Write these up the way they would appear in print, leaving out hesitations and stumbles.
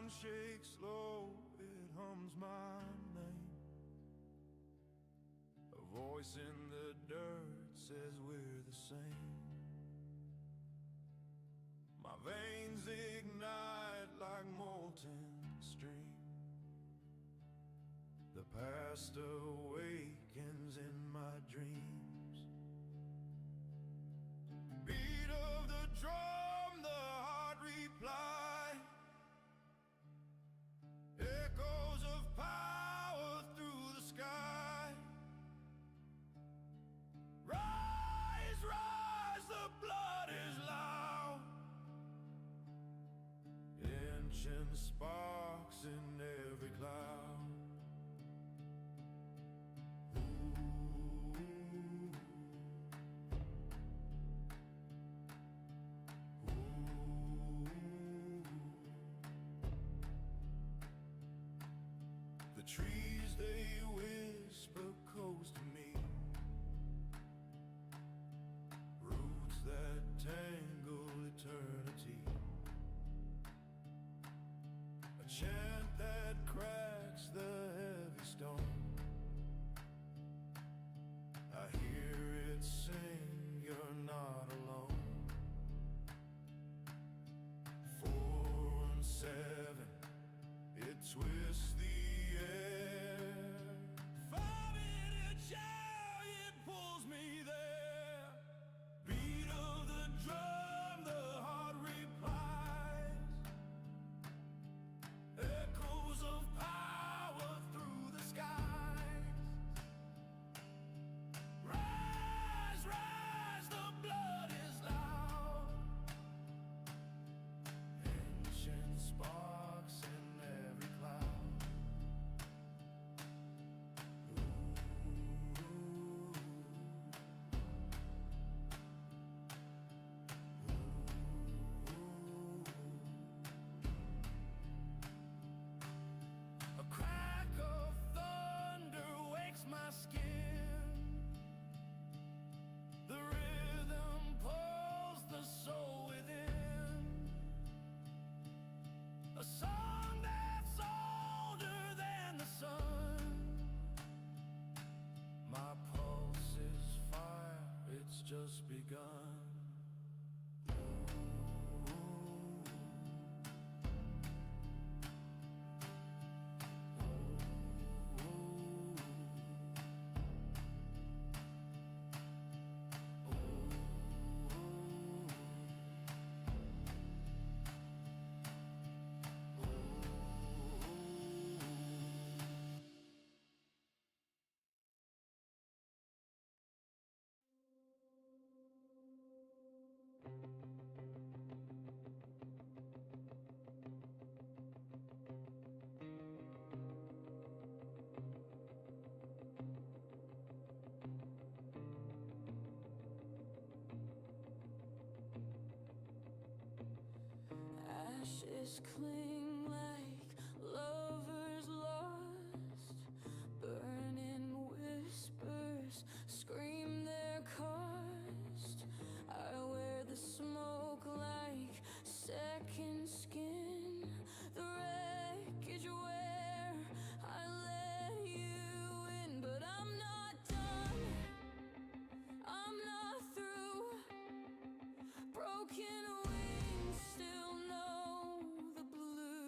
ground shakes slow, it hums my name. A voice in the dirt says we're the same. My veins ignite like molten stream. The past awakens in my dreams. Beat of the drum, the heart reply. Echoes of power through the sky. Rise, rise, the blood is loud. Ancient sparks in every cloud. The trees, they whisper codes to me. Roots that tangle eternity. A chant that cracks the heavy stone. I hear it sing, you're not alone. 4 and 7, it twists the air. 5-minute chariot pulls me there. Beat of the drum, the heart replies. Echoes of power through the skies. Rise, rise, the blood is loud. Ancient sparks in every cloud. A crack of thunder wakes my skin. The rhythm pulls the soul within. A song that's older than the sun. My pulse is fire, it's just begun. Ashes cling like lovers lost. Burning whispers scream their cost. I wear the smoke like second skin. The wreckage where I let you in. But I'm not done, I'm not through. Broken wings still know the blue.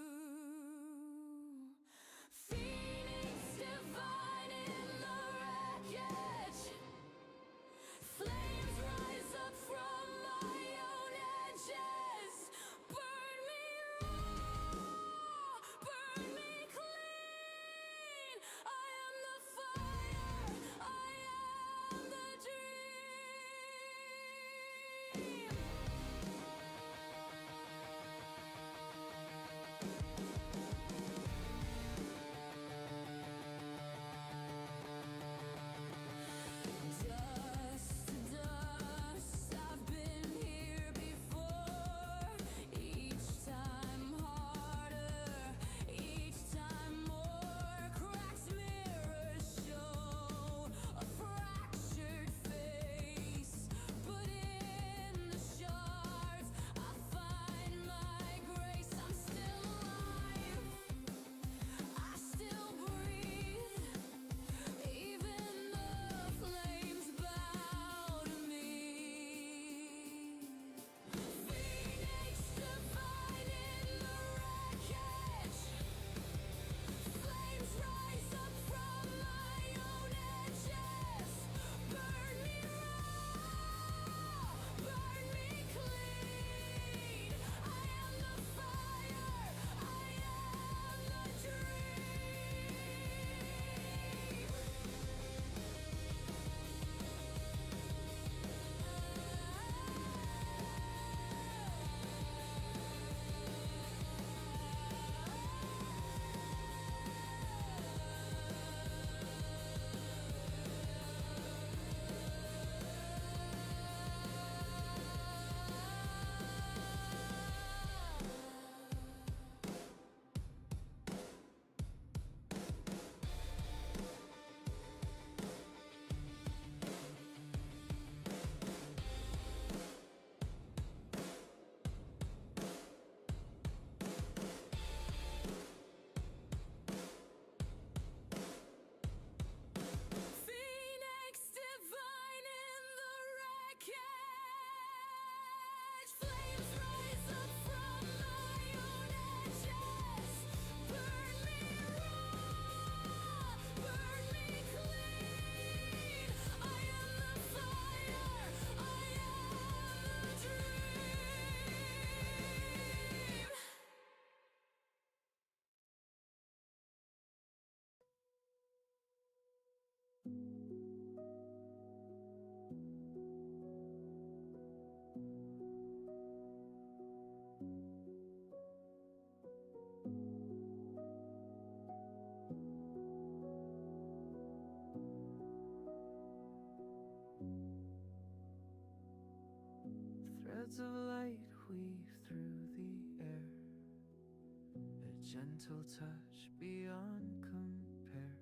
Threads of light weave through the air, a gentle touch beyond compare.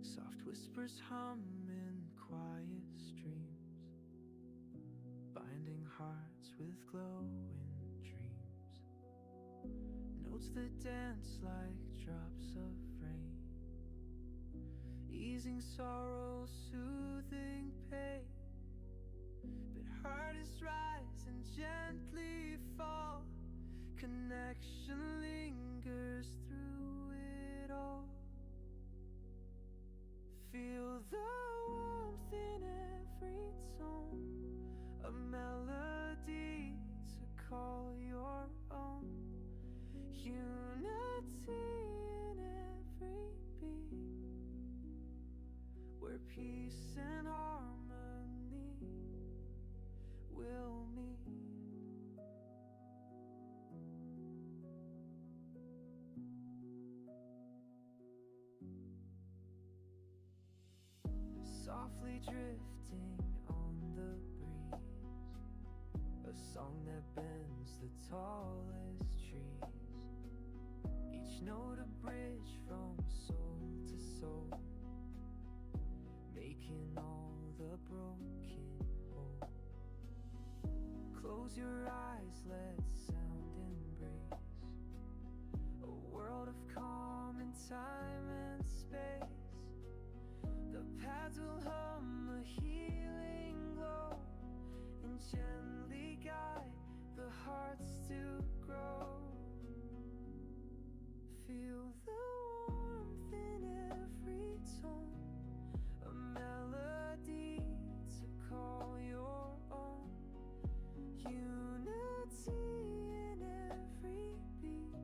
Soft whispers hum in quiet streams, binding hearts with glowing dreams. Notes that dance like drops of rain, easing sorrow, soothing pain. But hardest rise and gently fall, connection lingers through it all. Feel the warmth in every tone, a melody to call your own. Unity in every beat, where peace and harmony will meet. Softly drifting on the breeze, a song that bends the tallest trees. Each note a bridge from soul to soul, making all the broken whole. Close your eyes, let sound embrace a world of calm in time and space. The paths will hum a healing glow, and gently guide the hearts to grow. Feel the warmth in every tone, a melody to call your own. Unity in every beat,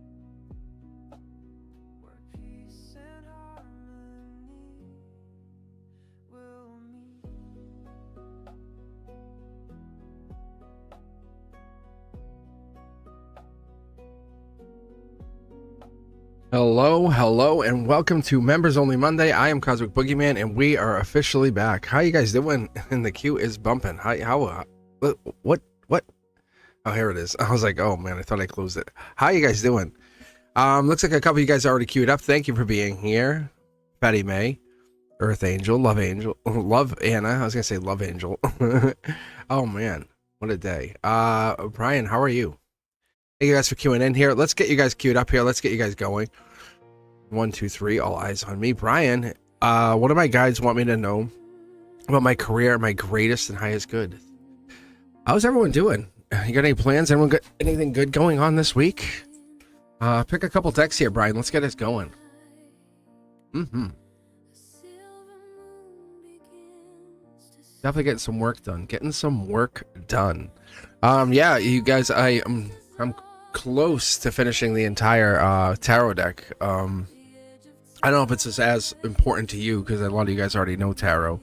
where peace and harmony will meet. Hello, and welcome to Members Only Monday. I am Cosmic Boogeyman, and we are officially back. How you guys doing? And the queue is bumping. What? Oh, here it is. I was like, oh man, I thought I closed it. How you guys doing? Looks like a couple of you guys already queued up. Thank you for being here. Patty May, Earth Angel, Love Anna. I was gonna say Love Angel. Oh man, what a day. Brian, how are you? Thank you guys for queuing in here. Let's get you guys queued up here. Let's get you guys going. 1, 2, 3, all eyes on me. Brian, one of my guides want me to know about my career, my greatest and highest good. How's everyone doing? You got any plans? Anyone got anything good going on this week? Pick a couple decks here, Brian. Let's get us going. Definitely getting some work done. Yeah, you guys, I'm close to finishing the entire tarot deck. I don't know if it's as important to you because a lot of you guys already know tarot,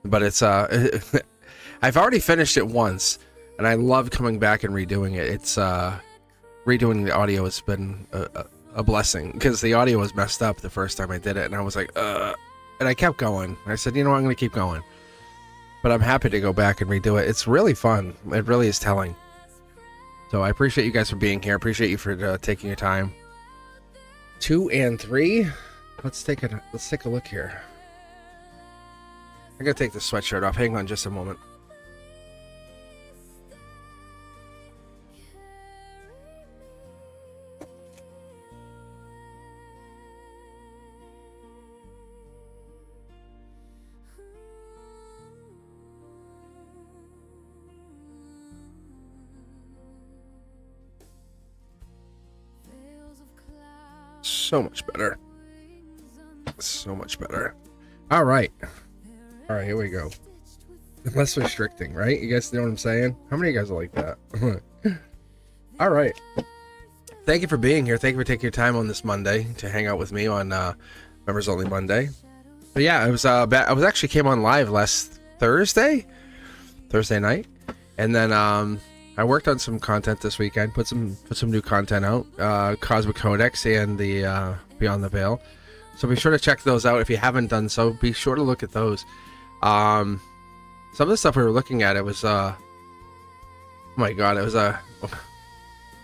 but it's I've already finished it once, and I love coming back and redoing it. It's redoing the audio has been a blessing because the audio was messed up the first time I did it, and I was like, and I kept going. I said, you know what, I'm gonna keep going, but I'm happy to go back and redo it. It's really fun. It really is telling. So I appreciate you guys for being here. Appreciate you for taking your time. 2 and 3. Let's take a look here. I gotta take the sweatshirt off. Hang on just a moment. So much better. So much better. All right, here we go. Less restricting, right? You guys know what I'm saying? How many of you guys are like that? All right. Thank you for being here. Thank you for taking your time on this Monday to hang out with me on Members Only Monday. But yeah, I was actually came on live last Thursday night, and then I worked on some content this weekend. Put some new content out. Cosmic Codex and the Beyond the Veil. So be sure to check those out if you haven't done so. Be sure to look at those. Some of the stuff we were looking at, it was my god, it was a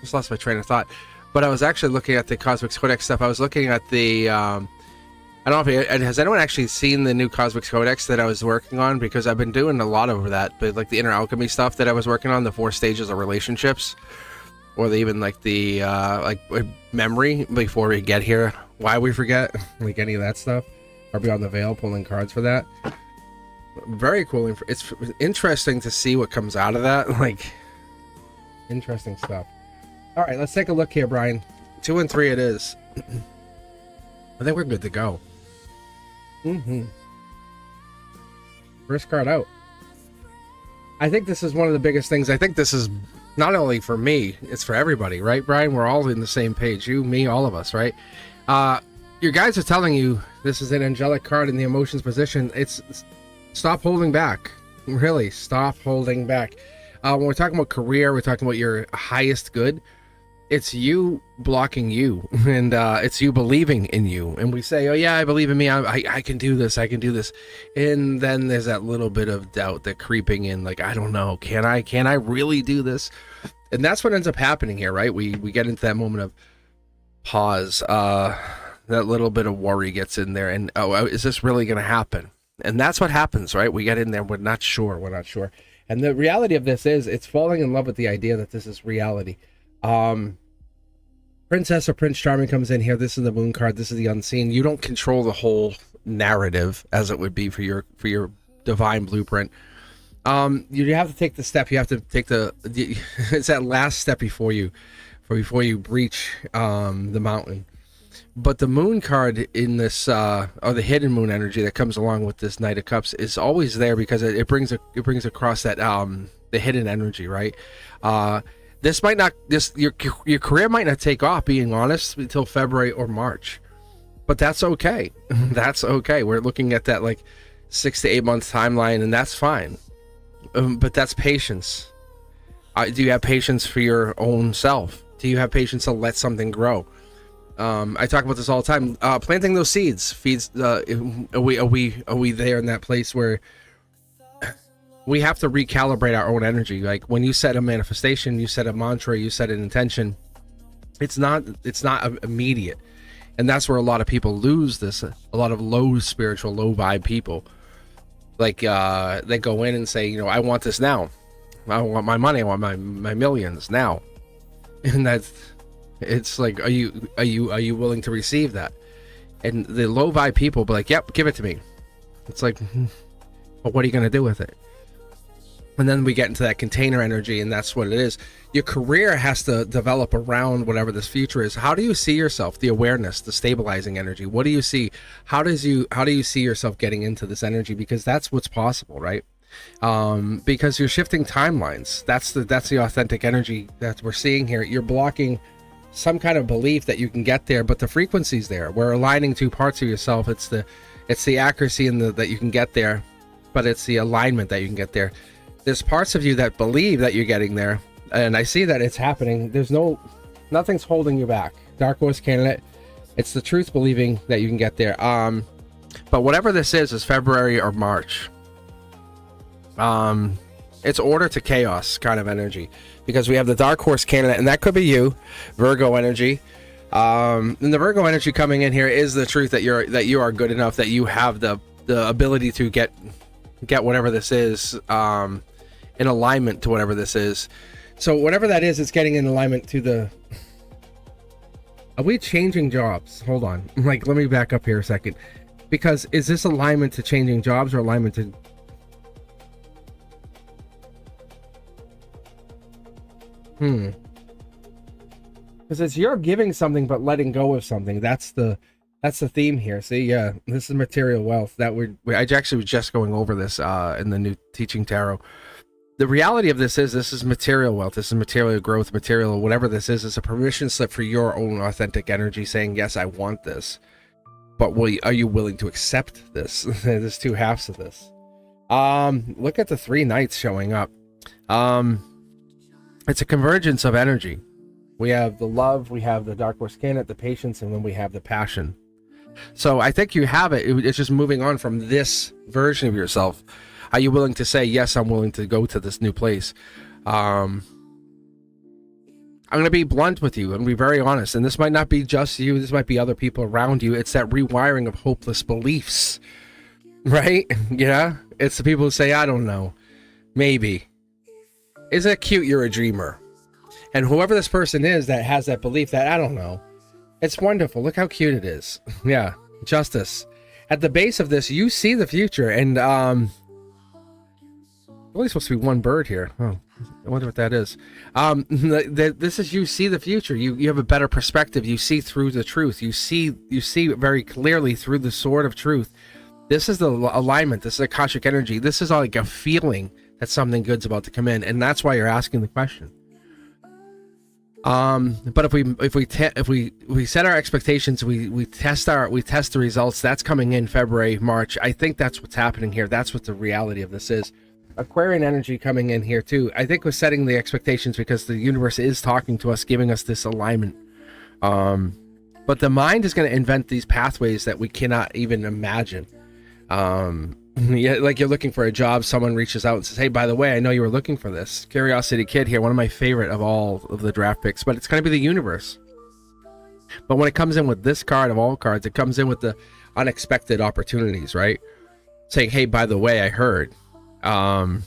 just lost my train of thought. But I was actually looking at the Cosmic Codex stuff. I was looking at the I don't know if has anyone actually seen the new Cosmic Codex that I was working on, because I've been doing a lot over that, but like the inner alchemy stuff that I was working on, the 4 stages of relationships, or even like the memory before we get here, why we forget, like any of that stuff, or beyond the veil, pulling cards for that. Very cool. It's interesting to see what comes out of that. Like, interesting stuff. All right, let's take a look here, Brian. 2 and 3 it is. I think we're good to go. First card out. I think this is one of the biggest things. I think this is not only for me, it's for everybody, right, Brian? We're all in the same page. You, me, all of us, right? Your guides are telling you this is an angelic card in the emotions position. It's stop holding back. Really, stop holding back. When we're talking about career, we're talking about your highest good. It's you blocking you, and it's you believing in you. And we say, oh yeah, I believe in me. I can do this. I can do this. And then there's that little bit of doubt that creeping in, like, I don't know. Can I really do this? And that's what ends up happening here, right? We get into that moment of pause. That little bit of worry gets in there, and oh, is this really going to happen? And that's what happens, right? We get in there, we're not sure. And the reality of this is, it's falling in love with the idea that this is reality. Princess or Prince Charming comes in here. This is the moon card. This is the unseen. You don't control the whole narrative, as it would be for your divine blueprint. You have to take the step. You have to take it's that last step before you breach the mountain. But the moon card in this, or the hidden moon energy that comes along with this Knight of Cups, is always there because it brings across that the hidden energy, right? Your career might not take off, being honest, until February or March, but that's okay. That's okay. We're looking at that like 6 to 8 month timeline, and that's fine. But that's patience. Do you have patience for your own self? Do you have patience to let something grow? I talk about this all the time. Planting those seeds. Are we there in that place where we have to recalibrate our own energy? Like when you set a manifestation, you set a mantra, you set an intention. It's not immediate, and that's where a lot of people lose this. A lot of low spiritual, low vibe people, like they go in and say, I want this now. I want my money. I want my millions now, and it's like, are you willing to receive that? And the low vibe people be like, yep, give it to me. It's like, but what are you going to do with it? And then we get into that container energy, and that's what it is. Your career has to develop around whatever this future is. How do you see yourself? The awareness, the stabilizing energy. What do you see? How do you see yourself getting into this energy? Because that's what's possible, right? Because you're shifting timelines. That's the authentic energy that we're seeing here. You're blocking some kind of belief that you can get there, but the frequency's there. We're aligning 2 parts of yourself. It's the accuracy and that you can get there, but it's the alignment that you can get there. There's parts of you that believe that you're getting there, and I see that it's happening. Nothing's holding you back. Dark Horse candidate, it's the truth believing that you can get there. But whatever this is February or March. It's order to chaos kind of energy, because we have the Dark Horse candidate, and that could be you, Virgo energy. And the Virgo energy coming in here is the truth that you are good enough, that you have the ability to get whatever this is, in alignment to whatever this is. So whatever that is, it's getting in alignment to the. Are we changing jobs? Hold on. Like, let me back up here a second, because is this alignment to changing jobs or alignment to? Because it's you're giving something but letting go of something. That's the theme here. See, yeah, this is material wealth. I actually was just going over this in the new Teaching Tarot. The reality of this is material wealth. This is material growth, material whatever this is. It's a permission slip for your own authentic energy saying, yes, I want this. But are you willing to accept this? There's 2 halves of this. Look at the 3 knights showing up. It's a convergence of energy. We have the love, we have the Dark Horse candidate, the patience, and then we have the passion. So I think you have it. It's just moving on from this version of yourself. Are you willing to say, yes, I'm willing to go to this new place? I'm going to be blunt with you and be very honest. And this might not be just you. This might be other people around you. It's that rewiring of hopeless beliefs, right? Yeah. It's the people who say, I don't know. Maybe. Isn't it cute you're a dreamer? And whoever this person is that has that belief that, I don't know. It's wonderful. Look how cute it is. Yeah. Justice. At the base of this, you see the future. And, only supposed to be one bird here. Oh, I wonder what that is. This is, you see the future. You have a better perspective. You see through the truth. You see very clearly through the sword of truth. This is the alignment. This is a Akashic energy. This is like a feeling that something good's about to come in, and that's why you're asking the question. But if we set our expectations, we test the results. That's coming in February, March. I think that's what's happening here. That's what the reality of this is. Aquarian energy coming in here too. I think we're setting the expectations because the universe is talking to us, giving us this alignment. But the mind is going to invent these pathways that we cannot even imagine. Yeah, like you're looking for a job, someone reaches out and says, hey, by the way, I know you were looking for this. Curiosity Kid here, one of my favorite of all of the draft picks, but it's going to be the universe. But when it comes in with this card of all cards, it comes in with the unexpected opportunities, right? Saying, hey, by the way, I heard. But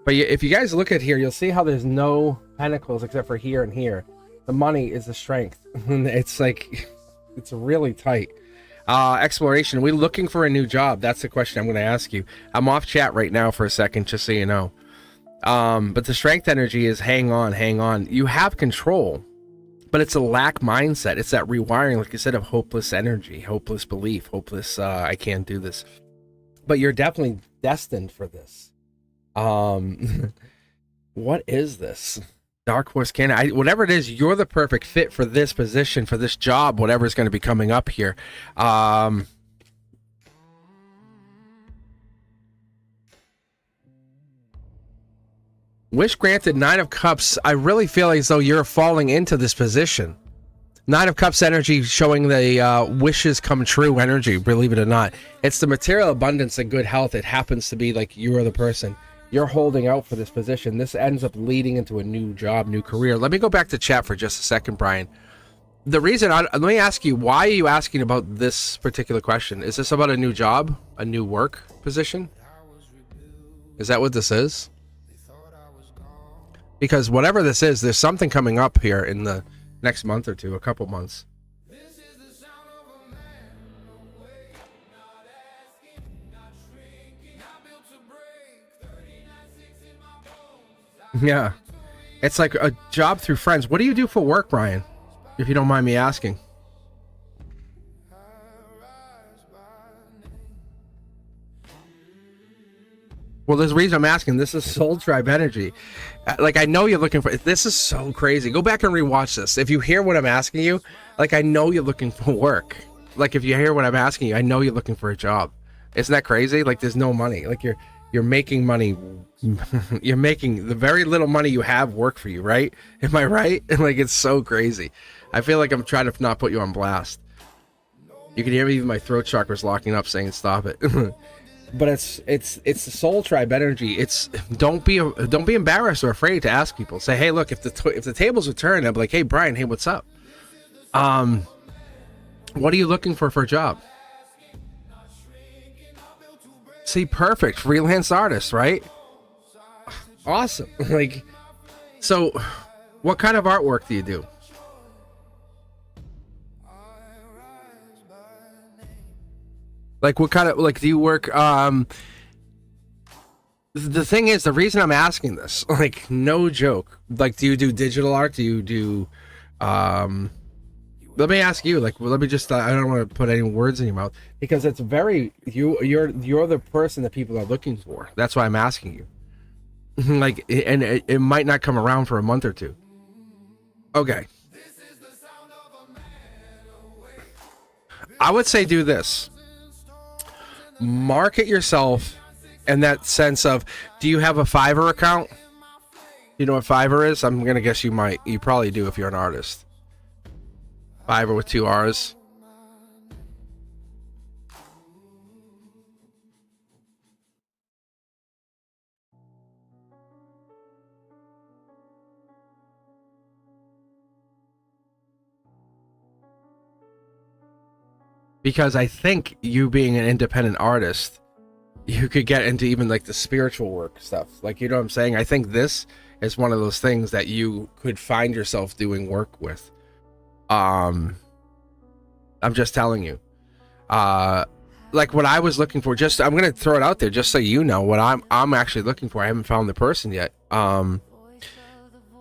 if you guys look at here, you'll see how there's no pentacles except for here and here. The money is the strength. It's like, it's really tight. Exploration. Are we looking for a new job? That's the question I'm going to ask you. I'm off chat right now for a second, just so you know. But the strength energy is hang on. You have control, but it's a lack mindset. It's that rewiring, like you said, of hopeless energy, hopeless belief, hopeless, I can't do this. But you're definitely destined for this. What is this? Dark Horse Cannon. Whatever it is, you're the perfect fit for this position, for this job, whatever is going to be coming up here. Wish granted, Nine of Cups. I really feel as though you're falling into this position. Nine of Cups energy showing the wishes come true energy, believe it or not. It's the material abundance and good health. It happens to be like you're the person. You're holding out for this position. This ends up leading into a new job, new career. Let me go back to chat for just a second, Brian. The reason, let me ask you, why are you asking about this particular question? Is this about a new job, a new work position? Is that what this is? Because whatever this is, there's something coming up here in the next month or two, a couple months. Yeah. It's like a job through friends. What do you do for work, Brian? If you don't mind me asking. Well, there's a reason I'm asking. This is Soul Tribe energy. Like, I know you're looking for... This is so crazy. Go back and rewatch this. If you hear what I'm asking you, like, I know you're looking for work. Like, if you hear what I'm asking you, I know you're looking for a job. Isn't that crazy? Like, there's no money. Like, you're making money. You're making the very little money you have work for you, right? Am I right? Like, it's so crazy. I feel like I'm trying to not put you on blast. You can hear me, even my throat chakra's locking up saying stop it. But it's the Soul Tribe energy. It's don't be embarrassed or afraid to ask people. Say, hey, look, if the tables are turned, I'll be like, hey, Brian, hey, what's up? What are you looking for a job? See, perfect. Freelance artist, right? Awesome. Like, so what kind of artwork do you do? Like, what kind of, like, do you work, the thing is, the reason I'm asking this, like, no joke, like, do you do digital art? Do you do, let me ask you, like, well, let me just, I don't want to put any words in your mouth, because it's very, you're the person that people are looking for. That's why I'm asking you. Like, and it might not come around for a month or two. Okay. I would say do this. Market yourself in that sense of, do you have a Fiverr account? You know what Fiverr is? I'm gonna guess you probably do if you're an artist. Fiverr with 2 R's. because I think you being an independent artist, you could get into even like the spiritual work stuff. Like, you know what I'm saying? I think this is one of those things that you could find yourself doing work with. I'm just telling you. Like what I was looking for, just I'm gonna throw it out there just so you know what I'm actually looking for. I haven't found the person yet.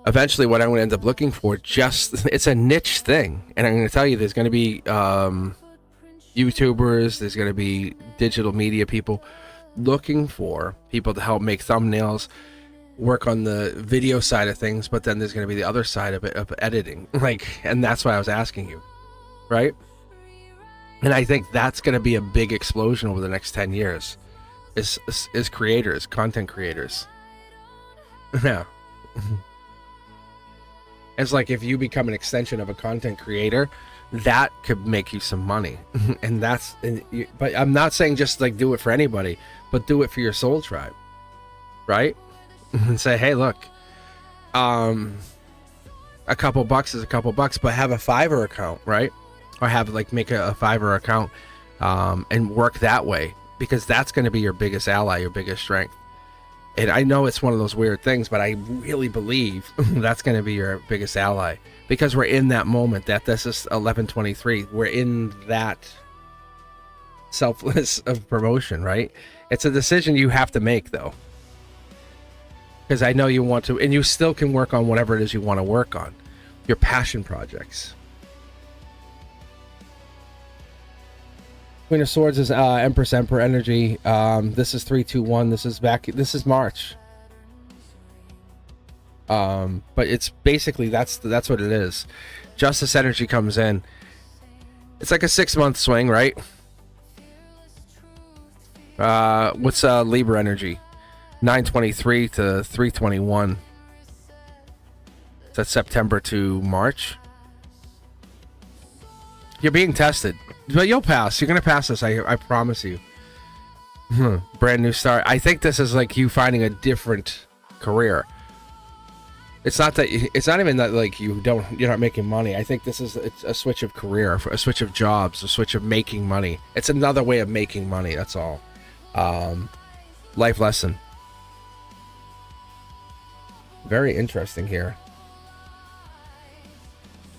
Eventually what I'm gonna end up looking for, just it's a niche thing, and I'm gonna tell you there's gonna be YouTubers, there's gonna be digital media people looking for people to help make thumbnails, work on the video side of things, but then there's gonna be the other side of it, of editing. Like, and that's why I was asking you, right? And I think that's going to be a big explosion over the next 10 years is creators, content creators. Yeah. It's like if you become an extension of a content creator, that could make you some money. And but I'm not saying just like do it for anybody, but do it for your soul tribe, right? And say, hey, look, a couple bucks is a couple bucks, but have a Fiverr account, right? Or have like make a Fiverr account and work that way, because that's going to be your biggest ally, your biggest strength. And I know it's one of those weird things, but I really believe that's going to be your biggest ally, because we're in that moment that this is 11/23. We're in that selfless of promotion, right? It's a decision you have to make though, because I know you want to, and you still can work on whatever it is you want to work on, your passion projects. Queen of Swords is Empress Emperor energy. This is 321. This is March. But it's basically that's what it is. Justice energy comes in. It's like a 6-month swing, right? What's Libra energy? 923 to 321. That's September to March. You're being tested. But you'll pass. You're gonna pass this. I promise you. Brand new start. I think this is like you finding a different career. It's not even that like you're not making money. I think it's a switch of career, a switch of jobs, a switch of making money. It's another way of making money. That's all. Life lesson. Very interesting here.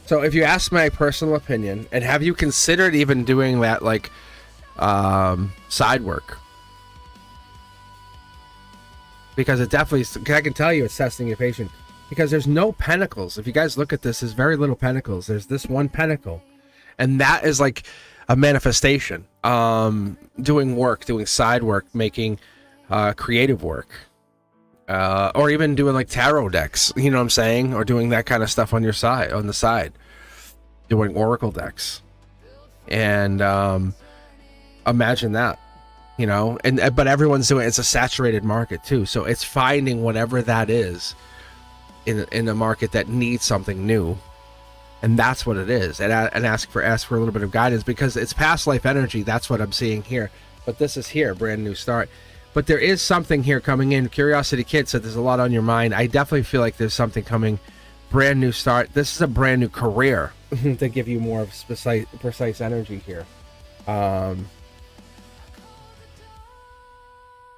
So if you ask my personal opinion, and have you considered even doing that, like, side work? Because it definitely, I can tell you it's testing your patience. Because there's no pentacles. If you guys look at this, there's very little pentacles. There's this one pentacle. And that is like a manifestation. Doing work, doing side work, making creative work. Or even doing like tarot decks, you know what I'm saying? Or doing that kind of stuff on the side. Doing oracle decks. And imagine that, you know? But everyone's doing it's a saturated market too. So it's finding whatever that is in a market that needs something new. And that's what it is. And ask for a little bit of guidance, because it's past life energy. That's what I'm seeing here. But this is here, brand new start. But there is something here coming in. Curiosity Kid said there's a lot on your mind. I definitely feel like there's something coming. Brand new start. This is a brand new career to give you more of precise energy here.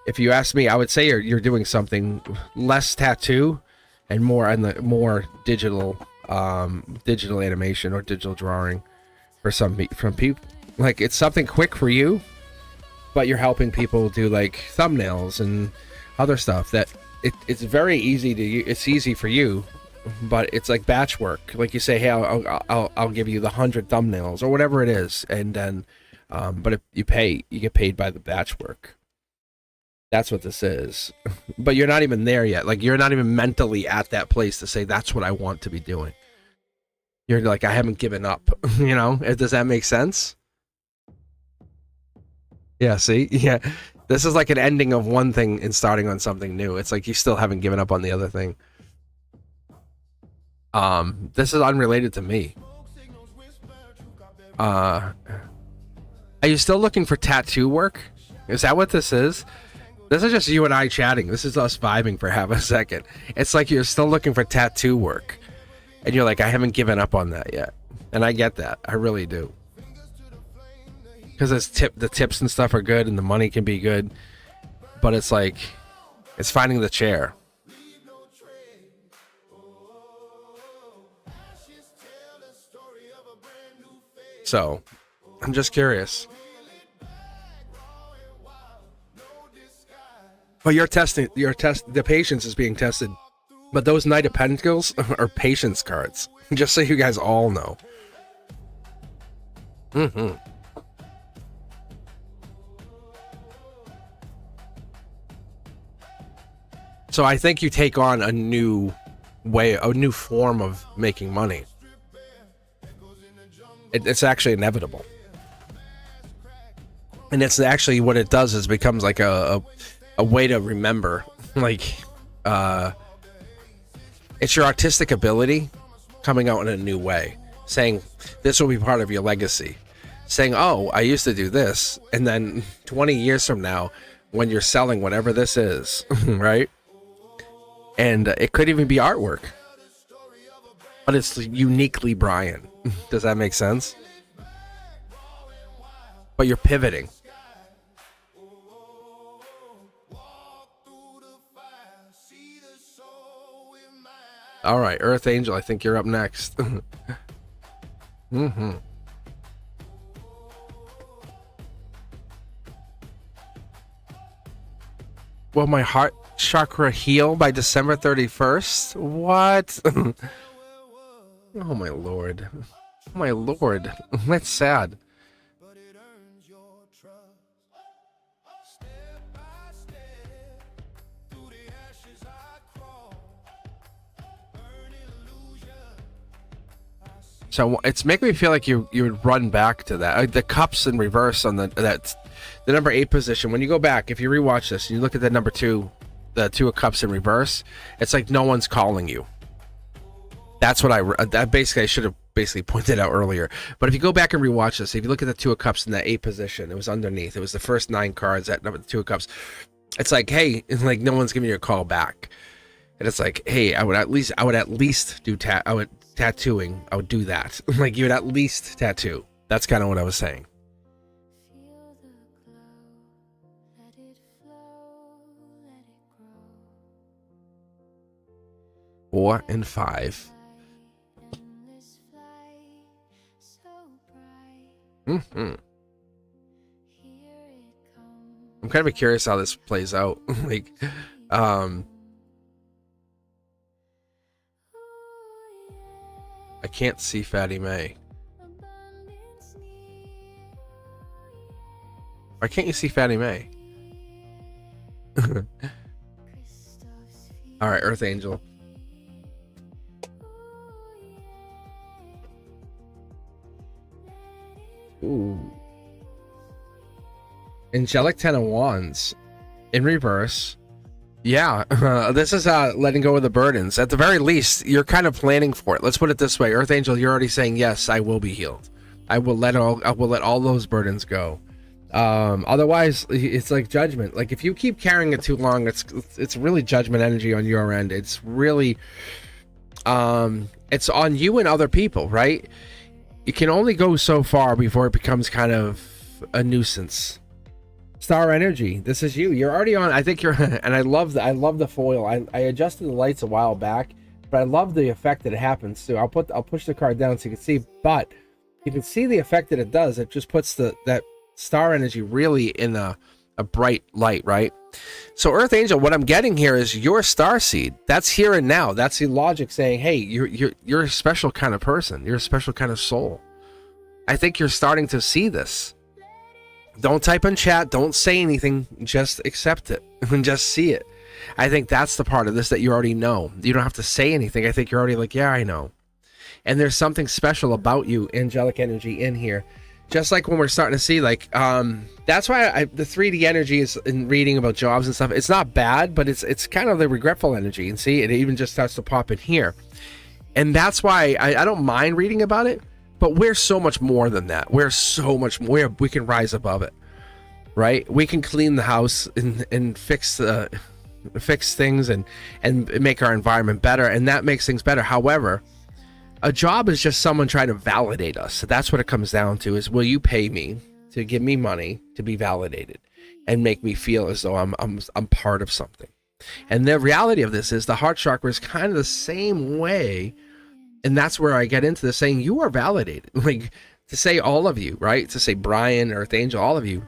If you ask me, I would say you're doing something less tattoo and more on the more digital animation or digital drawing from people. Like, it's something quick for you, but you're helping people do like thumbnails and other stuff that it's very easy to. It's easy for you, but it's like batch work. Like you say, hey, I'll give you the 100 thumbnails or whatever it is, and then, but if you get paid by the batch work. That's what this is. But you're not even there yet. Like, you're not even mentally at that place to say that's what I want to be doing. You're like, I haven't given up. You know, does that make sense? Yeah, see? Yeah. This is like an ending of one thing and starting on something new. It's like you still haven't given up on the other thing. This is unrelated to me. Are you still looking for tattoo work? Is that what this is? This is just you and I chatting. This is us vibing for half a second. It's like you're still looking for tattoo work. And you're like, I haven't given up on that yet. And I get that. I really do. because the tips and stuff are good and the money can be good, but it's like it's finding the chair. So I'm just curious. But the patience is being tested. But those Knight of Pentacles are patience cards. Just so you guys all know. So I think you take on a new form of making money. It's actually inevitable. And it's actually what it does is becomes like a way to remember. Like, it's your artistic ability coming out in a new way. Saying, this will be part of your legacy. Saying, oh, I used to do this. And then 20 years from now, when you're selling whatever this is, right? And it could even be artwork. But it's uniquely Brian. Does that make sense? But you're pivoting. All right, Earth Angel, I think you're up next. Will my heart chakra heal by December 31st? What? Oh my lord. Oh my lord. That's sad. So it's making me feel like you would run back to that. The cups in reverse on the number 8 position. When you go back, if you rewatch this, and you look at the number 2, the 2 of cups in reverse, it's like no one's calling you. That's what I should have basically pointed out earlier. But if you go back and rewatch this, if you look at the 2 of cups in that 8 position, it was underneath. It was the first 9 cards at number 2 of cups. It's like, hey, it's like no one's giving you a call back. And it's like, hey, I would at least do tattooing. I would do that. Like, you would at least tattoo. That's kind of what I was saying. 4 and 5. I'm kind of curious how this plays out. Like, I can't see Fatty May. Why can't you see Fatty May? All right, Earth Angel. Ooh. Angelic 10 of Wands in reverse. Yeah, this is letting go of the burdens. At the very least, you're kind of planning for it. Let's put it this way. Earth Angel, you're already saying, yes, I will be healed. I will let all those burdens go. Otherwise, it's like judgment. Like, if you keep carrying it too long, it's really judgment energy on your end. It's really, it's on you and other people, right? You can only go so far before it becomes kind of a nuisance. Star energy, this is you. You're already on. I think you're, and I love the foil. I adjusted the lights a while back, but I love the effect that it happens too. I'll push the card down so you can see, but you can see the effect that it does. It just puts that star energy really in a bright light, right? So Earth Angel, what I'm getting here is your star seed. That's here and now. That's the logic saying, hey, you're a special kind of person. You're a special kind of soul. I think you're starting to see this. Don't type in chat. Don't say anything. Just accept it and just see it. I think that's the part of this that you already know. You don't have to say anything. I think you're already like, yeah, I know. And there's something special about you, angelic energy in here. Just like when we're starting to see, like, that's why the 3D energy is in reading about jobs and stuff. It's not bad, but it's kind of the regretful energy. And see, it even just starts to pop in here. And that's why I don't mind reading about it. But we're so much more than that. We're so much more. We can rise above it, right? We can clean the house and fix things and make our environment better, and that makes things better. However, a job is just someone trying to validate us. So that's what it comes down to: is will you pay me to give me money to be validated and make me feel as though I'm part of something. And the reality of this is the heart chakra is kind of the same way. And that's where I get into this, saying you are validated. Like, to say all of you, right? To say Brian, Earth Angel, all of you,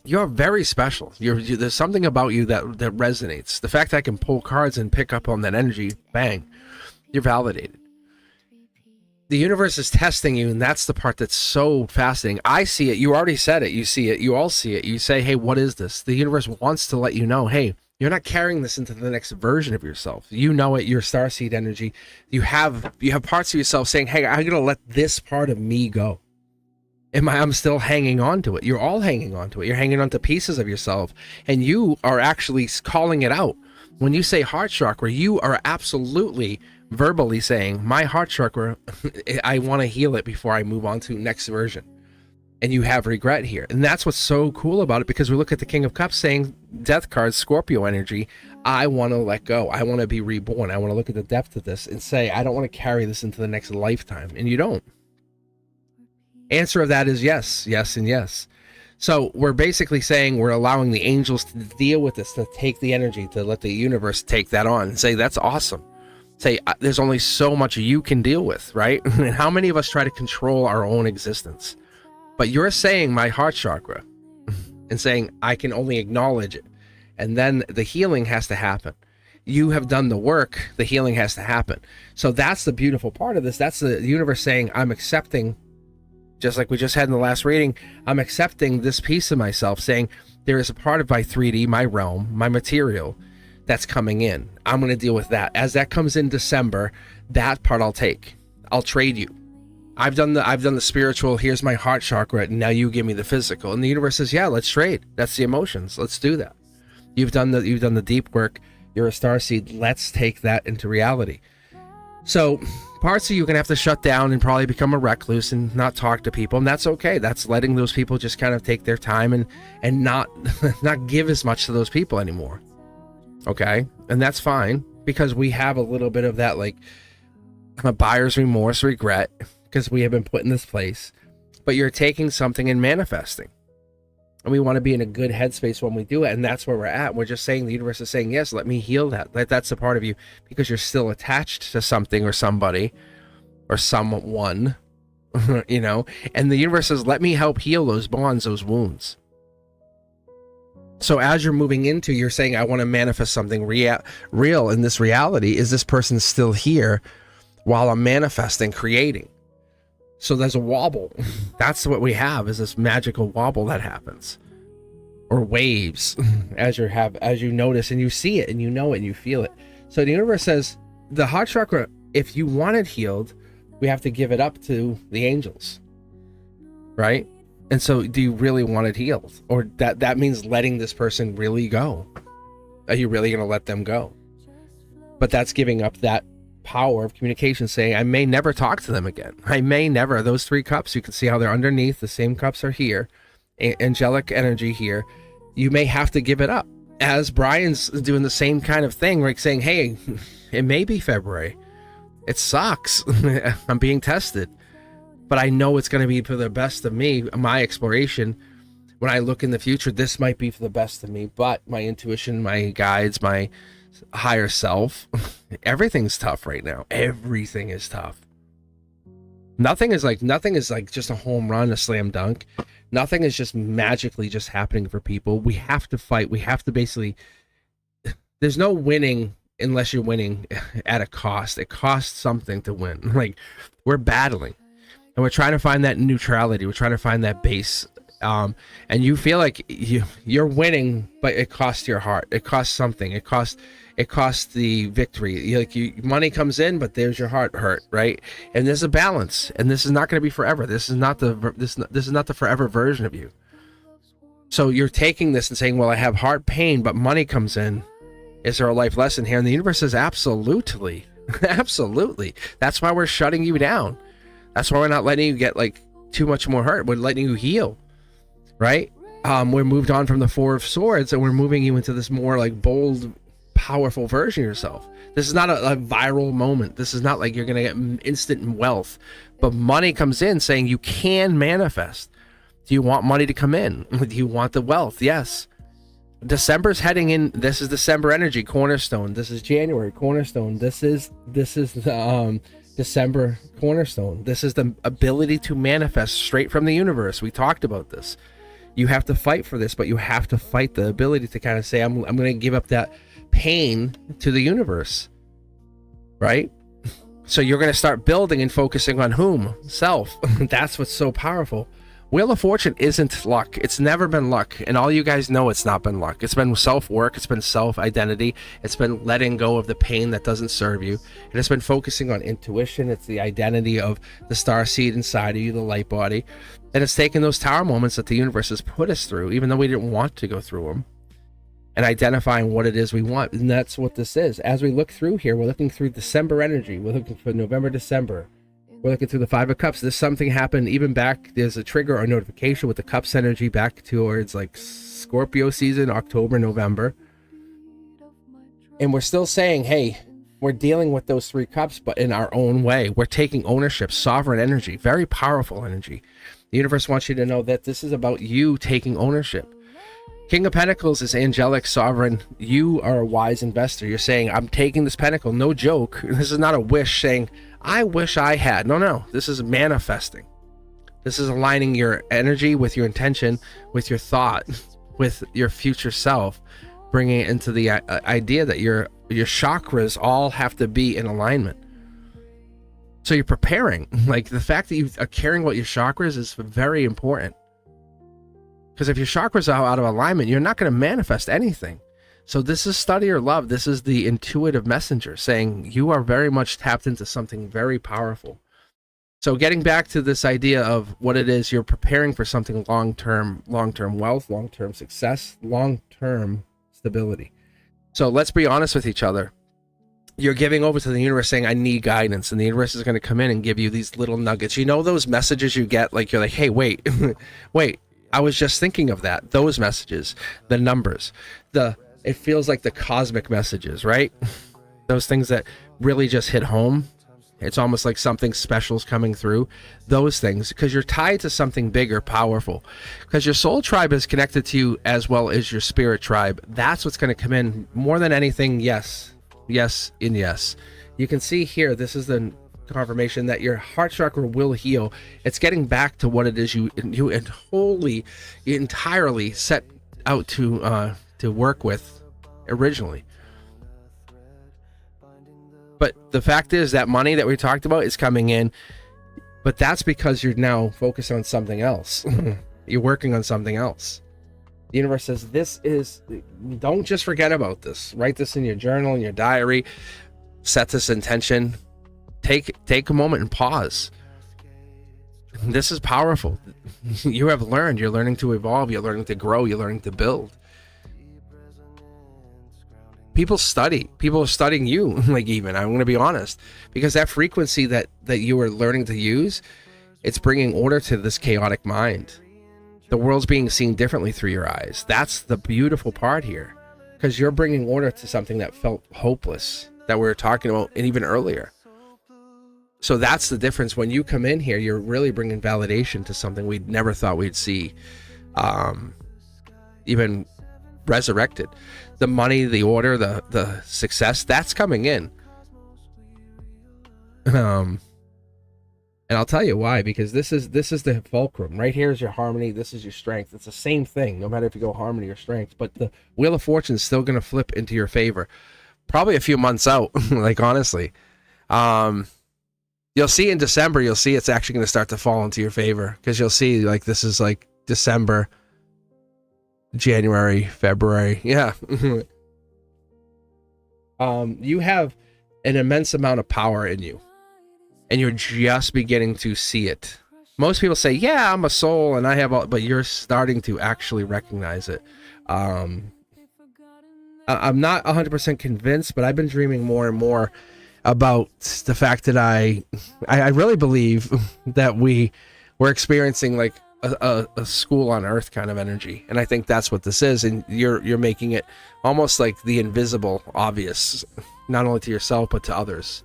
you're very special. There's something about you that resonates. The fact that I can pull cards and pick up on that energy, bang, you're validated. The universe is testing you, and that's the part that's so fascinating. I see it. You already said it. You see it. You all see it. You say, hey, what is this? The universe wants to let you know, hey, you're not carrying this into the next version of yourself. You know it. Your starseed energy. You have parts of yourself saying, hey, I'm going to let this part of me go. I'm still hanging on to it. You're all hanging on to it. You're hanging on to pieces of yourself, and you are actually calling it out. When you say heart chakra, you are absolutely verbally saying, my heart chakra, I want to heal it before I move on to next version. And you have regret here. And that's what's so cool about it, because we look at the King of Cups saying, death card, Scorpio energy, I want to let go. I want to be reborn. I want to look at the depth of this and say, I don't want to carry this into the next lifetime. And you don't. Answer of that is yes, yes, and yes. So we're basically saying we're allowing the angels to deal with this, to take the energy, to let the universe take that on and say, that's awesome. Say, there's only so much you can deal with, right? And how many of us try to control our own existence? But you're saying my heart chakra and saying I can only acknowledge it. And then the healing has to happen. You have done the work, the healing has to happen. So that's the beautiful part of this. That's the universe saying, I'm accepting, just like we just had in the last reading, I'm accepting this piece of myself, saying there is a part of my 3D, my realm, my material that's coming in. I'm going to deal with that. As that comes in December, that part I'll take. I'll trade you. I've done the spiritual, here's my heart chakra, and now you give me the physical. And the universe says, yeah, let's trade. That's the emotions. Let's do that. You've done the deep work. You're a starseed. Let's take that into reality. So parts of you are going to have to shut down and probably become a recluse and not talk to people. And that's okay. That's letting those people just kind of take their time and not give as much to those people anymore. Okay. And that's fine, because we have a little bit of that, like, a buyer's remorse, regret, because we have been put in this place. But you're taking something and manifesting. And we want to be in a good headspace when we do it. And that's where we're at. We're just saying, the universe is saying, yes, let me heal that. That's a part of you, because you're still attached to something or somebody or someone, you know, and the universe says, let me help heal those bonds, those wounds. So as you're moving into, you're saying, I want to manifest something real in this reality. Is this person still here while I'm manifesting, creating? So there's a wobble. That's what we have, is this magical wobble that happens, or waves, as you notice and you see it and you know it and you feel it. So the universe says, the heart chakra, if you want it healed, we have to give it up to the angels, right? And so do you really want it healed? Or that means letting this person really go. Are you really going to let them go? But that's giving up that power of communication, saying, I may never talk to them again. I may never. Those 3 cups, you can see how they're underneath. The same cups are here. Angelic energy here. You may have to give it up. As Brian's doing the same kind of thing, like saying, hey, it may be February. It sucks. I'm being tested. But I know it's going to be for the best of me, my exploration. When I look in the future, this might be for the best of me. But my intuition, my guides, my higher self, everything's tough right now. Everything is tough. Nothing is like just a home run, a slam dunk. Nothing is just magically just happening for people. We have to fight. We have to basically, there's no winning unless you're winning at a cost. It costs something to win. Like, we're battling. And we're trying to find that neutrality. We're trying to find that base. And you feel like you're winning, but it costs your heart. It costs something. It costs the victory. Money comes in, but there's your heart hurt, right? And there's a balance. And this is not going to be forever. This is not the forever version of you. So you're taking this and saying, well, I have heart pain, but money comes in. Is there a life lesson here? And the universe says, absolutely. Absolutely. That's why we're shutting you down. That's why we're not letting you get like too much more hurt. We're letting you heal, right? We're moved on from the 4 of Swords, and we're moving you into this more like bold, powerful version of yourself. This is not a viral moment. This is not like you're going to get instant wealth, but money comes in saying you can manifest. Do you want money to come in? Do you want the wealth? Yes. December's heading in. This is December energy, cornerstone. This is January, cornerstone. This is the December cornerstone. This is the ability to manifest straight from the universe. We talked about this. You have to fight for this, but you have to fight the ability to kind of say, I'm going to give up that pain to the universe, right? So you're going to start building and focusing on whom? Self. That's what's so powerful. Wheel of Fortune isn't luck. It's never been luck. And all you guys know it's not been luck. It's been self-work. It's been self-identity. It's been letting go of the pain that doesn't serve you. And it's been focusing on intuition. It's the identity of the star seed inside of you, the light body. And it's taken those tower moments that the universe has put us through, even though we didn't want to go through them, and identifying what it is we want. And that's what this is. As we look through here, we're looking through December energy. We're looking for November, December. We're looking through the Five of Cups. There's something happened even back. There's a trigger or notification with the Cups energy back towards like Scorpio season, October, November. And we're still saying, hey, we're dealing with those 3 cups, but in our own way. We're taking ownership, sovereign energy, very powerful energy. The universe wants you to know that this is about you taking ownership. King of Pentacles is angelic, sovereign. You are a wise investor. You're saying, I'm taking this pentacle. No joke. This is not a wish saying, I wish I had. No. This is manifesting. This is aligning your energy with your intention, with your thought, with your future self, bringing it into the idea that your chakras all have to be in alignment. So you're preparing. Like the fact that you are caring about your chakras is very important. Because if your chakras are out of alignment, you're not going to manifest anything. So this is study or love. This is the intuitive messenger saying you are very much tapped into something very powerful. So getting back to this idea of what it is, you're preparing for something long-term wealth, long-term success, long-term stability. So let's be honest with each other. You're giving over to the universe saying, I need guidance. And the universe is going to come in and give you these little nuggets. You know those messages you get, like you're like, hey, wait, wait. I was just thinking of that. Those messages, the numbers, it feels like the cosmic messages, right? Those things that really just hit home. It's almost like something special's coming through. Those things, because you're tied to something bigger, powerful. Because your soul tribe is connected to you as well as your spirit tribe. That's what's going to come in more than anything. Yes, yes, and yes. You can see here, this is the confirmation that your heart chakra will heal. It's getting back to what it is you entirely set out to work with originally. But the fact is that money that we talked about is coming in, but that's because you're now focused on something else. You're working on something else. The universe says don't just forget about this. Write this in your journal, in your diary. Set this intention. Take a moment and pause. This is powerful. You have learned. You're learning to evolve. You're learning to grow. You're learning to build. People study. People are studying you. Like even, I'm going to be honest, because that frequency that you are learning to use, it's bringing order to this chaotic mind. The world's being seen differently through your eyes. That's the beautiful part here, because you're bringing order to something that felt hopeless, that we were talking about and even earlier. So that's the difference. When you come in here, you're really bringing validation to something we never thought we'd see, even resurrected. The money, the order, the success, that's coming in. And I'll tell you why, because this is the fulcrum. Right here is your harmony. This is your strength. It's the same thing, no matter if you go harmony or strength. But the Wheel of Fortune is still going to flip into your favor. Probably a few months out, like honestly. You'll see in December, you'll see it's actually going to start to fall into your favor, because you'll see like this is like December, January, February. Yeah. You have an immense amount of power in you, and you're just beginning to see it. Most people say, yeah, I'm a soul and I have all, but you're starting to actually recognize it. I'm not 100% convinced, but I've been dreaming more and more about the fact that I really believe that we're experiencing like a school on earth kind of energy, and I think that's what this is. And you're making it almost like the invisible obvious, not only to yourself but to others.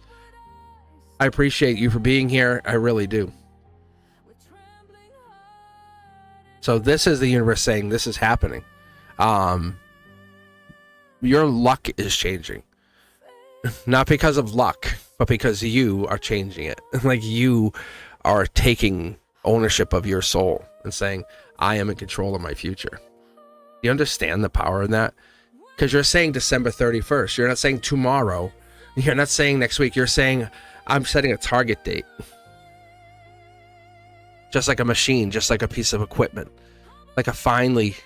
I appreciate you for being here. I really do. So this is the universe saying this is happening. Your luck is changing. Not because of luck, but because you are changing it. Like you are taking ownership of your soul and saying, I am in control of my future. You understand the power in that? Because you're saying December 31st. You're not saying tomorrow. You're not saying next week. You're saying, I'm setting a target date. Just like a machine, just like a piece of equipment. Like a finely...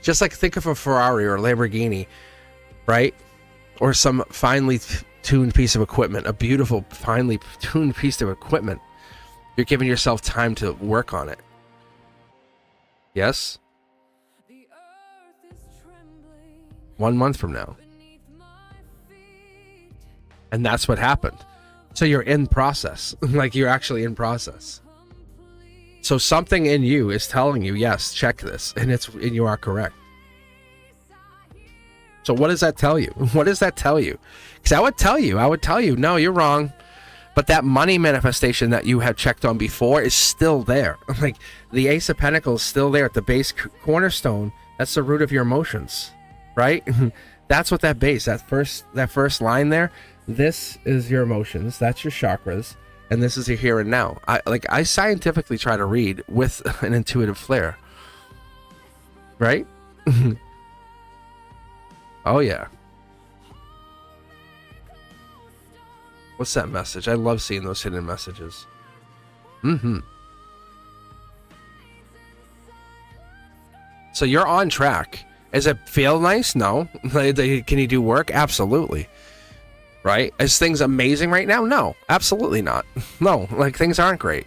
just like think of a Ferrari or a Lamborghini, right? Or some finely tuned piece of equipment. A beautiful, finely tuned piece of equipment. You're giving yourself time to work on it. Yes? 1 month from now. And that's what happened. So you're in process. Like you're actually in process. So something in you is telling you, yes, check this. And you are correct. So what does that tell you? What does that tell you? Because I would tell you, no, you're wrong. But that money manifestation that you had checked on before is still there. Like the Ace of Pentacles is still there at the base cornerstone. That's the root of your emotions, right? That's what that base, that first line there. This is your emotions. That's your chakras, and this is your here and now. I scientifically try to read with an intuitive flair, right? Oh yeah. What's that message? I love seeing those hidden messages. So you're on track. Does it feel nice? No. Can you do work? Absolutely. Right? Is things amazing right now? No, absolutely not. No, like things aren't great.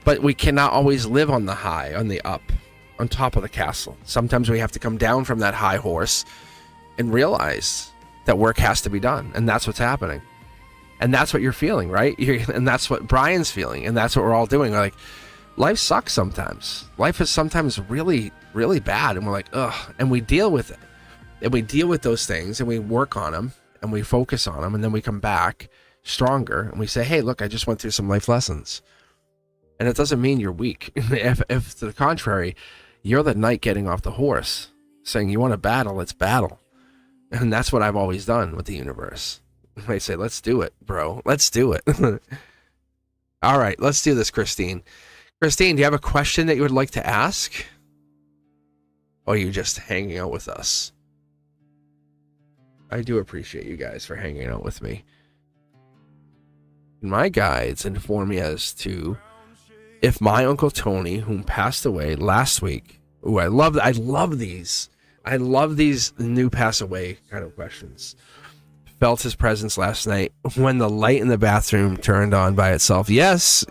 But we cannot always live on the high, on the up, on top of the castle. Sometimes we have to come down from that high horse and realize that work has to be done. And that's what's happening. And that's what you're feeling, right? And that's what Brian's feeling. And that's what we're all doing. We're like, life sucks sometimes. Life is sometimes really, really bad. And we're like, ugh. And we deal with it. And we deal with those things and we work on them and we focus on them. And then we come back stronger and we say, hey, look, I just went through some life lessons. And it doesn't mean you're weak. If to the contrary, you're the knight getting off the horse saying, you want to battle, let's battle. And that's what I've always done with the universe. They say, let's do it, bro. Let's do it. All right, let's do this, Christine. Christine, do you have a question that you would like to ask? Or are you just hanging out with us? I do appreciate you guys for hanging out with me. My guides inform me as to if my Uncle Tony, whom passed away last week. Ooh, I love these. I love these new pass away kind of questions. Felt his presence last night when the light in the bathroom turned on by itself. Yes,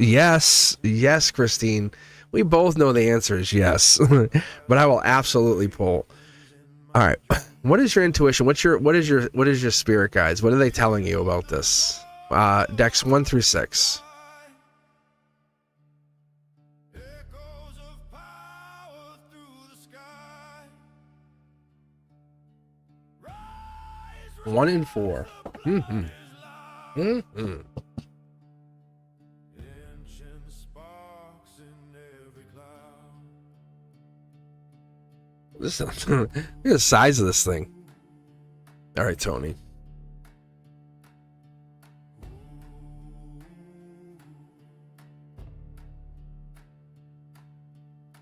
Christine. We both know the answer is yes. But I will absolutely pull. All right. What is your intuition? What is your spirit guides? What are they telling you about this? Decks 1 through 6. Echoes of power through the sky. 1 and 4. Ancient sparks in every cloud. Look at the size of this thing. All right, Tony.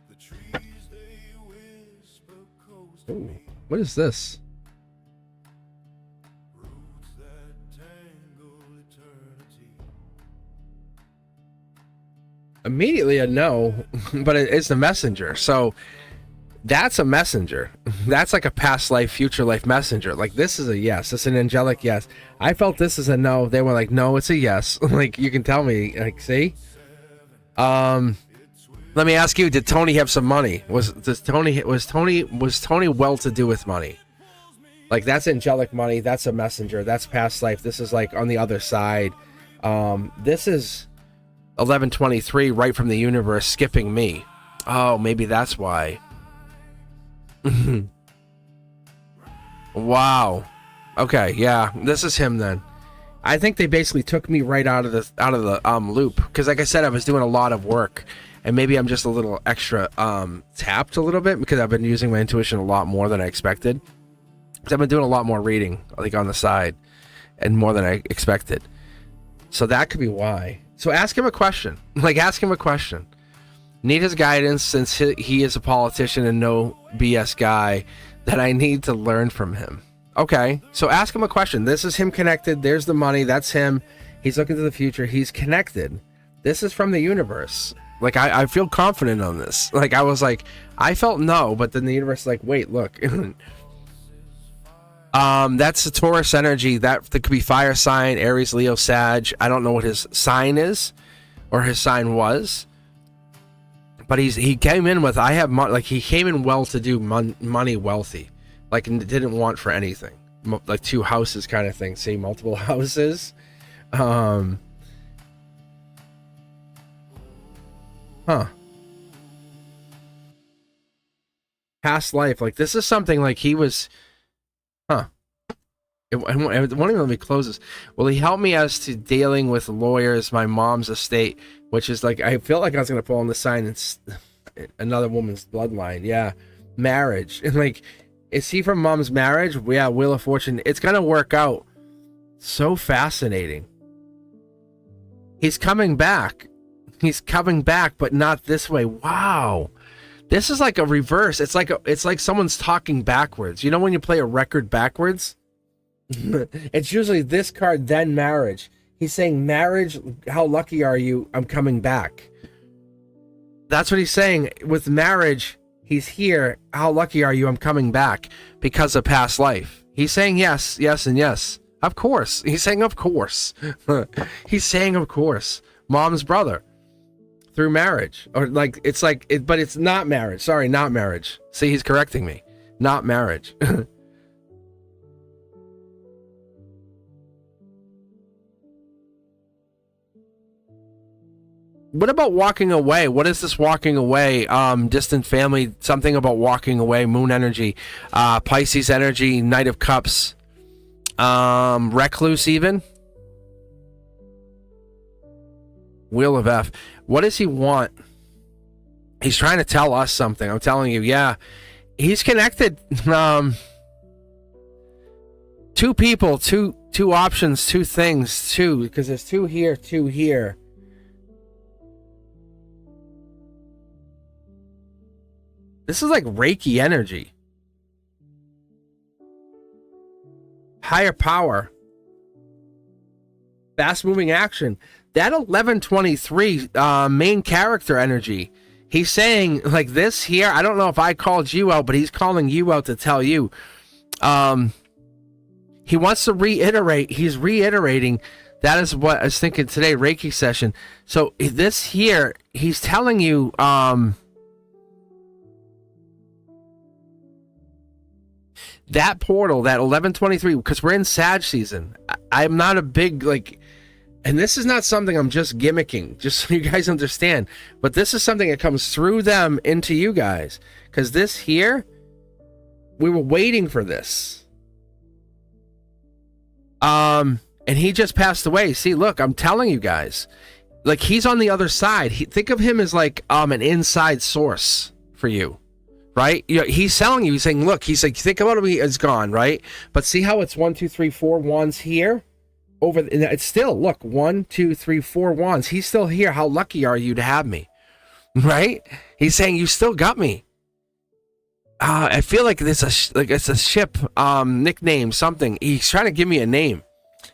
The trees they whisper coast to Ooh, me. what is this? Roots that tangle eternity. Immediately a no, but it's the messenger. So that's a messenger. That's like a past life, future life messenger. Like this is a yes. It's an angelic yes. I felt this is a no. They were like, no, it's a yes. Like you can tell me. Like, see. Let me ask you: did Tony have some money? Was Tony well to do with money? Like that's angelic money. That's a messenger. That's past life. This is like on the other side. This is 1123 right from the universe skipping me. Oh, maybe that's why. Wow. Okay, yeah, this is him then. I think they basically took me right out of the loop because, like I said, I was doing a lot of work, and maybe I'm just a little extra tapped a little bit because I've been using my intuition a lot more than I expected. Because I've been doing a lot more reading, like on the side, and more than I expected. So that could be why. So ask him a question. Like, ask him a question. Need his guidance since he is a politician and no BS guy that I need to learn from him. Okay, so ask him a question. This is him connected. There's the money. That's him. He's looking to the future. He's connected. This is from the universe. Like, I feel confident on this. Like, I was like, I felt no, but then the universe is like, wait, look. That's the Taurus energy. That could be fire sign, Aries, Leo, Sag. I don't know what his sign is or his sign was. But he came in with, I have money. Like, he came in well-to-do, money wealthy. Like, didn't want for anything. Like 2 houses kind of thing. See, multiple houses. Huh. Past life. Like, this is something like he was... Huh. It won't even let me close this. Will he help me as to dealing with lawyers, my mom's estate, which is like, I felt like I was going to pull on the sign and another woman's bloodline. Yeah. Marriage. And like, is he from mom's marriage? Yeah. Wheel of Fortune. It's going to work out. So fascinating. He's coming back. He's coming back, but not this way. Wow. This is like a reverse. It's like someone's talking backwards. You know when you play a record backwards? It's usually this card, then marriage. He's saying, marriage, how lucky are you? I'm coming back. That's what he's saying. With marriage, he's here. How lucky are you? I'm coming back because of past life. He's saying yes, yes, and yes. Of course. He's saying of course. He's saying of course. Mom's brother. Through marriage. Or like, it's like, but it's not marriage. Sorry, not marriage. See, he's correcting me. Not marriage. What about walking away? What is this walking away? Distant family, something about walking away, moon energy, Pisces energy, Knight of Cups, recluse even. Wheel of F. What does he want? He's trying to tell us something. I'm telling you, yeah. He's connected. 2 people, two options, 2 things, 2, because there's 2 here, 2 here. This is like Reiki energy. Higher power. Fast moving action. That 1123 main character energy. He's saying like this here. I don't know if I called you out, but he's calling you out to tell you. He wants to reiterate. He's reiterating. That is what I was thinking today, Reiki session. So this here, he's telling you, that portal, that 1123, because we're in Sag season. I'm not a big, like, and this is not something I'm just gimmicking, just so you guys understand, but this is something that comes through them into you guys, because this here, we were waiting for this. And he just passed away. See, look, I'm telling you guys, like, he's on the other side. Think of him as like an inside source for you. Right? You know, he's telling you, he's saying, look, he's like, think about it, it's gone, right? But see how it's 1, 2, 3, 4 wands here? Over, it's still, look, 1, 2, 3, 4 wands. He's still here. How lucky are you to have me? Right? He's saying, you still got me. I feel like it's a ship, nickname, something. He's trying to give me a name.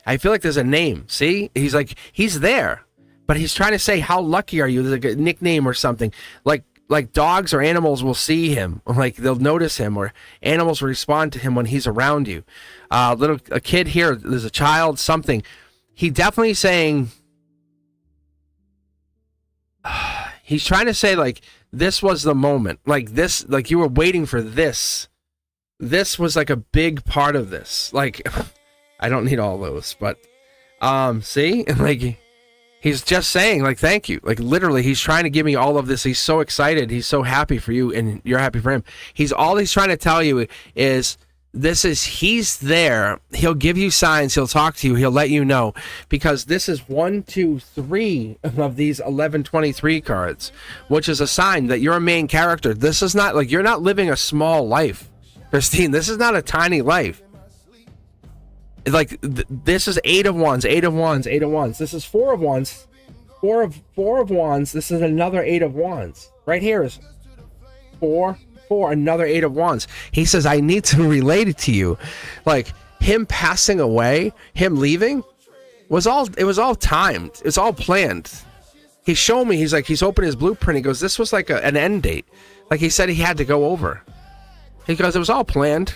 I feel like there's a name. See? He's like, he's there. But he's trying to say, how lucky are you? There's like a nickname or something. Like dogs or animals will see him, like they'll notice him, or animals will respond to him when he's around you. A kid here, there's a child, something. He definitely saying, he's trying to say like, this was the moment, like this, like you were waiting for this. This was like a big part of this. Like, I don't need all those, but see, like, he's just saying, like, thank you. Like, literally, he's trying to give me all of this. He's so excited. He's so happy for you, and you're happy for him. All he's trying to tell you is he's there. He'll give you signs. He'll talk to you. He'll let you know, because this is 1, 2, 3 of these 1123 cards, which is a sign that you're a main character. This is not like, you're not living a small life, Christine. This is not a tiny life. Like this is 8 of Wands, 8 of Wands, 8 of Wands. This is 4 of Wands, 4 of Wands. This is another 8 of Wands. Right here is 4, another 8 of Wands. He says, I need to relate it to you. Like him passing away, him leaving was all timed. It's all planned. He showed me, he's opened his blueprint. He goes, this was like an end date. Like he said he had to go over. He goes, it was all planned.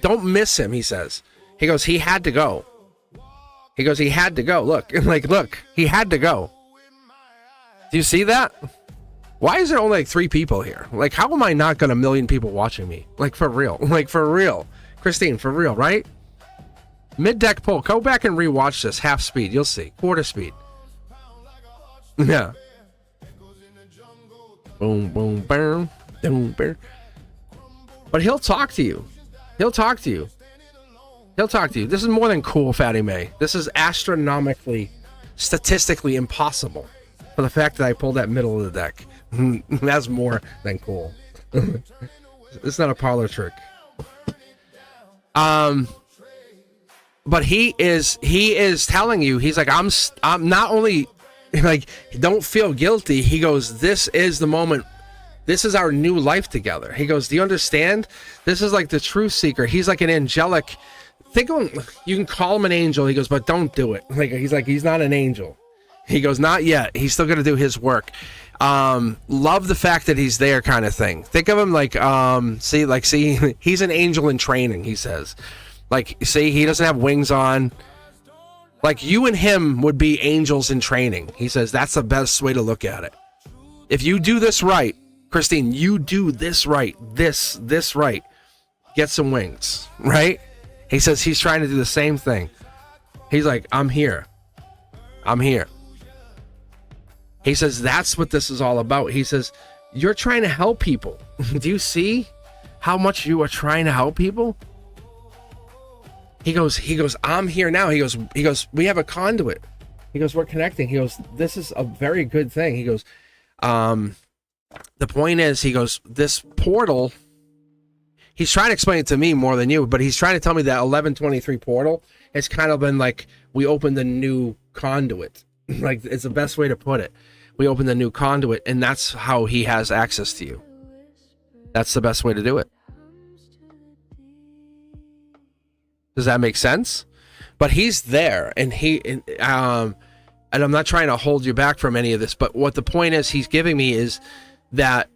Don't miss him, he says. He goes, he had to go. He goes, he had to go. Look, look, he had to go. Do you see that? Why is there only like 3 people here? Like, how am I not going to 1 million people watching me? Like, for real. Like, for real. Christine, for real, right? Mid-deck pull. Go back and rewatch this. Half speed. You'll see. Quarter speed. Yeah. Boom, boom, boom. Boom, boom. But he'll talk to you. He'll talk to you. He'll talk to you. This is more than cool, Fatty May. This is astronomically, statistically impossible. For the fact that I pulled that middle of the deck. That's more than cool. It's not a parlor trick. But he is telling you, he's like, I'm not only like, don't feel guilty. He goes, this is the moment. This is our new life together. He goes, do you understand? This is like the truth seeker. He's like an angelic. Think of him, you can call him an angel. He goes, but don't do it. He's not an angel. He goes, not yet. He's still going to do his work. Love the fact that he's there, kind of thing. Think of him like, see, he's an angel in training, he says. Like, see, he doesn't have wings on. Like, you and him would be angels in training. He says that's the best way to look at it. If you do this right, Christine, you do this right, this right, get some wings, right? He says he's trying to do the same thing. He's like, I'm here. He says, that's what this is all about. He says, you're trying to help people. Do you see how much you are trying to help people? He goes, I'm here now. He goes, we have a conduit. He goes, we're connecting. He goes, this is a very good thing. He goes, the point is, he goes, this portal, he's trying to explain it to me more than you, but he's trying to tell me that 1123 portal has kind of been like, we opened a new conduit. Like, it's the best way to put it. We opened a new conduit, and that's how he has access to you. That's the best way to do it. Does that make sense? But he's there, and and I'm not trying to hold you back from any of this, but what the point is he's giving me is that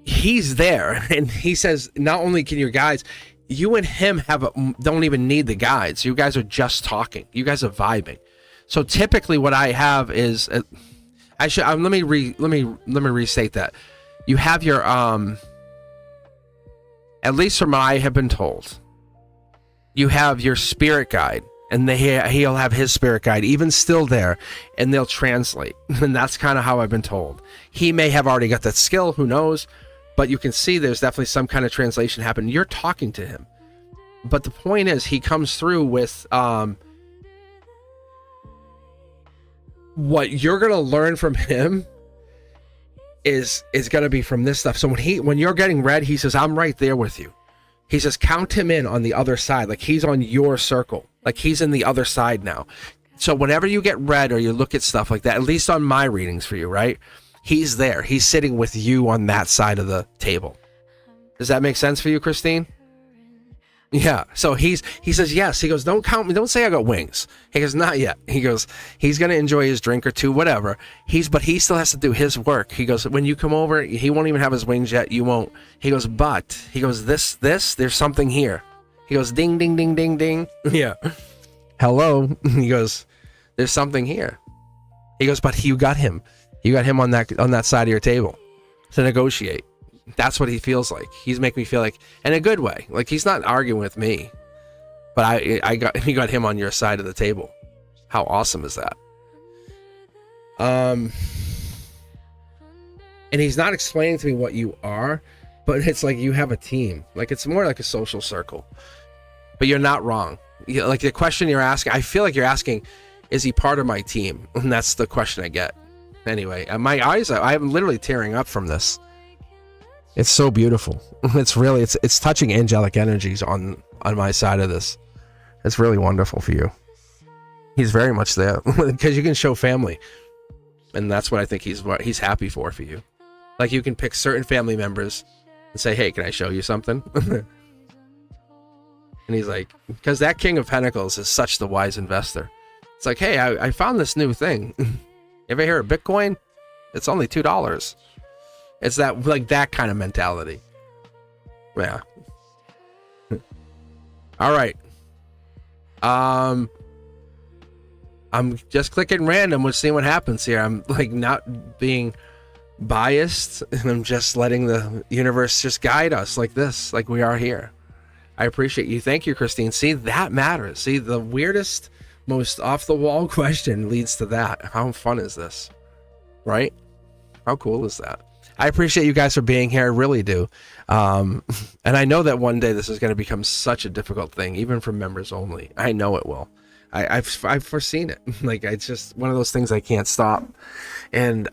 he's there, and he says, not only can your guides, you and him don't even need the guides. You guys are just talking. You guys are vibing. So typically what I have is, let me restate that. You have your, at least from what I have been told, you have your spirit guide, and he'll have his spirit guide even still there, and they'll translate. And that's kind of how I've been told. He may have already got that skill, who knows, but you can see there's definitely some kind of translation happening. You're talking to him. But the point is, he comes through with, what you're going to learn from him is going to be from this stuff. So when you're getting read, he says, I'm right there with you. He says, count him in on the other side. Like, he's on your circle. Like, he's in the other side now. So whenever you get read or you look at stuff like that, at least on my readings for you, right? He's there. He's sitting with you on that side of the table. Does that make sense for you, Christine? Yeah. So he says, yes. He goes, don't count me. Don't say I got wings. He goes, not yet. He goes, he's going to enjoy his drink or two, whatever. But he still has to do his work. He goes, when you come over, he won't even have his wings yet. You won't. He goes, this, there's something here. He goes, ding, ding, ding, ding, ding. Yeah. Hello. He goes, there's something here. He goes, but you got him. You got him on that side of your table to negotiate. That's what he feels like. He's making me feel like, in a good way, like he's not arguing with me, but he got him on your side of the table. How awesome is that? And he's not explaining to me what you are. but it's like you have a team. Like it's more like a social circle. But you're not wrong. Like the question you're asking, I feel like you're asking, is he part of my team? And that's the question I get. Anyway, my eyes, I'm literally tearing up from this. It's so beautiful. It's really, it's touching angelic energies on my side of this. It's really wonderful for you. He's very much there because you can show family, and that's what I think he's happy for you. Like you can pick certain family members and say, "Hey, can I show you something?" And he's like, because that King of Pentacles is such the wise investor. It's like, hey, I found this new thing. You ever hear of Bitcoin? It's only $2. It's that like that kind of mentality. Yeah. All right. I'm just clicking random. We'll see what happens here. I'm like not being biased, and I'm just letting the universe just guide us like this, like we are here. I appreciate you. Thank you, Christine. See, that matters. See, the weirdest, most off the wall question leads to that. How fun is this? Right? How cool is that? I appreciate you guys for being here. I really do. And I know that one day this is going to become such a difficult thing, even for members only. I know it will. I've foreseen it. Like, it's just one of those things I can't stop. And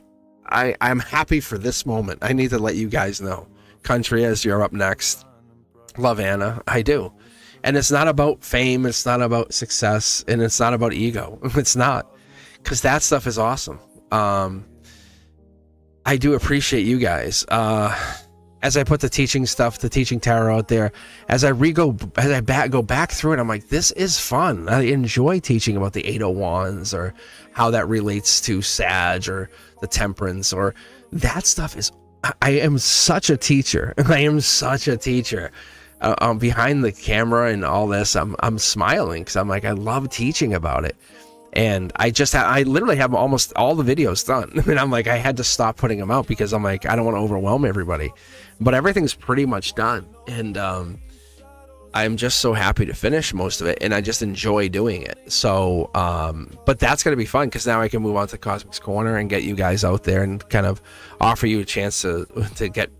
I'm happy for this moment. I need to let you guys know. Country, as you're up next. Love Anna. I do. And it's not about fame. It's not about success. And it's not about ego. It's not. Because that stuff is awesome. I do appreciate you guys. As I put the teaching stuff, the teaching tarot out there, as I go back through it, I'm like, this is fun. I enjoy teaching about the 8 of Wands or how that relates to Sag or the Temperance or that stuff is. I am such a teacher. I am such a teacher. Behind the camera and all this, I'm smiling because I'm like, I love teaching about it. And I literally have almost all the videos done. And I'm like, I had to stop putting them out because I'm like, I don't want to overwhelm everybody. But everything's pretty much done. And I'm just so happy to finish most of it. And I just enjoy doing it. So, but that's going to be fun because now I can move on to Cosmic's Corner and get you guys out there and kind of offer you a chance to get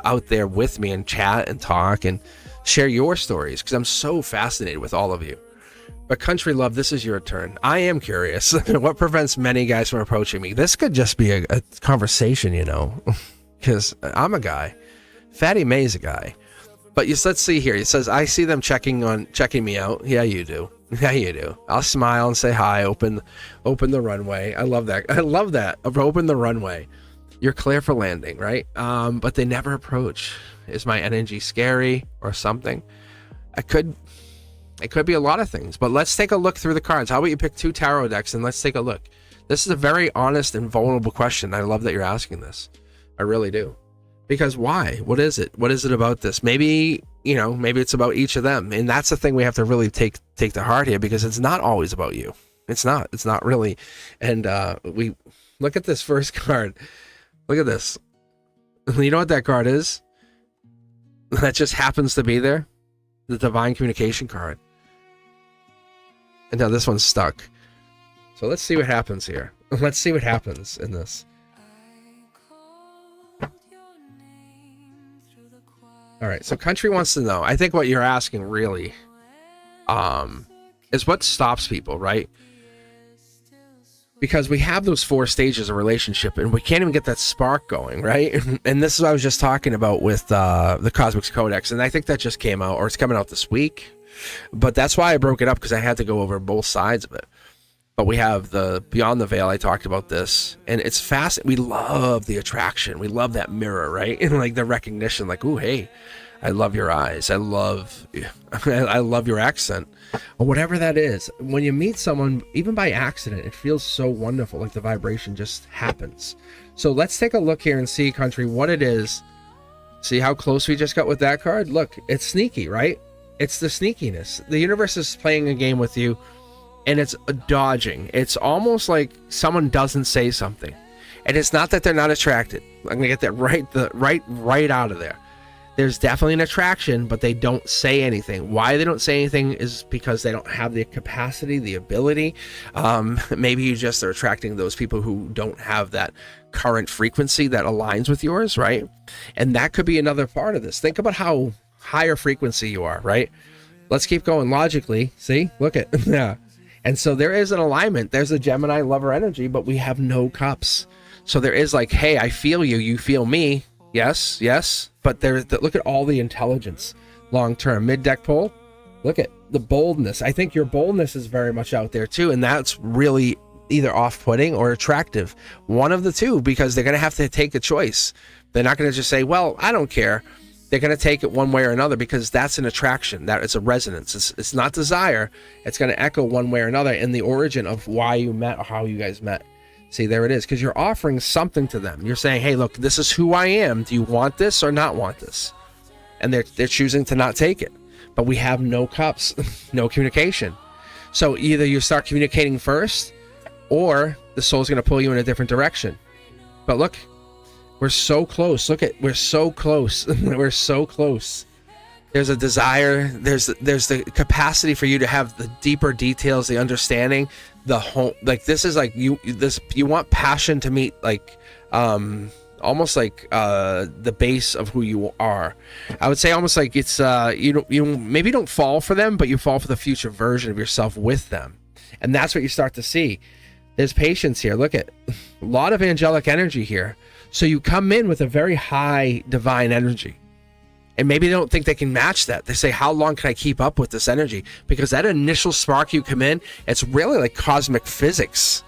out there with me and chat and talk and share your stories because I'm so fascinated with all of you. But Country Love, this is your turn. I am curious. What prevents many guys from approaching me? This could just be a conversation, you know, because I'm a guy. Fatty May's a guy. But let's see here. It says, I see them checking me out. Yeah, you do. Yeah, you do. I'll smile and say hi. Open the runway. I love that. I love that. Open the runway. You're clear for landing, right? But they never approach. Is my energy scary or something? It could be a lot of things, but let's take a look through the cards. How about you pick 2 tarot decks and let's take a look. This is a very honest and vulnerable question. I love that you're asking this. I really do. Because why? What is it? What is it about this? Maybe it's about each of them. And that's the thing we have to really take to heart here because it's not always about you. It's not really. And we look at this first card. Look at this. You know what that card is? That just happens to be there? The Divine Communication card. And now this one's stuck. So let's see what happens here. Let's see what happens in this. All right, so Country wants to know. I think what you're asking really is what stops people, right? Because we have those 4 stages of relationship and we can't even get that spark going, right? And this is what I was just talking about with the Cosmic Codex. And I think that just came out, or it's coming out this week. But that's why I broke it up, because I had to go over both sides of it. But we have the Beyond the Veil. I talked about this. And it's fast. We love the attraction. We love that mirror, right? And like the recognition, like, ooh, hey, I love your eyes. I love your accent. Or whatever that is. When you meet someone, even by accident, it feels so wonderful. Like the vibration just happens. So let's take a look here and see, Country, what it is. See how close we just got with that card? Look, it's sneaky, right? It's the sneakiness. The universe is playing a game with you, and it's dodging. It's almost like someone doesn't say something. And it's not that they're not attracted. I'm going to get that right out of there. There's definitely an attraction, but they don't say anything. Why they don't say anything is because they don't have the capacity, the ability. Maybe you just are attracting those people who don't have that current frequency that aligns with yours, right? And that could be another part of this. Think about how higher frequency you are, right? Let's keep going logically. See, look at yeah. And so there is an alignment. There's a Gemini lover energy, but we have no cups. So there is like, hey, I feel you, you feel me. Yes, yes. But look at all the intelligence long term. Mid deck pull. Look at the boldness. I think your boldness is very much out there too, and that's really either off-putting or attractive. One of the two, because they're going to have to take a choice. They're not going to just say, well, I don't care. They're going to take it one way or another, because that's an attraction. That is a resonance. It's not desire. It's going to echo one way or another in the origin of why you met or how you guys met. See, there it is, because you're offering something to them. You're saying, hey, look, this is who I am. Do you want this or not want this? And they're choosing to not take it. But we have no cups, no communication. So either you start communicating first, or the soul's going to pull you in a different direction. But look, we're so close. Look at, we're so close. We're so close. There's a desire. There's the capacity for you to have the deeper details, the understanding, the whole, like this is like you want passion to meet like, almost like the base of who you are. I would say almost like it's you maybe don't fall for them, but you fall for the future version of yourself with them. And that's what you start to see. There's patience here. Look at a lot of angelic energy here. So you come in with a very high divine energy, and maybe they don't think they can match that. They say, how long can I keep up with this energy? Because that initial spark you come in, it's really like cosmic physics.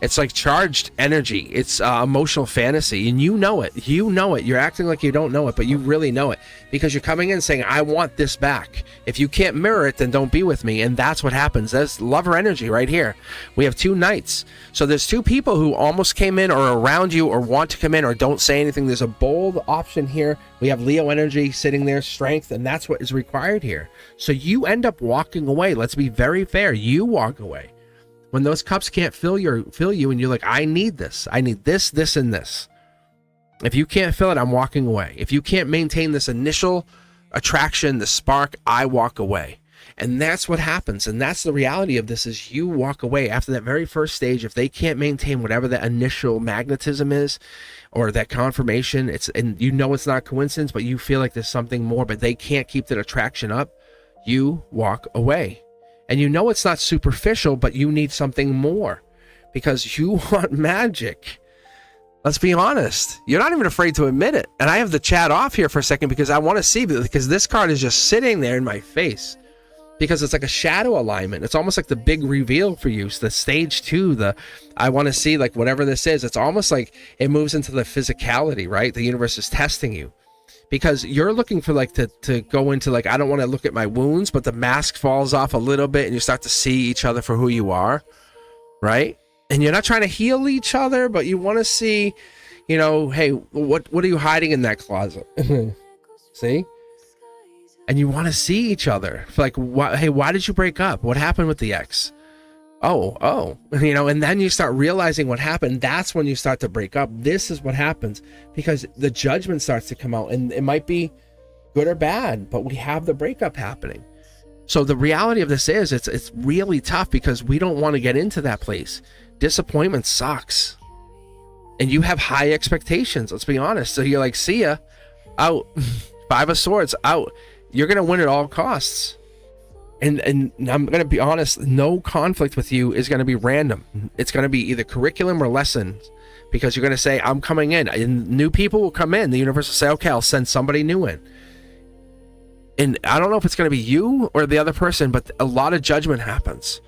It's like charged energy. It's emotional fantasy, and you know it. You know it. You're acting like you don't know it, but you really know it, because you're coming in saying, I want this back. If you can't mirror it, then don't be with me. And that's what happens. That's lover energy right here. We have two knights. So there's two people who almost came in or around you or want to come in or don't say anything. There's a bold option here. We have Leo energy sitting there, strength, and that's what is required here. So you end up walking away. Let's be very fair. You walk away. When those cups can't fill you, and you're like, I need this, and this. If you can't fill it, I'm walking away. If you can't maintain this initial attraction, the spark, I walk away. And that's what happens. And that's the reality of this, is you walk away after that very first stage. If they can't maintain whatever that initial magnetism is, or that confirmation, and you know it's not coincidence, but you feel like there's something more, but they can't keep that attraction up, you walk away. And you know it's not superficial, but you need something more, because you want magic. Let's be honest. You're not even afraid to admit it. And I have the chat off here for a second, because I want to see, because this card is just sitting there in my face, because it's like a shadow alignment. It's almost like the big reveal for you. So the stage 2, I want to see like whatever this is. It's almost like it moves into the physicality, right? The universe is testing you. Because you're looking for like to go into like, I don't want to look at my wounds, but the mask falls off a little bit and you start to see each other for who you are, right? And you're not trying to heal each other, but you want to see, you know, hey, what are you hiding in that closet? See? And you want to see each other. Like, hey, why did you break up? What happened with the ex? Oh, you know, and then you start realizing what happened. That's when you start to break up. This is what happens, because the judgment starts to come out, and it might be good or bad, but we have the breakup happening. So the reality of this is it's really tough, because we don't want to get into that place. Disappointment sucks, and you have high expectations. Let's be honest. So you're like, see ya, out. 5 of Swords, out. You're going to win at all costs. And I'm going to be honest, no conflict with you is going to be random. It's going to be either curriculum or lessons, because you're going to say, I'm coming in, and new people will come in. The universe will say, okay, I'll send somebody new in. And I don't know if it's going to be you or the other person, but a lot of judgment happens.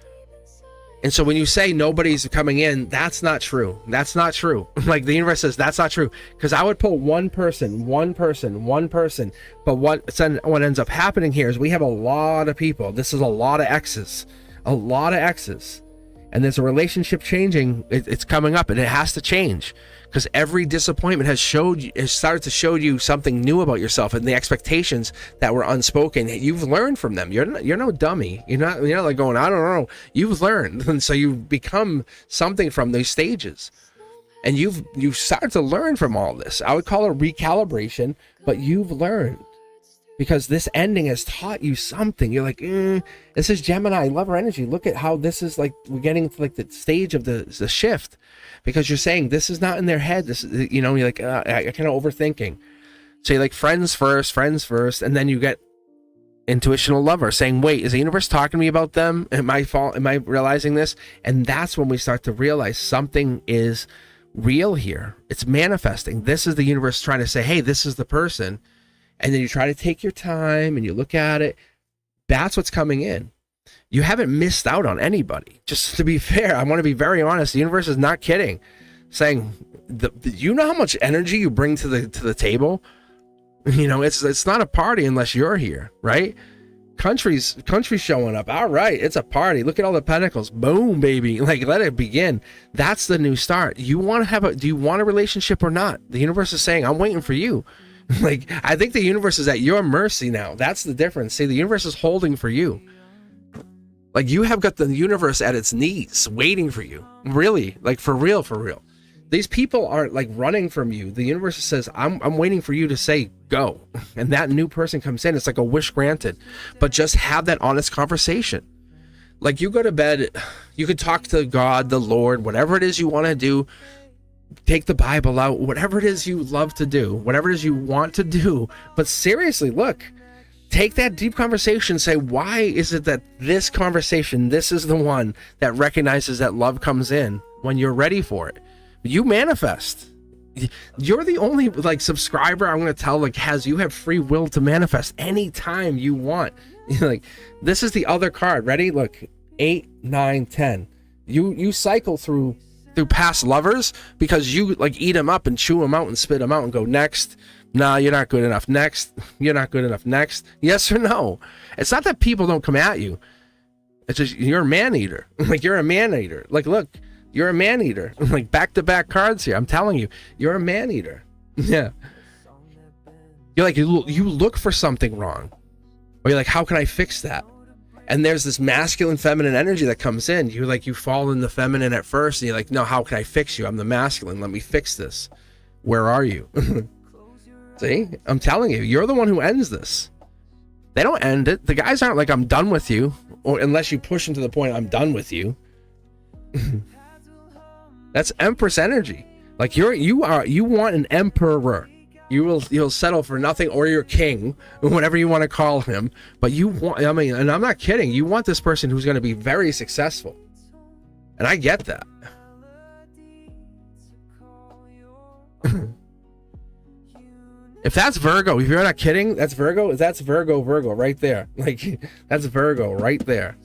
And so when you say nobody's coming in, that's not true. That's not true. Like the universe says, that's not true. Because I would pull one person. But what ends up happening here is we have a lot of people. This is a lot of exes. And there's a relationship changing. It's coming up, and it has to change, because every disappointment has started to show you something new about yourself, and the expectations that were unspoken. You've learned from them. You're no dummy. You're not like going, I don't know. You've learned, and so you've become something from those stages, and you've started to learn from all this. I would call it recalibration, but you've learned. because this ending has taught you something. You're like, this is Gemini lover energy. Look at how this is like, we're getting to like the stage of the shift, because you're saying this is not in their head. This is, you know, you're like, I kind of overthinking. So you're like friends first, and then you get intuitional lover saying, wait, is the universe talking to me about them? Am I realizing this? And that's when we start to realize something is real here. It's manifesting. This is the universe trying to say, hey, this is the person. And then you try to take your time and you look at it. That's what's coming in. You haven't missed out on anybody. Just to be fair, I want to be very honest. The universe is not kidding, saying, you know how much energy you bring to the table? You know, it's not a party unless you're here, right? Countries showing up. All right, it's a party. Look at all the pentacles. Boom, baby. Like, let it begin. That's the new start. Do you want a relationship or not? The universe is saying, I'm waiting for you. Like, I think the universe is at your mercy now. That's the difference. See, the universe is holding for you. Like, you have got the universe at its knees waiting for you. Really, like, for real. These people aren't like running from you. The universe says, I'm waiting for you to say go. And that new person comes in. It's like a wish granted. But just have that honest conversation. Like, you go to bed, you could talk to God, the Lord, whatever it is you want to do. Take the Bible out, whatever it is you love to do, whatever it is you want to do. But seriously, look, take that deep conversation. Say, why is it that this conversation, this is the one that recognizes that love comes in when you're ready for it? You manifest. You're the only like subscriber I'm going to tell like you have free will to manifest anytime you want. Like, this is the other card. Ready? Look, 8, 9, 10. You cycle through past lovers because you like eat them up and chew them out and spit them out and go, next. Nah, you're not good enough. Next. You're not good enough. Next. Yes or no? It's not that people don't come at you. It's just you're a man eater. Like, you're a man eater. Like, look, you're a man eater. Like, back-to-back cards here. I'm telling you, you're a man eater. Yeah. You're like, you look for something wrong. Or you're like, how can I fix that? And there's this masculine, feminine energy that comes in. You fall in the feminine at first, and you're like, no, how can I fix you? I'm the masculine. Let me fix this. Where are you? See? I'm telling you, you're the one who ends this. They don't end it. The guys aren't like, I'm done with you. Or unless you push them to the point, I'm done with you. That's Empress energy. Like, you want an emperor. You'll settle for nothing, or your king, whatever you want to call him. But you want, I mean, and I'm not kidding, you want this person who's going to be very successful. And I get that. If that's Virgo, if you're not kidding, that's Virgo Virgo right there. Like, that's Virgo right there.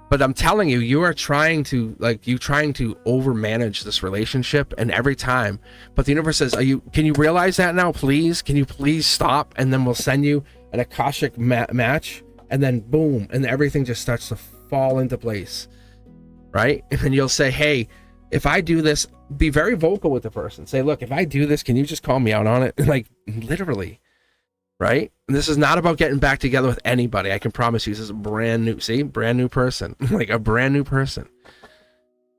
But I'm telling you, you are trying to overmanage this relationship, and every time. But the universe says, can you realize that now, please? Can you please stop? And then we'll send you an Akashic match, and then boom, and everything just starts to fall into place, right? And you'll say, hey, if I do this, be very vocal with the person. Say, look, if I do this, can you just call me out on it? Like, literally. Right? And this is not about getting back together with anybody. I can promise you, this is a brand new person. Like, a brand new person.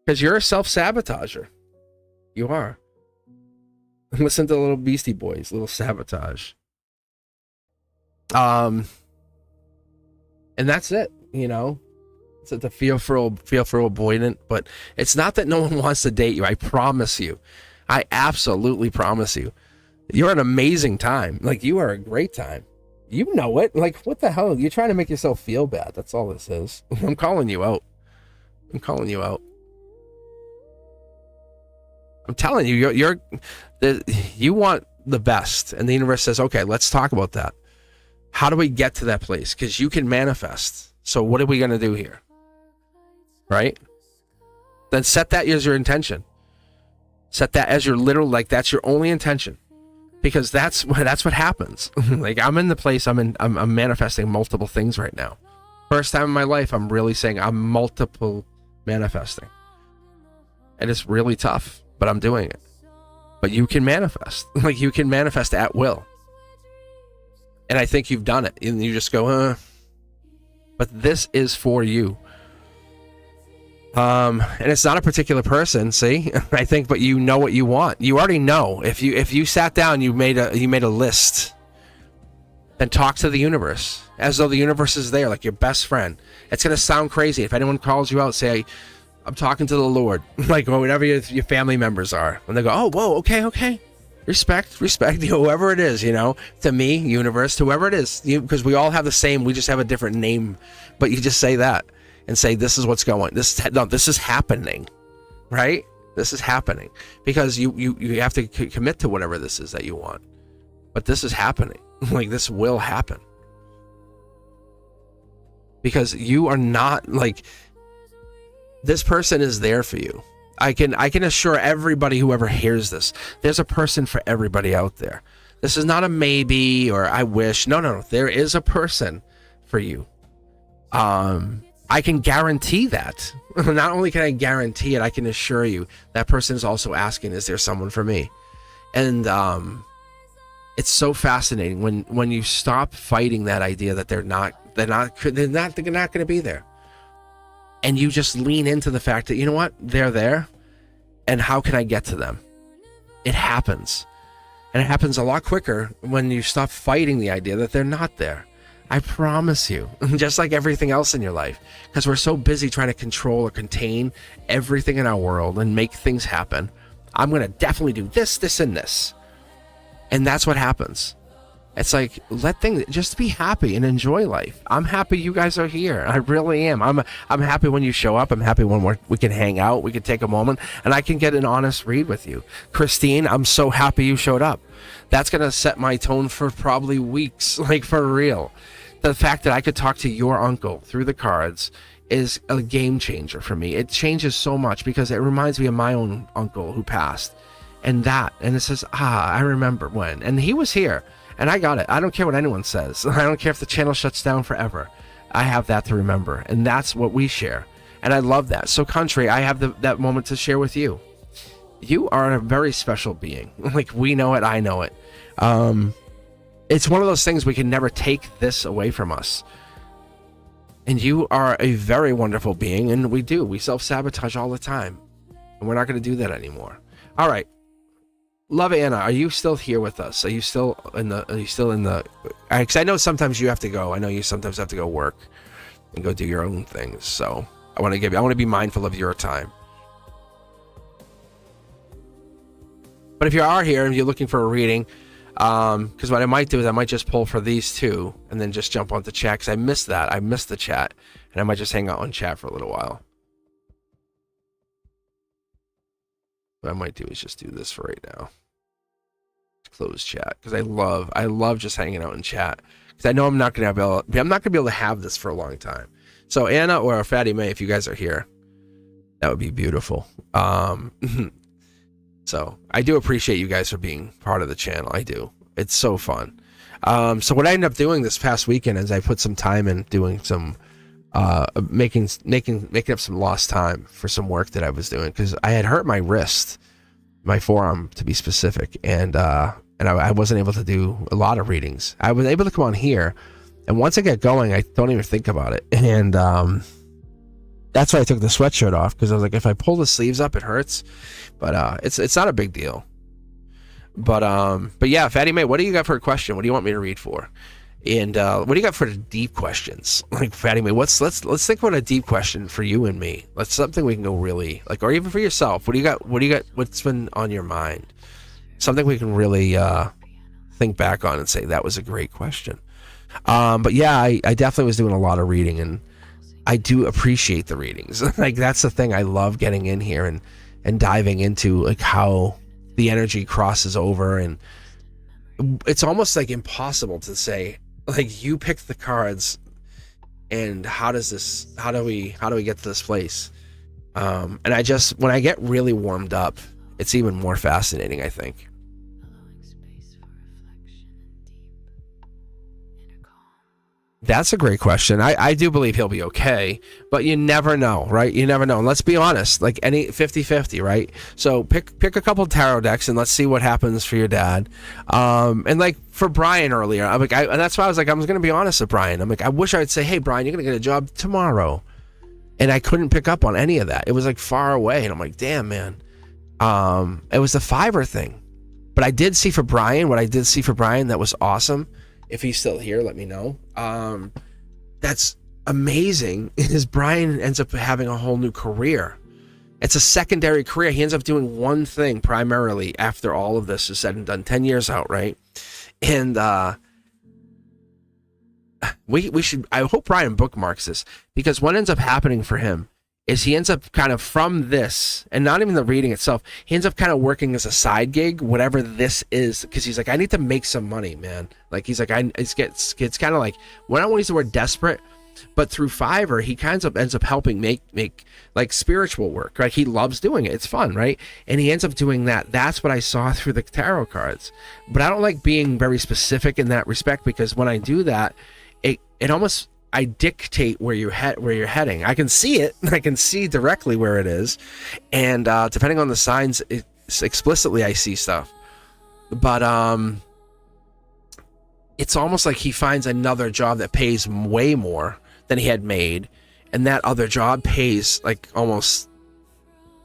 Because you're a self-sabotager. You are. Listen to the little Beastie Boys, little sabotage. And that's it, you know. It's the feel for avoidant, but it's not that no one wants to date you. I promise you. I absolutely promise you. You're an amazing time. Like, you are a great time. You know it. Like, what the hell? You're trying to make yourself feel bad. That's all this is. I'm calling you out. I'm telling you, you want the best. And the universe says, okay, let's talk about that. How do we get to that place? Because you can manifest. So what are we going to do here? Right? Then set that as your intention. Set that as your literal, like, that's your only intention. Because that's what happens. Like, I'm in the place, I'm manifesting multiple things right now. First time in my life, I'm really saying I'm multiple manifesting. And it's really tough, but I'm doing it. But you can manifest. Like, you can manifest at will. And I think you've done it. And you just go, But this is for you. And it's not a particular person, see? I think, but you know what you want. You already know. If you sat down, you made a list. then talk to the universe as though the universe is there, like your best friend. It's going to sound crazy. If anyone calls you out, say, I'm talking to the Lord, like, or whatever your family members are. And they go, oh, whoa, okay. Respect, whoever it is, to me, universe, to whoever it is, because we all have the same, we just have a different name, but you just say that and say, this is what's going, this is happening, right? This is happening because you have to commit to whatever this is that you want, but this is happening. Like, this will happen because you are not like, this person is there for you. I can assure everybody, whoever hears this, there's a person for everybody out there. This is not a maybe or I wish. No. There is a person for you. I can guarantee that. Not only can I guarantee it, I can assure you that person is also asking, is there someone for me? And it's so fascinating when you stop fighting that idea that they're not going to be there. And you just lean into the fact that, you know what, they're there, and how can I get to them? It happens. And it happens a lot quicker when you stop fighting the idea that they're not there. I promise you, just like everything else in your life, because we're so busy trying to control or contain everything in our world and make things happen. I'm going to definitely do this, and this. And that's what happens. It's like, let things, just be happy and enjoy life. I'm happy you guys are here. I really am. I'm happy when you show up. I'm happy when we can hang out. We can take a moment and I can get an honest read with you. Christine, I'm so happy you showed up. That's going to set my tone for probably weeks, like for real. The fact that I could talk to your uncle through the cards is a game changer for me. It changes so much because it reminds me of my own uncle who passed. And it says, I remember when. And he was here. And I got it. I don't care what anyone says. I don't care if the channel shuts down forever. I have that to remember. And that's what we share. And I love that. So, Country, I have that moment to share with you. You are a very special being. Like, we know it. I know it. It's one of those things we can never take this away from us. And you are a very wonderful being. And we self-sabotage all the time. And we're not going to do that anymore. All right. Love Anna, are you still here with us? Are you still in the? Because I know sometimes you have to go. I know you sometimes have to go work and go do your own things. So I want to be mindful of your time. But if you are here and you're looking for a reading, because what I might do is I might just pull for these two and then just jump onto chat because I missed that. I missed the chat, and I might just hang out on chat for a little while. What I might do is just do this for right now. Close chat because I love just hanging out in chat because I know I'm not gonna be able to have this for a long time. So Anna or Fatty May, if you guys are here, that would be beautiful. So I do appreciate you guys for being part of the channel. I do. It's so fun. So what I ended up doing this past weekend is I put some time in doing some making up some lost time for some work that I was doing because I had hurt my wrist, my forearm to be specific, and I wasn't able to do a lot of readings. I was able to come on here, and once I get going, I don't even think about it. And that's why I took the sweatshirt off because I was like, if I pull the sleeves up, it hurts. But it's not a big deal. But yeah, Fatty May, what do you got for a question? What do you want me to read for? And what do you got for the deep questions? Like, Fatty May, let's think about a deep question for you and me. Let's something we can go really like, or even for yourself. What do you got? What's been on your mind? Something we can really think back on and say that was a great question. But yeah, I definitely was doing a lot of reading, and I do appreciate the readings. Like, that's the thing. I love getting in here and diving into like how the energy crosses over, and it's almost like impossible to say, like, you picked the cards and how do we get to this place? And when I get really warmed up, it's even more fascinating, I think. That's a great question. I do believe he'll be okay, but you never know, right? You never know. And let's be honest, like any 50-50, right? So pick a couple tarot decks and let's see what happens for your dad. And like for Brian earlier, I'm like, and that's why I was going to be honest with Brian. I'm like, I wish I would say, hey, Brian, you're going to get a job tomorrow. And I couldn't pick up on any of that. It was like far away. And I'm like, damn, man. It was the Fiverr thing. But I did see for Brian, what I did see for Brian that was awesome If he's still here, let me know. That's amazing. Is Brian ends up having a whole new career. It's a secondary career. He ends up doing one thing primarily after all of this is said and done. 10 years out, right? And we should, I hope Brian bookmarks this, because what ends up happening for him is he ends up kind of from this, and not even the reading itself, he ends up kind of working as a side gig, whatever this is, because he's like, I need to make some money, man. Like, he's like, it's kind of like, well, I don't want to use the word desperate, but through Fiverr, he kind of ends up helping make like spiritual work, right? He loves doing it. It's fun, right? And he ends up doing that. That's what I saw through the tarot cards. But I don't like being very specific in that respect, because when I do that, it almost, I dictate where you're heading. I can see it. I can see directly where it is, and depending on the signs, explicitly I see stuff. But it's almost like he finds another job that pays way more than he had made, and that other job pays like almost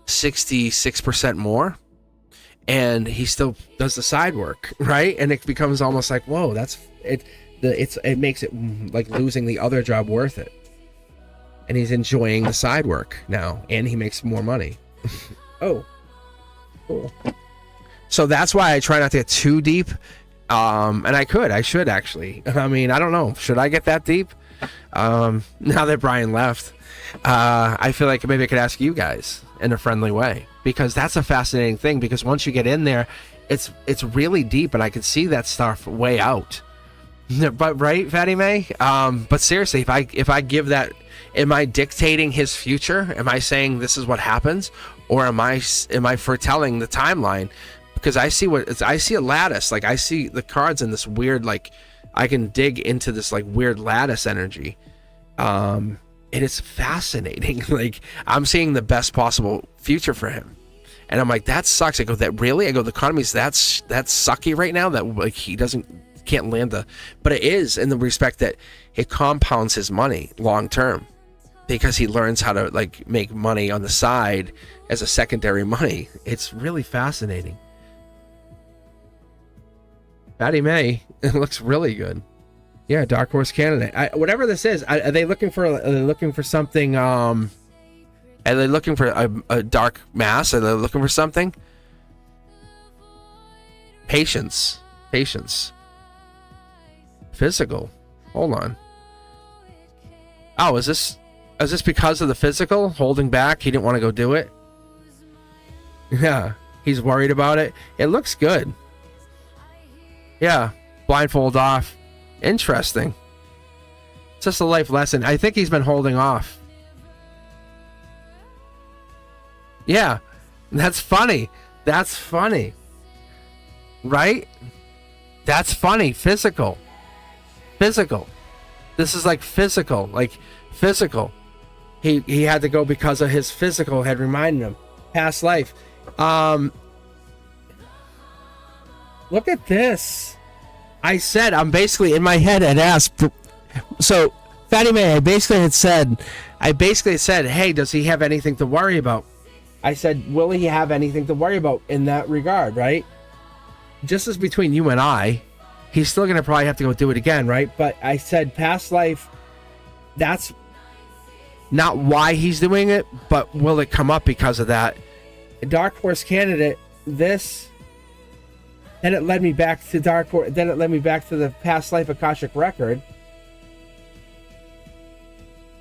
66% more, and he still does the side work, right? And it becomes almost like, whoa, that's it. It makes it like losing the other job worth it, and he's enjoying the side work now, and he makes more money. Oh, cool. So that's why I try not to get too deep, and I should actually. I mean, I don't know, should I get that deep? Now that Brian left, I feel like maybe I could ask you guys in a friendly way, because that's a fascinating thing, because once you get in there, it's really deep, and I can see that stuff way out. But right, Fatty May. But seriously, if I give that, am I dictating his future? Am I saying this is what happens, or am I foretelling the timeline? Because I see a lattice. Like, I see the cards in this weird, like, I can dig into this like weird lattice energy, and it's fascinating. Like, I'm seeing the best possible future for him, and I'm like, that sucks. I go, that really? I go, the economy's that's sucky right now, that like he can't land but it is, in the respect that it compounds his money long term, because he learns how to like make money on the side as a secondary money. It's really fascinating. Patty May, it looks really good. Yeah, Dark Horse candidate. Whatever this is, are they looking for something? Are they looking for a dark mass? Are they looking for something? Patience. Physical. Hold on. Oh, is this because of the physical holding back? He didn't want to go do it. Yeah, he's worried about it. It looks good. Yeah, blindfold off. Interesting. It's just a life lesson. I think he's been holding off. Yeah, that's funny. Right? That's funny. Physical. This is like physical. He had to go because of his physical had reminded him. Past life. Look at this. I said, I'm basically in my head and asked. So, Fatty May, I basically said, hey, does he have anything to worry about? I said, will he have anything to worry about in that regard, right? Just as between you and I, he's still going to probably have to go do it again, right? But I said past life, that's not why he's doing it, but will it come up because of that? Dark Horse candidate, this, then it led me back to Dark Horse, then it led me back to the past life Akashic record.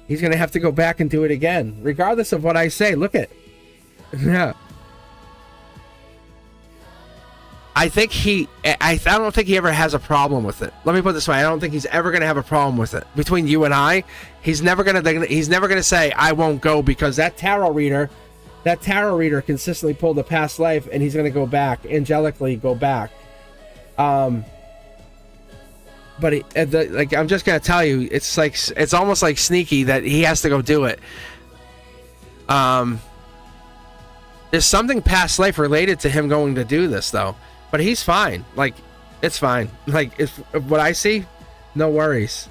He's going to have to go back and do it again, regardless of what I say. Look at, yeah. I don't think he ever has a problem with it. Let me put it this way: I don't think he's ever going to have a problem with it. Between you and I, he's never going to say I won't go, because that tarot reader consistently pulled a past life, and he's going to go back, angelically go back. But I'm just going to tell you, it's almost like sneaky that he has to go do it. There's something past life related to him going to do this, though. But he's fine. Like, it's fine. Like, if what I see, no worries.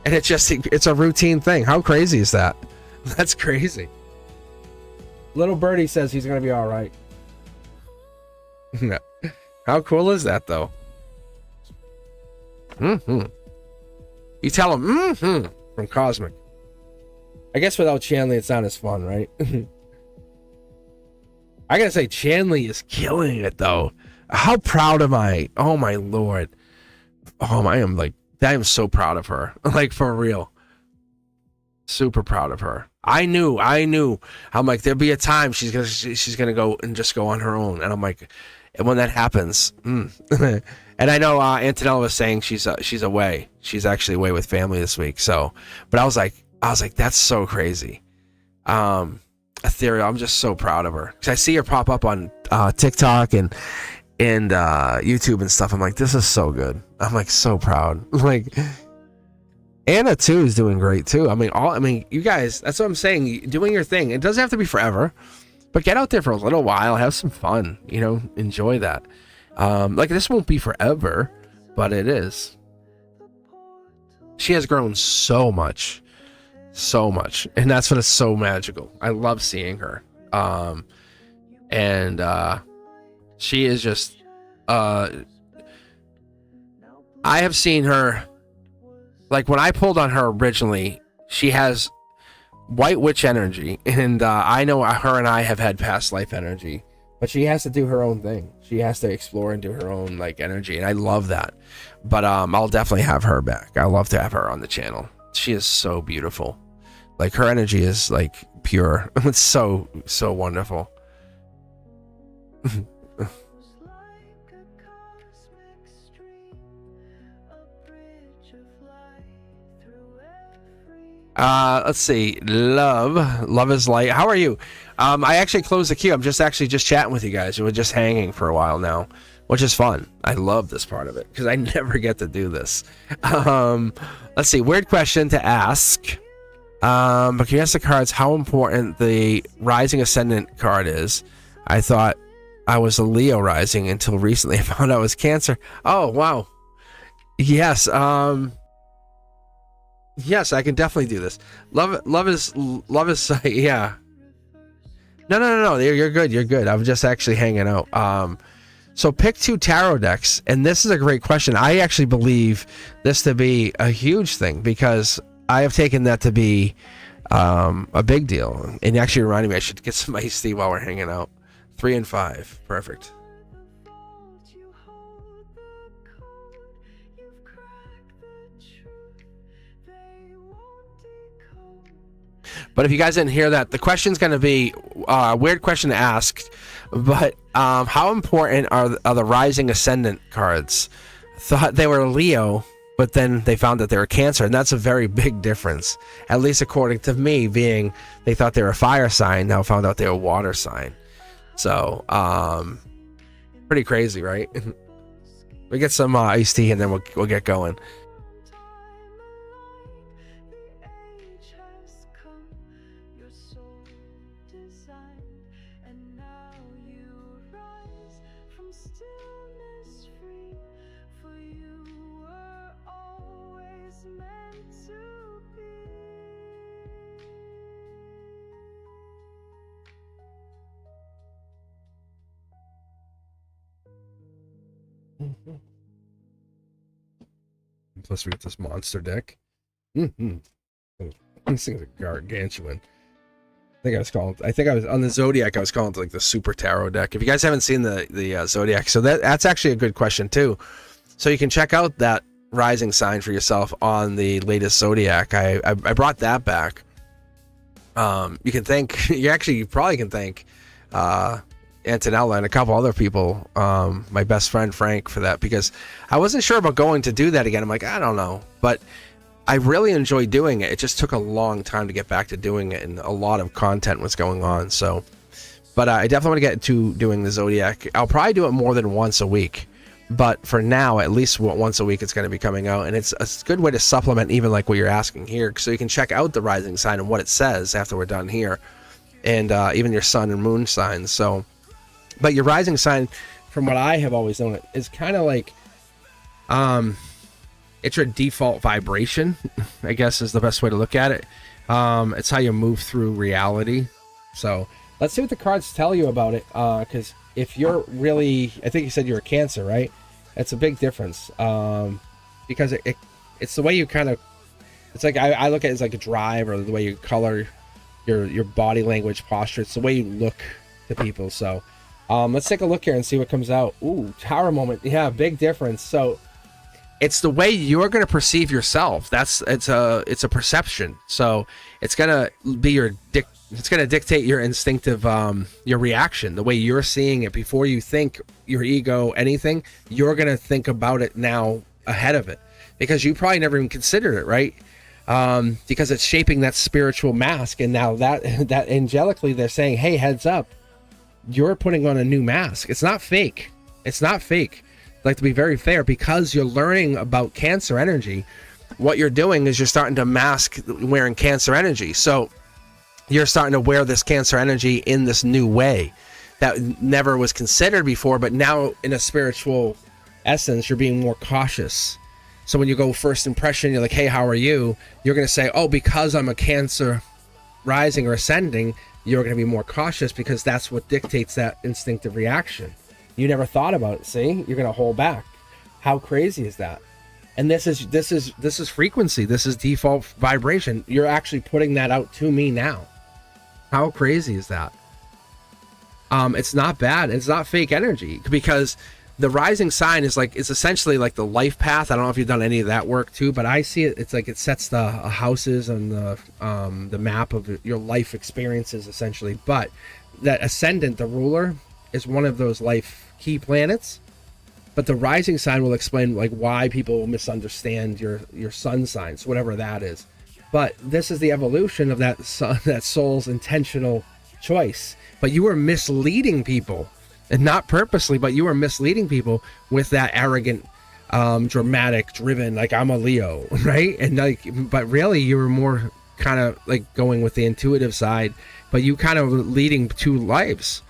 And it's a routine thing. How crazy is that? That's crazy. Little Birdie says he's going to be all right. How cool is that, though? You tell him from Cosmic. I guess without Chanley, it's not as fun, right? I gotta say, Chanley is killing it, though. How proud am I? Oh, my Lord. Oh, I am so proud of her. Like, for real. Super proud of her. I knew. I'm like, there'll be a time she's gonna go and just go on her own. And I'm like, and when that happens, and I know Antonella was saying she's away. She's actually away with family this week. So, but I was like, that's so crazy. Ethereal, I'm just so proud of her because I see her pop up on TikTok and YouTube and stuff. I'm like, this is so good. I'm like so proud. Like Anna too is doing great too. I mean, you guys, that's what I'm saying. Doing your thing. It doesn't have to be forever, but get out there for a little while, have some fun. You know, enjoy that. Like this won't be forever, but it is. She has grown so much, and that's what is so magical. I love seeing her. And she is just. I have seen her. Like when I pulled on her originally, she has white witch energy, and I know her and I have had past life energy, but she has to do her own thing. She has to explore and do her own like energy, and I love that. But I'll definitely have her back. I love to have her on the channel. She is so beautiful. Like her energy is like pure. It's so wonderful. Let's see. Love is light. How are you? I actually closed the queue. I'm just chatting with you guys. We're just hanging for a while now, which is fun. I love this part of it because I never get to do this. Let's see. Weird question to ask. But can you ask the cards how important the Rising Ascendant card is? I thought I was a Leo rising until recently I found out I was Cancer. Oh, wow. Yes. Yes, I can definitely do this. Love is yeah. No. You're good. I'm just actually hanging out. So pick 2 tarot decks, and this is a great question. I actually believe this to be a huge thing because I have taken that to be a big deal. And actually reminded me I should get some iced tea while we're hanging out. 3 and 5, perfect. But if you guys didn't hear that, the question's going to be a weird question to ask. But how important are the Rising Ascendant cards? Thought they were Leo, but then they found that they were Cancer, and that's a very big difference. At least according to me, being they thought they were a fire sign, now found out they were a water sign. So, pretty crazy, right? We get some iced tea, and then we'll get going. Plus we get this monster deck. This thing's a gargantuan. I think I was on the Zodiac. I was calling it like the Super Tarot deck. If you guys haven't seen the Zodiac, so that's actually a good question too. So you can check out that rising sign for yourself on the latest Zodiac. I brought that back. You can thank you probably can thank Antonella and a couple other people, my best friend Frank, for that, because I wasn't sure about going to do that again. I'm like, I don't know, but I really enjoyed doing it. It just took a long time to get back to doing it, and a lot of content was going on. So, but I definitely want to get to doing the Zodiac. I'll probably do it more than once a week, but for now, at least once a week, it's going to be coming out, and it's a good way to supplement even like what you're asking here, so you can check out the rising sign and what it says after we're done here, and even your sun and moon signs. So. But your rising sign, from what I have always known it, is kind of like, it's your default vibration, I guess is the best way to look at it. It's how you move through reality. So let's see what the cards tell you about it. Because if you're really, I think you said you're a Cancer, right? That's a big difference. because it's the way you kind of, it's like I look at it as like a drive, or the way you color your body language, posture. It's the way you look to people. So let's take a look here and see what comes out. Ooh, tower moment. Yeah, big difference. So it's the way you're going to perceive yourself. It's a perception. So it's going to be it's going to dictate your instinctive your reaction, the way you're seeing it. Before you think your ego anything, you're going to think about it now ahead of it, because you probably never even considered it, right? Because it's shaping that spiritual mask, and now that angelically they're saying, hey, heads up, you're putting on a new mask. It's not fake. It's not fake. I'd like to be very fair, because you're learning about Cancer energy. What you're doing is you're starting to mask wearing Cancer energy. So you're starting to wear this Cancer energy in this new way that never was considered before, but now in a spiritual essence, you're being more cautious. So when you go first impression, you're like, hey, how are you? You're going to say, oh, because I'm a Cancer rising or ascending, you're going to be more cautious, because that's what dictates that instinctive reaction. You never thought about it. See, you're going to hold back. How crazy is that? And this is frequency. This is default vibration. You're actually putting that out to me now. How crazy is that? It's not bad. It's not fake energy, because the rising sign is like, it's essentially like the life path. I don't know if you've done any of that work too, but I see it. It's like it sets the houses on the map of your life experiences, essentially. But that ascendant, the ruler, is one of those life key planets. But the rising sign will explain like why people will misunderstand your sun signs, whatever that is. But this is the evolution of that soul's intentional choice. But you were misleading people. And not purposely, but you are misleading people with that arrogant, dramatic, driven, like, I'm a Leo, right? And like, but really you were more kind of like going with the intuitive side, but you kind of leading two lives,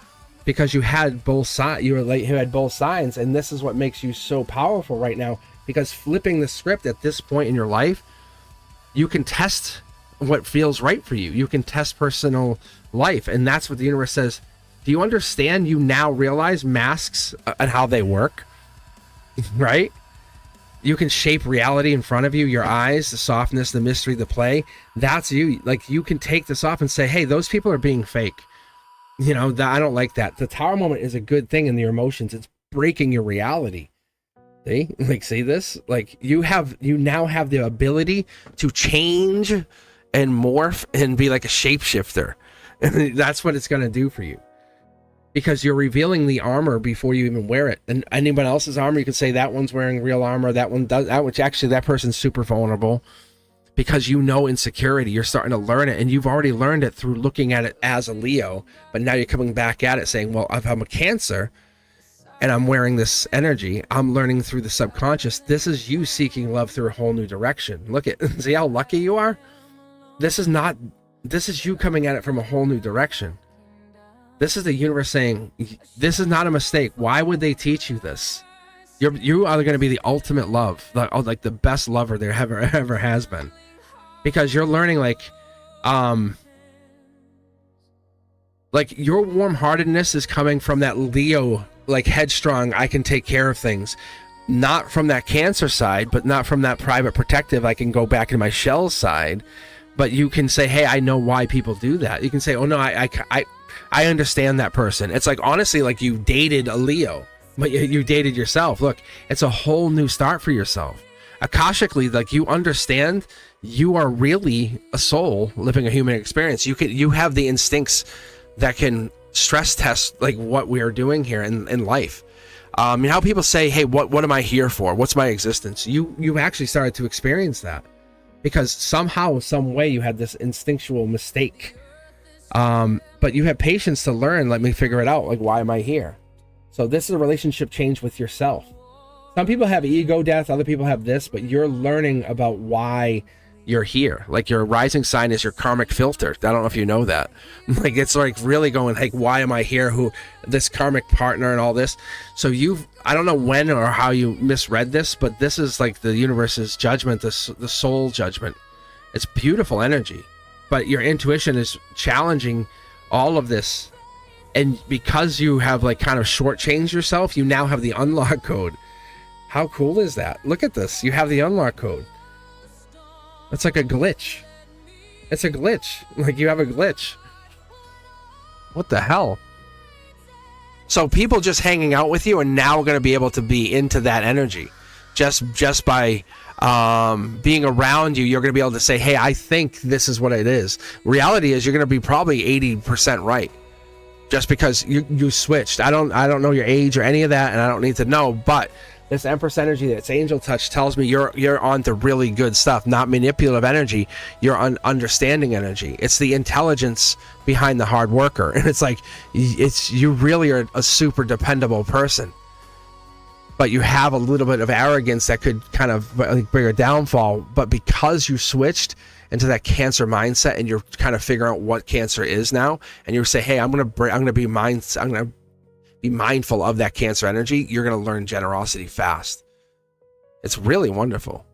because you had both sides. You had both sides, and this is what makes you so powerful right now. Because flipping the script at this point in your life, you can test what feels right for you. You can test personal life, and that's what the universe says. Do you understand? You now realize masks and how they work, right? You can shape reality in front of you, your eyes, the softness, the mystery, the play. That's you. Like, you can take this off and say, hey, those people are being fake. You know, I don't like that. The tower moment is a good thing in your emotions. It's breaking your reality. See? Like, see this? Like, you now have the ability to change and morph and be like a shapeshifter. And that's what it's going to do for you. Because you're revealing the armor before you even wear it. And anyone else's armor, you can say that one's wearing real armor, that one does that, which actually that person's super vulnerable, because you know insecurity. You're starting to learn it, and you've already learned it through looking at it as a Leo, but now you're coming back at it saying, well, if I'm a Cancer and I'm wearing this energy, I'm learning through the subconscious. This is you seeking love through a whole new direction. Look at, see how lucky you are? This is you coming at it from a whole new direction. This is the universe saying, this is not a mistake. Why would they teach you this? You are going to be the ultimate love, like the best lover there ever has been, because you're learning like your warm-heartedness is coming from that Leo, like headstrong, I can take care of things, not from that Cancer side, but not from that private protective, I can go back in my shell side. But you can say, hey, I know why people do that. You can say, oh no, I understand that person. It's like, honestly, like you dated a Leo, but you dated yourself. Look, it's a whole new start for yourself. Akashically, like, you understand you are really a soul living a human experience. You have the instincts that can stress test like what we are doing here in life. How people say, hey, what am I here for? What's my existence? You actually started to experience that, because somehow, some way, you had this instinctual mistake. But you have patience to learn. Let me figure it out. Like, why am I here? So this is a relationship change with yourself. Some people have ego death. Other people have this, but you're learning about why you're here. Like, your rising sign is your karmic filter. I don't know if you know that. Like, it's like really going like, why am I here? Who, this karmic partner and all this. So I don't know when or how you misread this, but this is like the universe's judgment, the soul judgment. It's beautiful energy. But your intuition is challenging all of this, and because you have like kind of shortchanged yourself, you now have the unlock code. How cool is that? Look at this. You have the unlock code. It's like a glitch. It's a glitch. Like you have a glitch. What the hell? So people just hanging out with you are now going to be able to be into that energy. Just by being around you, you're going to be able to say, hey, I think this is what it is. Reality is you're going to be probably 80% right. Just because you switched. I don't know your age or any of that, and I don't need to know, but this Empress energy, that's angel touch, tells me you're on to really good stuff, not manipulative energy. You're on understanding energy. It's the intelligence behind the hard worker, and it's like you really are a super dependable person, but you have a little bit of arrogance that could kind of bring a downfall. But because you switched into that Cancer mindset, and you're kind of figuring out what Cancer is now, and you say, hey, I'm gonna be mindful of that Cancer energy, you're going to learn generosity fast. It's really wonderful.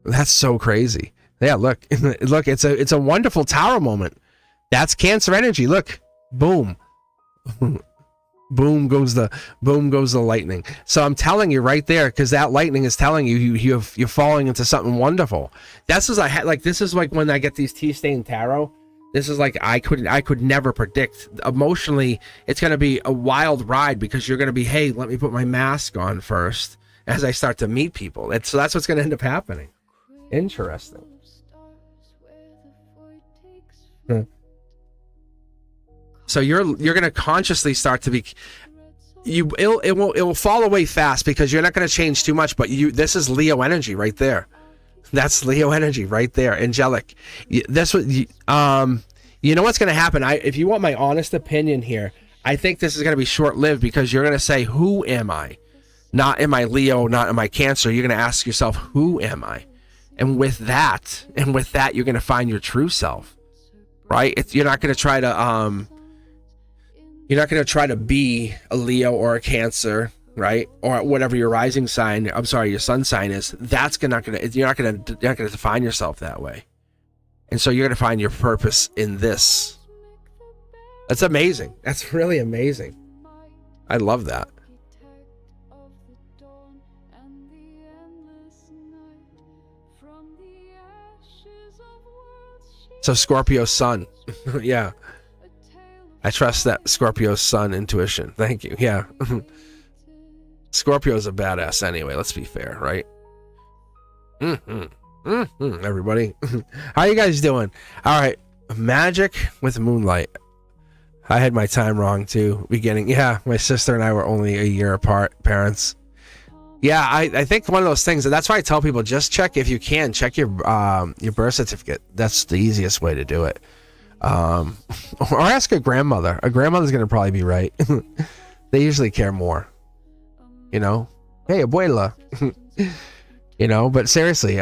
That's so crazy. Yeah, look, it's a wonderful tower moment. That's Cancer energy. Look, boom. Boom goes the lightning. So I'm telling you right there, because that lightning is telling you you're falling into something wonderful. This is like when I get these tea-stained tarot. This is like I could never predict. Emotionally, it's going to be a wild ride, because you're going to be, hey, let me put my mask on first as I start to meet people. So that's what's going to end up happening. Interesting. So you're going to consciously start to be, it will fall away fast, because you're not going to change too much. But this is Leo energy right there. That's Leo energy right there. Angelic. That's what you know what's going to happen. If you want my honest opinion here, I think this is going to be short-lived, because you're going to say, who am I? Not am I Leo, not am I Cancer. You're going to ask yourself, who am I? And with that, you're going to find your true self, right? You're not going to try to be a Leo or a Cancer, right? Or whatever your rising sign, your sun sign is. You're not going to define yourself that way. And so you're going to find your purpose in this. That's amazing. That's really amazing. I love that. So Scorpio sun. Yeah. I trust that Scorpio sun intuition. Thank you. Yeah. Scorpio's a badass anyway. Let's be fair, right? Everybody. How you guys doing? All right. Magic with moonlight. I had my time wrong too. Beginning. Yeah. My sister and I were only a year apart. Parents. Yeah. I think one of those things, and that's why I tell people, just check, if you can, check your birth certificate. That's the easiest way to do it. Or ask a grandmother. A grandmother's going to probably be right. They usually care more. Hey, abuela. But seriously,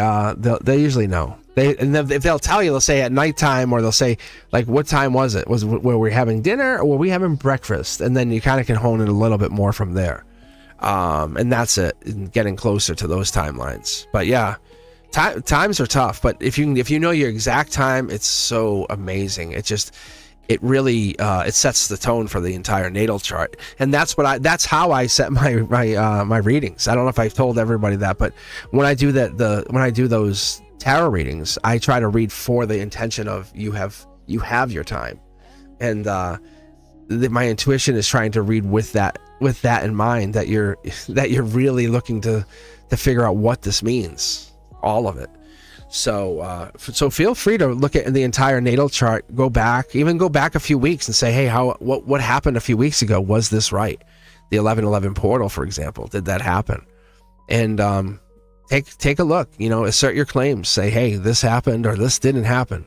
they usually know. If they'll tell you, they'll say at nighttime, or they'll say, like, what time was it? Were we having dinner, or were we having breakfast? And then you kind of can hone it a little bit more from there. And that's it, getting closer to those timelines. But yeah, times are tough, but if you know your exact time, it's so amazing. It really it sets the tone for the entire natal chart, and that's how I set my readings. I don't know if I've told everybody that, but when I do those tarot readings, I try to read for the intention of you have your time, and my intuition is trying to read with that in mind, that you're really looking to figure out what this means, all of it. So feel free to look at the entire natal chart, go back a few weeks and say, hey, what happened a few weeks ago? Was this right? The 1111 portal, for example, did that happen? And take a look, assert your claims, say, hey, this happened or this didn't happen,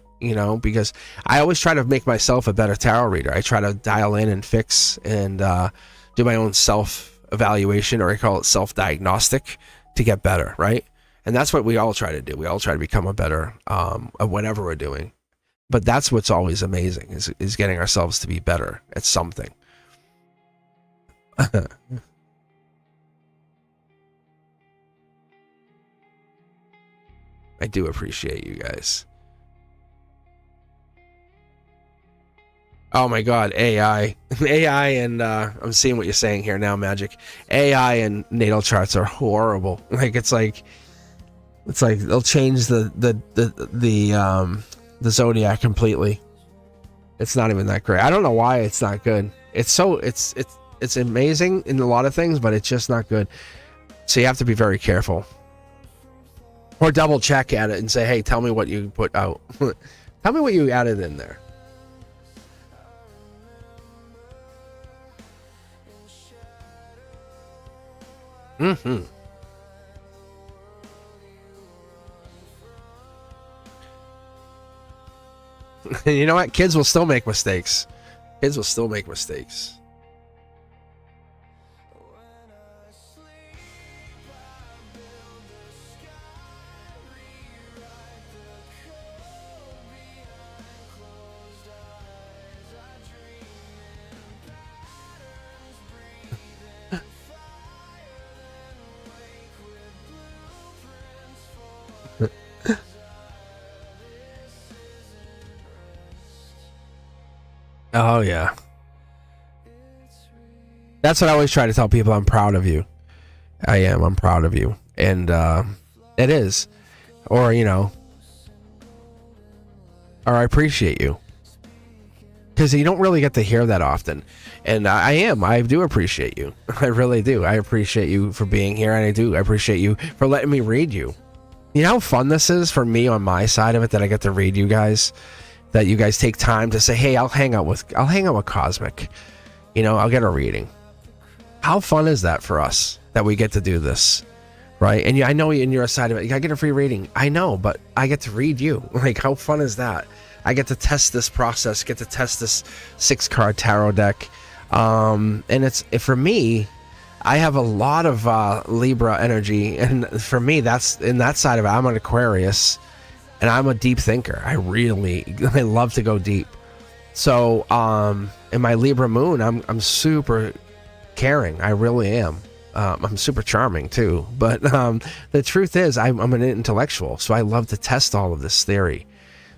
because I always try to make myself a better tarot reader. I try to dial in and fix and do my own self-evaluation, or I call it self-diagnostic, to get better, right? And that's what we all try to do. We all try to become a better at whatever we're doing. But that's what's always amazing, is getting ourselves to be better at something. I do appreciate you guys. Oh my God, AI, AI, and I'm seeing what you're saying here now, Magic. AI and natal charts are horrible. Like it's like they'll change the zodiac completely. It's not even that great. I don't know why it's not good. It's amazing in a lot of things, but it's just not good. So you have to be very careful, or double check at it and say, hey, tell me what you put out. Tell me what you added in there. Mm-hmm. You know what? Kids will still make mistakes. Kids will still make mistakes. Oh yeah, that's what I always try to tell people. I'm proud of you. I am. I'm proud of you, and it is, or you know, or I appreciate you, because you don't really get to hear that often. And I do appreciate you. I really do. I appreciate you for being here, and I appreciate you for letting me read you. You know how fun this is for me on my side of it, that I get to read you guys. That you guys take time to say, hey, I'll hang out with Cosmic. You know, I'll get a reading. How fun is that for us that we get to do this, right? And I know in your side of it, I get a free reading. I know, but I get to read you. Like, how fun is that? I get to test this process, get to test this 6-card tarot deck. And for me, I have a lot of Libra energy, and for me, that's in that side of it. I'm an Aquarius. And I'm a deep thinker. I love to go deep. So, in my Libra moon, I'm super caring. I really am. I'm super charming too. But the truth is, I'm an intellectual. So I love to test all of this theory.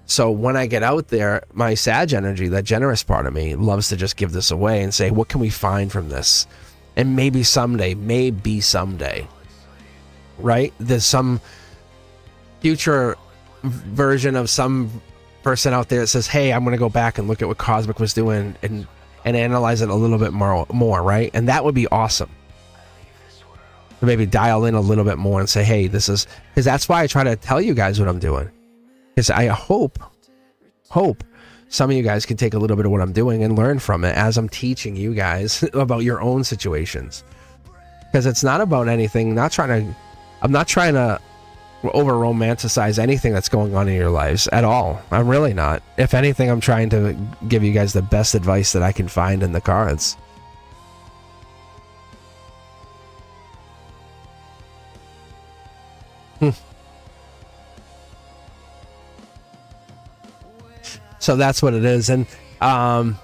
So when I get out there, my Sag energy, that generous part of me, loves to just give this away and say, what can we find from this? And maybe someday, right? There's some future version of some person out there that says, hey, I'm going to go back and look at what Cosmic was doing and analyze it a little bit more, right? And that would be awesome. Maybe dial in a little bit more and say, hey, this is, because that's why I try to tell you guys what I'm doing, because I hope some of you guys can take a little bit of what I'm doing and learn from it as I'm teaching you guys about your own situations, because it's not about anything. I'm not trying to over romanticize anything that's going on in your lives at all. I'm really not. If anything, I'm trying to give you guys the best advice that I can find in the cards. So that's what it is. And I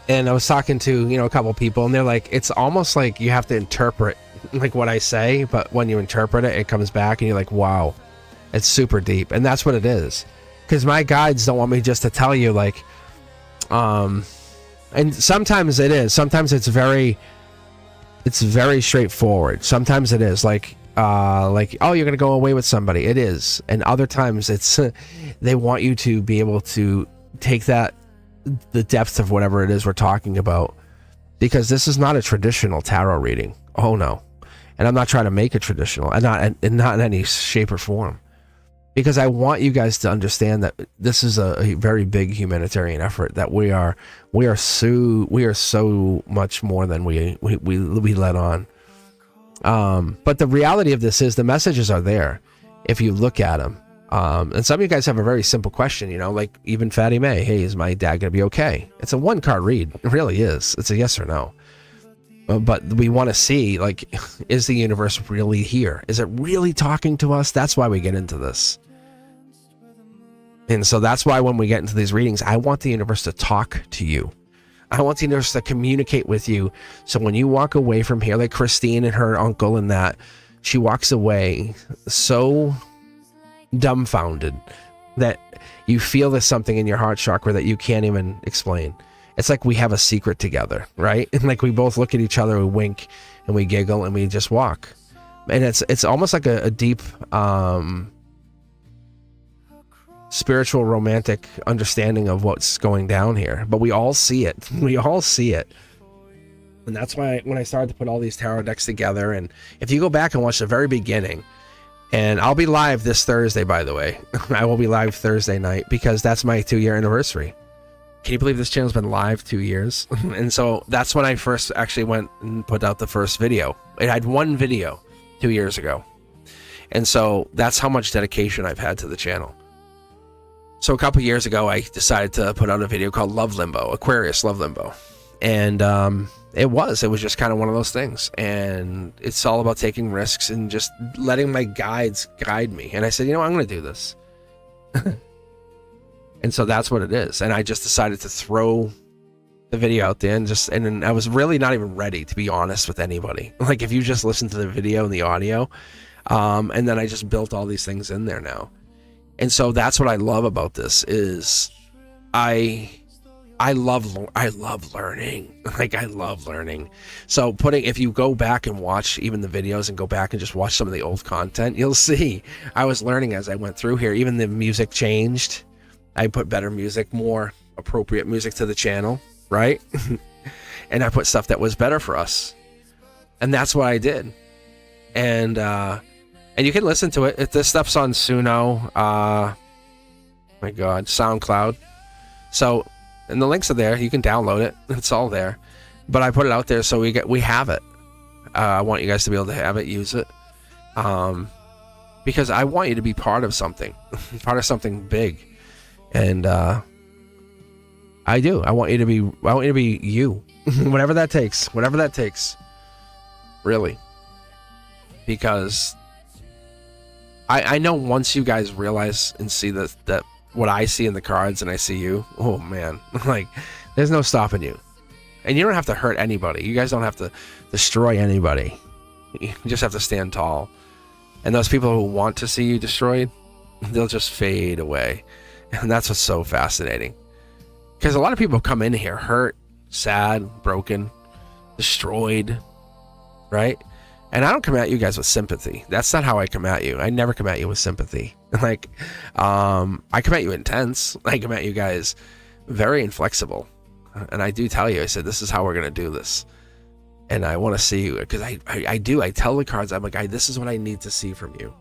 was talking to, a couple people, and they're like, it's almost like you have to interpret like what I say, but when you interpret it, it comes back and you're like, wow. It's super deep, and that's what it is. Because my guides don't want me just to tell you, like, and sometimes it is. Sometimes it's very straightforward. Sometimes it is like, oh, you're gonna go away with somebody. It is, and other times it's they want you to be able to take the depth of whatever it is we're talking about, because this is not a traditional tarot reading. Oh no, and I'm not trying to make it traditional, and not in any shape or form. Because I want you guys to understand that this is a very big humanitarian effort. That we are so much more than we let on. But the reality of this is the messages are there if you look at them. And some of you guys have a very simple question, like even Fatty May. Hey, is my dad gonna be okay? It's a 1-card read. It really is. It's a yes or no. But we want to see, like, is the universe really here? Is it really talking to us? That's why we get into this. And so that's why when we get into these readings, I want the universe to talk to you. I want the universe to communicate with you. So when you walk away from here, like Christine and her uncle and that, she walks away so dumbfounded that you feel there's something in your heart chakra that you can't even explain. it's like we have a secret together, right? And like we both look at each other, we wink and we giggle and we just walk. And it's almost like a deep spiritual romantic understanding of what's going down here, but we all see it. We all see it. And that's why when I started to put all these tarot decks together, and if you go back and watch the very beginning, and I'll be live this Thursday, by the way. I will be live Thursday night because that's my 2-year anniversary. Can you believe this channel's been live 2 years? And so that's when I first actually went and put out the first video. It had one video 2 years ago. And so that's how much dedication I've had to the channel. So a couple years ago, I decided to put out a video called Love Limbo, Aquarius Love Limbo. And it was just kind of one of those things. And it's all about taking risks and just letting my guides guide me. And I said, you know, I'm going to do this. And so that's what it is. And I just decided to throw the video out there and I was really not even ready, to be honest with anybody. Like if you just listen to the video and the audio, and then I just built all these things in there now. And so that's what I love about this is I love learning. Like I love learning. So if you go back and watch even the videos and go back and just watch some of the old content, you'll see I was learning as I went through here. Even the music changed. I put better music, more appropriate music to the channel, right? And I put stuff that was better for us. And that's what I did. And you can listen to it. If this stuff's on Suno, my God, SoundCloud. So, and the links are there. You can download it. It's all there. But I put it out there so we have it. I want you guys to be able to have it, use it. Because I want you to be part of something. Part of something big. And I do. I want you to be you. Whatever that takes. Really. Because I know once you guys realize and see that what I see in the cards and I see you, oh man, like there's no stopping you. And you don't have to hurt anybody. You guys don't have to destroy anybody. You just have to stand tall. And those people who want to see you destroyed, they'll just fade away. And that's what's so fascinating. Because a lot of people come in here hurt, sad, broken, destroyed, right? And I don't come at you guys with sympathy. That's not how I come at you. I never come at you with sympathy. Like, I come at you intense. I come at you guys very inflexible. And I do tell you, I said, this is how we're going to do this. And I want to see you. Because I do. I tell the cards, I'm like, this is what I need to see from you.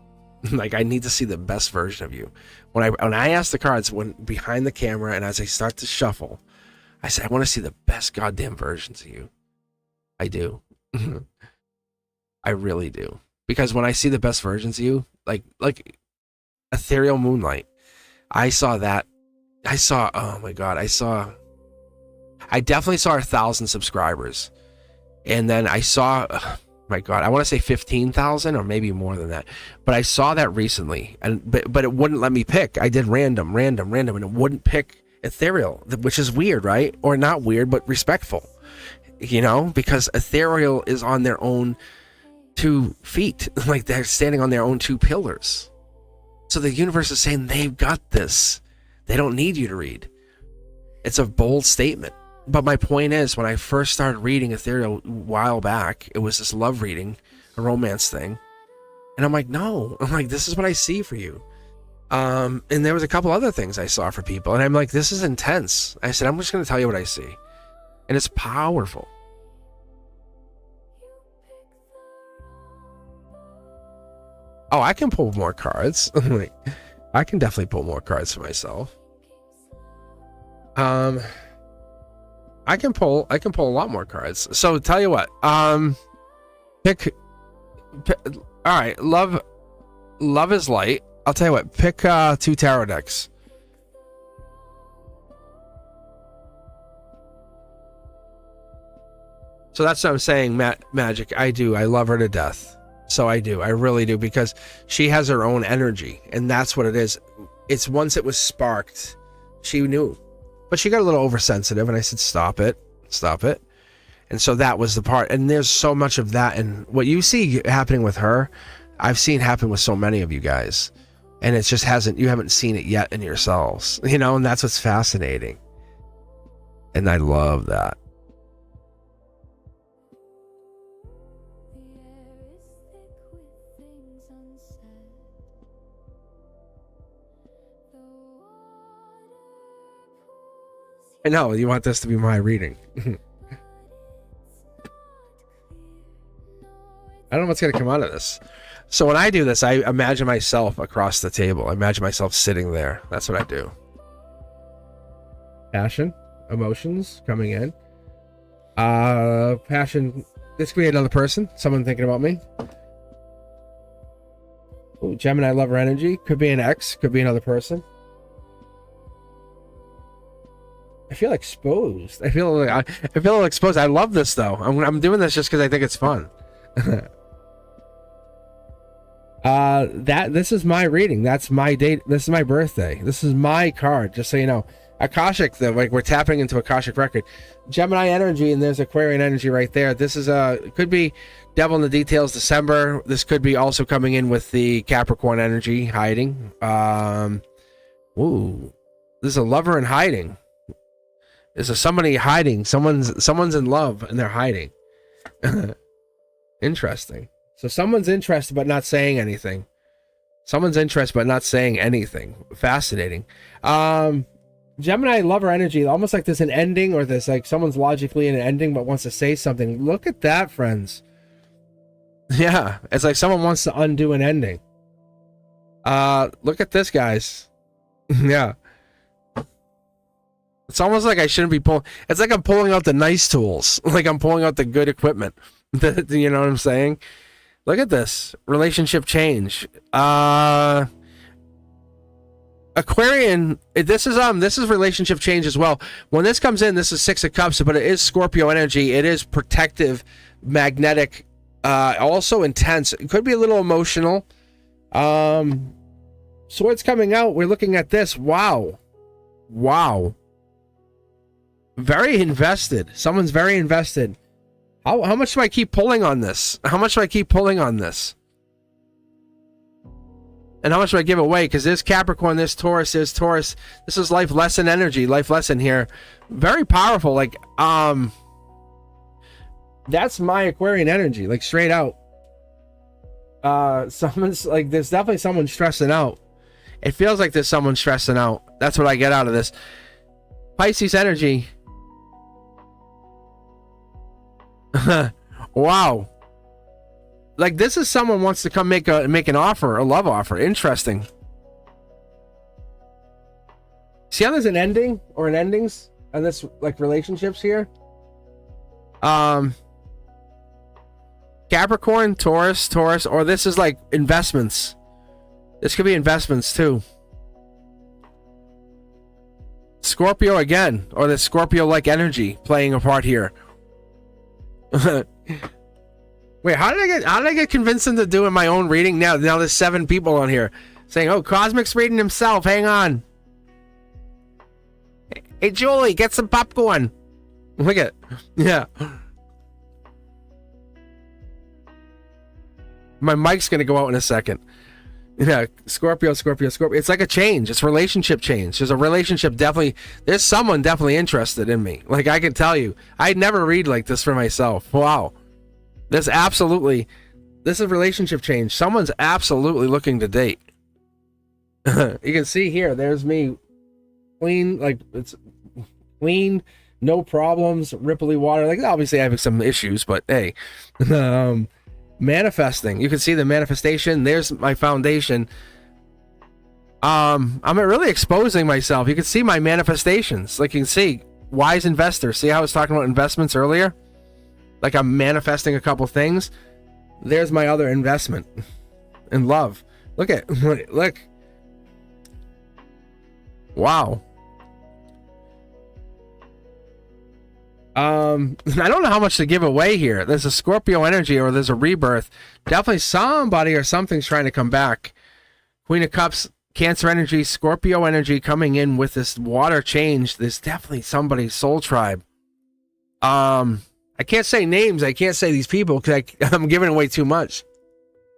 Like, I need to see the best version of you. When I ask the cards behind the camera and as I start to shuffle, I say, I want to see the best goddamn versions of you. I do. I really do. Because when I see the best versions of you, like Ethereal Moonlight, I saw that. Oh my God, I definitely saw 1,000 subscribers. And then I saw, my God, I want to say 15,000 or maybe more than that. But I saw that recently, but it wouldn't let me pick. I did random, and it wouldn't pick Ethereal, which is weird, right? Or not weird, but respectful, you know, because Ethereal is on their own 2 feet, like they're standing on their own 2 pillars. So the universe is saying they've got this. They don't need you to read. It's a bold statement. But my point is, when I first started reading Ethereal a while back, it was this love reading, a romance thing. And I'm like, no. I'm like, this is what I see for you. And there was a couple other things I saw for people. And I'm like, this is intense. I said, I'm just going to tell you what I see. And it's powerful. Oh, I can pull more cards. I can definitely pull more cards for myself. I can pull a lot more cards. So tell you what, pick all right, love is light. I'll tell you what, pick 2 tarot decks. So that's what I'm saying, Magic. I do. I love her to death. So I do. I really do, because she has her own energy, and that's what it is. It's once it was sparked, she knew. But she got a little oversensitive, and I said, stop it. And so that was the part. And there's so much of that. And what you see happening with her, I've seen happen with so many of you guys. And it just you haven't seen it yet in yourselves, you know, and that's what's fascinating. And I love that. I know, you want this to be my reading. I don't know what's going to come out of this. So when I do this, I imagine myself across the table. I imagine myself sitting there. That's what I do. Passion, emotions coming in. Passion. This could be another person. Someone thinking about me. Ooh, Gemini lover energy. Could be an ex. Could be another person. I feel exposed. I feel exposed. I love this though. I'm doing this just because I think it's fun. This is my reading. That's my date. This is my birthday. This is my card. Just so you know, Akashic. Like we're tapping into Akashic record. Gemini energy, and there's Aquarian energy right there. This is could be Devil in the Details December. This could be also coming in with the Capricorn energy hiding. Ooh, this is a lover in hiding. This is somebody hiding. Someone's in love and they're hiding. Interesting. So someone's interested but not saying anything. Someone's interested but not saying anything. Fascinating. Gemini lover energy, almost like there's an ending, or there's like someone's logically in an ending but wants to say something. Look at that, friends. Yeah, it's like someone wants to undo an ending. Look at this, guys. Yeah. It's almost like I shouldn't be pulling. It's like I'm pulling out the nice tools. Like I'm pulling out the good equipment. You know what I'm saying? Look at this. Relationship change. Aquarian, this is relationship change as well. When this comes in, this is Six of Cups, but it is Scorpio energy. It is protective, magnetic, also intense. It could be a little emotional. Swords coming out. We're looking at this. Wow. Very invested. Someone's very invested. How much do I keep pulling on this? How much do I keep pulling on this? And how much do I give away? Because there's Capricorn, there's Taurus, there's Taurus. This is life lesson energy, life lesson here. Very powerful. Like, that's my Aquarian energy, like straight out. Someone's like, there's definitely someone stressing out. It feels like there's someone stressing out. That's what I get out of this. Pisces energy. Wow. Like this is someone wants to come make an offer, a love offer. Interesting. See how there's an ending or an endings on this, like relationships here? Capricorn, Taurus, or this is like investments. This could be investments too. Scorpio again, or the Scorpio-like energy playing a part here. Wait, how did I get convinced into doing my own reading? Now there's 7 people on here saying, "Oh, Cosmic's reading himself. Hang on." Hey, Julie, get some popcorn. Look at, yeah. My mic's gonna go out in a second. Yeah, Scorpio. It's like a change. It's relationship change. There's a relationship definitely. There's someone definitely interested in me. Like I can tell you, I'd never read like this for myself. Wow, this is relationship change. Someone's absolutely looking to date. You can see here. There's me, clean. Like it's clean, no problems, ripply water. Like obviously I have some issues, but hey. Manifesting, you can see the manifestation. There's my foundation. I'm really exposing myself. You can see my manifestations. Like you can see wise investor. See how I was talking about investments earlier? Like I'm manifesting a couple things. There's my other investment in love. Look. Wow. I don't know how much to give away here. There's a Scorpio energy or there's a rebirth. Definitely somebody or something's trying to come back. Queen of Cups, Cancer energy, Scorpio energy coming in with this water change. There's definitely somebody's soul tribe. I can't say names. I can't say these people because I'm giving away too much.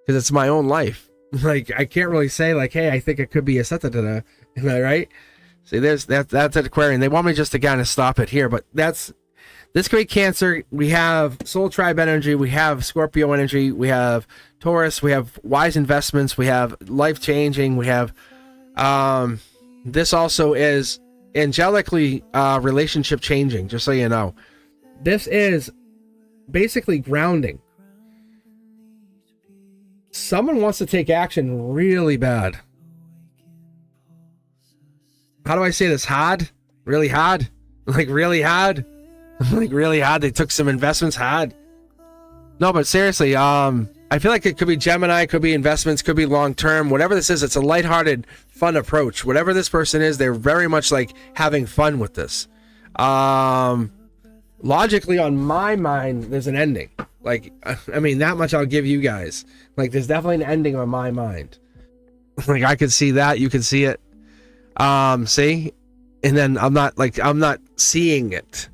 Because it's my own life. Like, I can't really say like, hey, I think it could be a right? See, that's an Aquarian. They want me just to kind of stop it here, but this could be Cancer. We have Soul Tribe energy. We have Scorpio energy. We have Taurus. We have wise investments. We have life changing. We have this also is angelically relationship changing. Just so you know, this is basically grounding. Someone wants to take action really bad. How do I say this? Hard? Really hard? Like really hard? Like really hard. They took some investments hard. No, but seriously, I feel like it could be Gemini, could be investments, could be long term. Whatever this is, it's a lighthearted, fun approach. Whatever this person is, they're very much like having fun with this. Logically, on my mind, there's an ending. Like, I mean, that much I'll give you guys. Like, there's definitely an ending on my mind. Like, I could see that. You can see it. See? And then I'm not seeing it.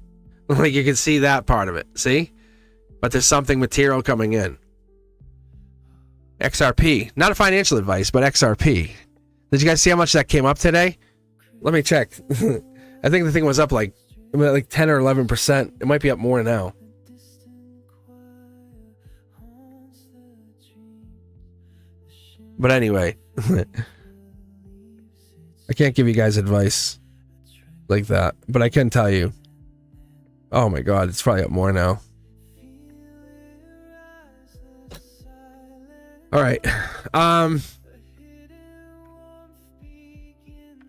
Like, you can see that part of it. See? But there's something material coming in. XRP. Not a financial advice, but XRP. Did you guys see how much that came up today? Let me check. I think the thing was up like 10 or 11%. It might be up more now. But anyway. I can't give you guys advice like that, but I can tell you. Oh my god, it's probably up more now. All right.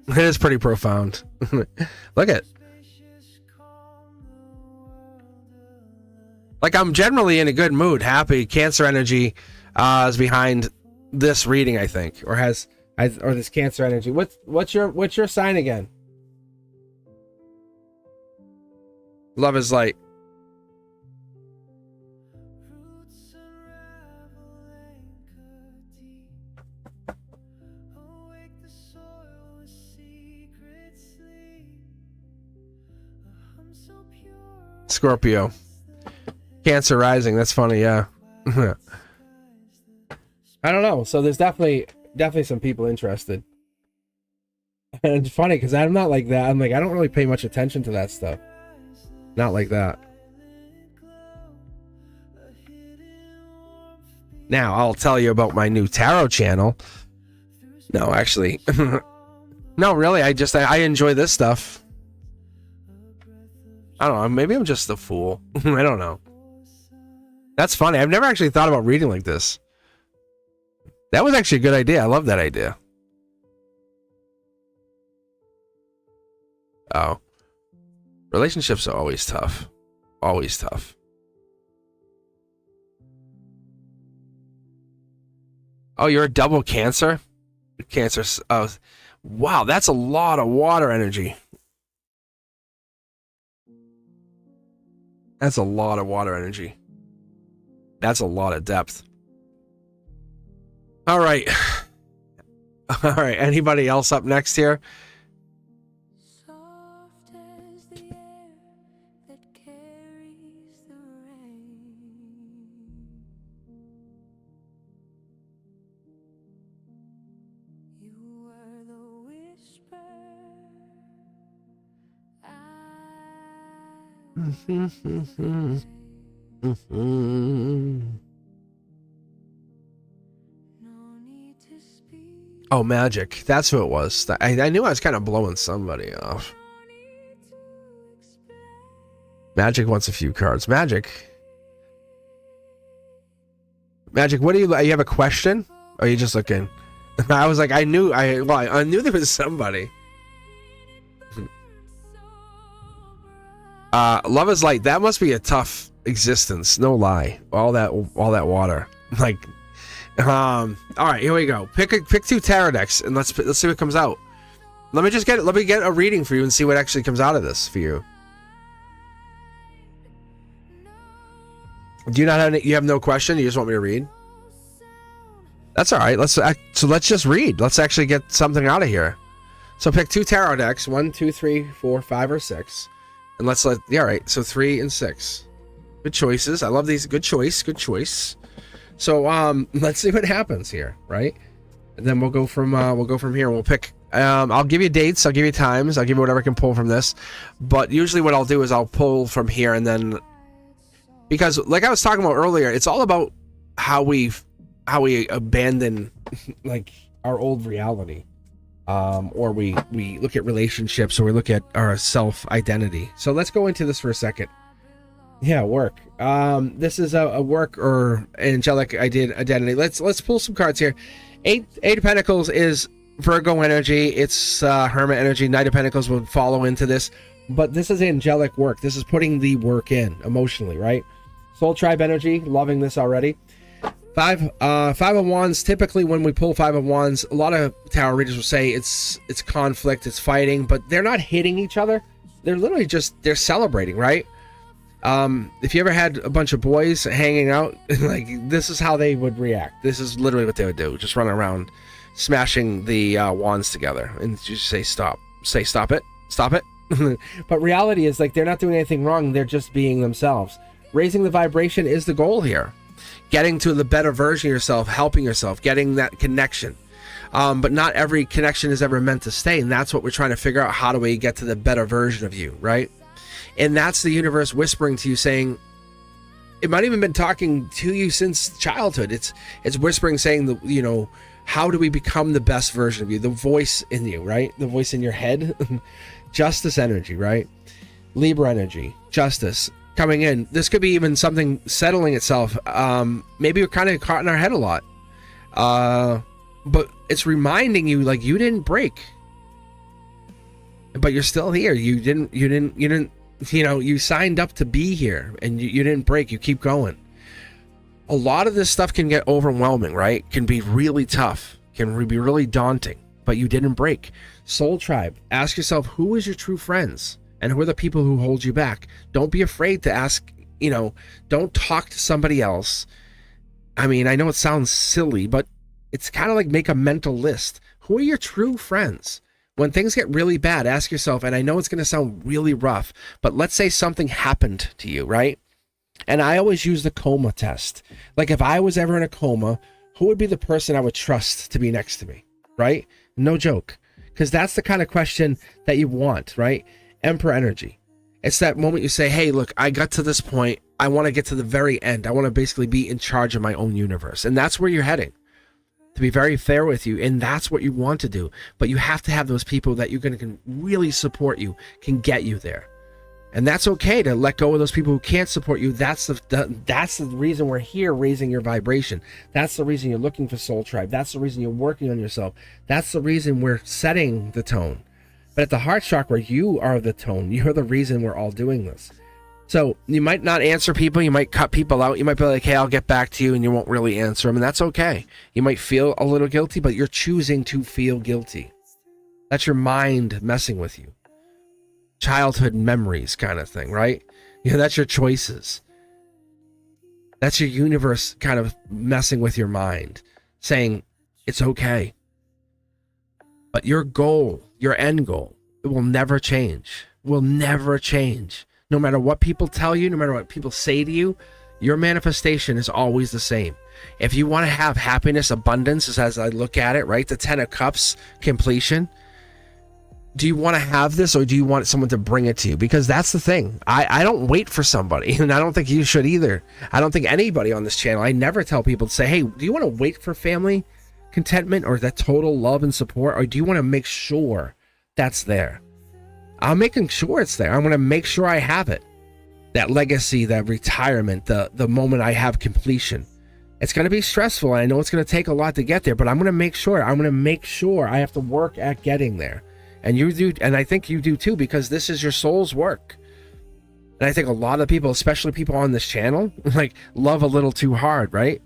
It is pretty profound. Look at. Like, I'm generally in a good mood, happy. Cancer energy is behind this reading, I think, or this Cancer energy. What's your sign again? Love is light. Scorpio. Cancer rising. That's funny, yeah. I don't know. So there's definitely some people interested. And it's funny because I'm not like that. I'm like, I don't really pay much attention to that stuff. Not like that. Now, I'll tell you about my new tarot channel. No, actually. No, really, I enjoy this stuff. I don't know, maybe I'm just a fool. I don't know. That's funny. I've never actually thought about reading like this. That was actually a good idea. I love that idea. Oh. Relationships are always tough. Always tough. Oh, you're a double Cancer? Cancer. Oh, wow, that's a lot of water energy. That's a lot of water energy. That's a lot of depth. All right. All right. Anybody else up next here? Soft as the air that carries the rain. You were the whisper Oh, magic. That's who it was. I knew I was kind of blowing somebody off. Magic wants a few cards. Magic, what do you have a question? Or are you just looking? I was like, I knew there was somebody. Love is light. That must be a tough existence. No lie. All that water. Like, all right, here we go. Pick two tarot decks and let's see what comes out. Let me get a reading for you and see what actually comes out of this for you. Do you not have you have no question? You just want me to read? That's all right. Let's just read. Let's actually get something out of here. So pick two tarot decks, 1, 2, 3, 4, 5, or 6. And all right, so 3 and 6. Good choices. I love these. Good choice. So let's see what happens here, right? And then we'll go from here. We'll pick I'll give you dates, I'll give you times, I'll give you whatever I can pull from this. But usually what I'll do is I'll pull from here, and then, because like I was talking about earlier, it's all about how we abandon like our old reality, or we look at relationships, or we look at our self identity. So let's go into this for a second. Yeah, work. This is a work or angelic identity. Let's pull some cards here. Eight of Pentacles is Virgo energy. It's Hermit energy. Knight of Pentacles will follow into this, but this is angelic work. This is putting the work in emotionally, right? Soul Tribe energy. Loving this already. Five of Wands. Typically, when we pull Five of Wands, a lot of tarot readers will say it's conflict, it's fighting, but they're not hitting each other. They're literally they're celebrating, right? If you ever had a bunch of boys hanging out, like, this is how they would react. This is literally what they would do. Just run around smashing the wands together and just say stop. Say stop it. Stop it. But reality is, like, they're not doing anything wrong. They're just being themselves. Raising the vibration is the goal here. Getting to the better version of yourself, helping yourself, getting that connection. But not every connection is ever meant to stay. And that's what we're trying to figure out. How do we get to the better version of you, right? And that's the universe whispering to you, saying, it might even been talking to you since childhood. It's whispering, saying, that, you know, how do we become the best version of you? The voice in you, right? The voice in your head. Justice energy, right? Libra energy, justice coming in. This could be even something settling itself. Maybe we're kind of caught in our head a lot. But it's reminding you, like, you didn't break, but you're still here. You didn't, you know, you signed up to be here, and you didn't break. You keep going. A lot of this stuff can get overwhelming, right? Can be really tough, can be really daunting, but you didn't break. Soul Tribe, ask yourself, who is your true friends, and who are the people who hold you back? Don't be afraid to ask, you know, don't talk to somebody else. I mean, I know it sounds silly, but it's kind of like make a mental list. Who are your true friends? When things get really bad, ask yourself, and I know it's going to sound really rough, but let's say something happened to you, right? And I always use the coma test. Like, if I was ever in a coma, who would be the person I would trust to be next to me, right? No joke. Because that's the kind of question that you want, right? Emperor energy. It's that moment you say, hey, look, I got to this point. I want to get to the very end. I want to basically be in charge of my own universe. And that's where you're heading. To be very fair with you, and that's what you want to do. But you have to have those people that can really support you, can get you there. And that's okay to let go of those people who can't support you. That's the reason we're here, raising your vibration. That's the reason you're looking for Soul Tribe. That's the reason you're working on yourself. That's the reason we're setting the tone. But at the heart chakra, you are the tone. You're the reason we're all doing this. So you might not answer people. You might cut people out. You might be like, hey, I'll get back to you, and you won't really answer them. And that's okay. You might feel a little guilty, but you're choosing to feel guilty. That's your mind messing with you. Childhood memories kind of thing, right? Yeah, that's your choices. That's your universe kind of messing with your mind, saying it's okay. But your goal, your end goal, it will never change. Will never change. No matter what people tell you, no matter what people say to you, your manifestation is always the same. If you want to have happiness, abundance, as I look at it, right? The 10 of Cups, completion. Do you want to have this, or do you want someone to bring it to you? Because that's the thing. I don't wait for somebody, and I don't think you should either. I don't think anybody on this channel, I never tell people to say, hey, do you want to wait for family contentment or that total love and support, or do you want to make sure that's there? I'm making sure it's there. I'm going to make sure I have it. That legacy, that retirement, the moment I have completion. It's going to be stressful, and I know it's going to take a lot to get there, but I'm going to make sure. I'm going to make sure I have to work at getting there. And you do, and I think you do too, because this is your soul's work. And I think a lot of people, especially people on this channel, like, love a little too hard, right?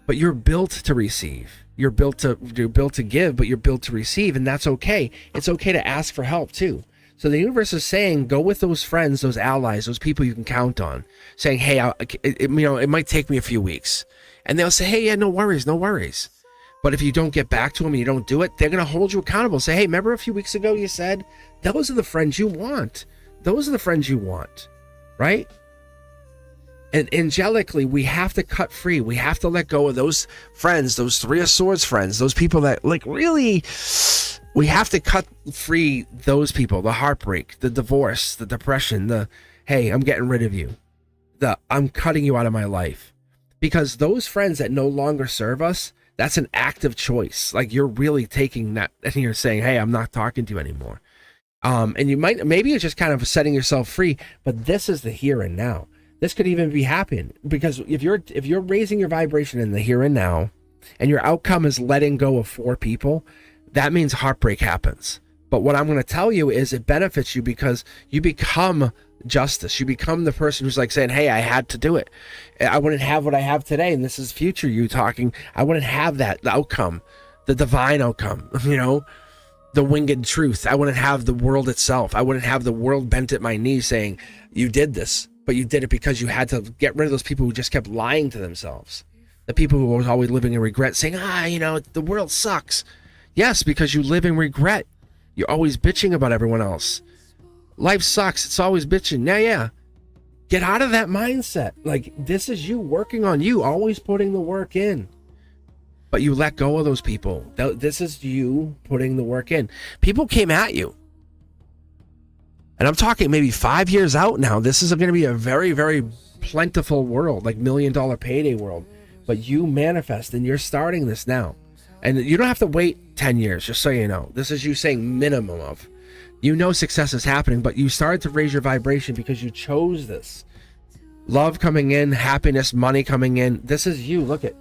But you're built to receive. You're built to give, but you're built to receive, and that's okay. It's okay to ask for help too. So the universe is saying, go with those friends, those allies, those people you can count on. Saying, hey, it might take me a few weeks, and they'll say, hey, yeah, no worries, no worries. But if you don't get back to them and you don't do it, they're going to hold you accountable. Say, hey, remember a few weeks ago you said? Those are the friends you want. Those are the friends you want, right? And angelically, we have to cut free. We have to let go of those friends, those Three of Swords friends, those people that, like, really, We have to cut free those people, the heartbreak, the divorce, the depression, the, hey, I'm getting rid of you, the, I'm cutting you out of my life. Because those friends that no longer serve us, that's an active choice. Like, you're really taking that and you're saying, hey, I'm not talking to you anymore. And you might, maybe you're just kind of setting yourself free, but this is the here and now. This could even be happening, because if you're raising your vibration in the here and now, and your outcome is letting go of 4 people, that means heartbreak happens. But what I'm going to tell you is it benefits you, because you become justice. You become the person who's like saying, hey, I had to do it. I wouldn't have what I have today. And this is future you talking. I wouldn't have that, the outcome, the divine outcome, you know, the winged truth. I wouldn't have the world itself. I wouldn't have the world bent at my knee saying, you did this, but you did it because you had to get rid of those people who just kept lying to themselves. The people who were always living in regret, saying, you know, the world sucks. Yes, because you live in regret. You're always bitching about everyone else. Life sucks. It's always bitching. Yeah. Get out of that mindset. Like, this is you working on you, always putting the work in. But you let go of those people. This is you putting the work in. People came at you. And I'm talking maybe 5 years out now. This is going to be a very, very plentiful world, like $1 million payday world. But you manifest, and you're starting this now. And you don't have to wait 10 years, just so you know. This is you saying minimum of. You know success is happening, but you started to raise your vibration because you chose this. Love coming in, happiness, money coming in. This is you. Look at.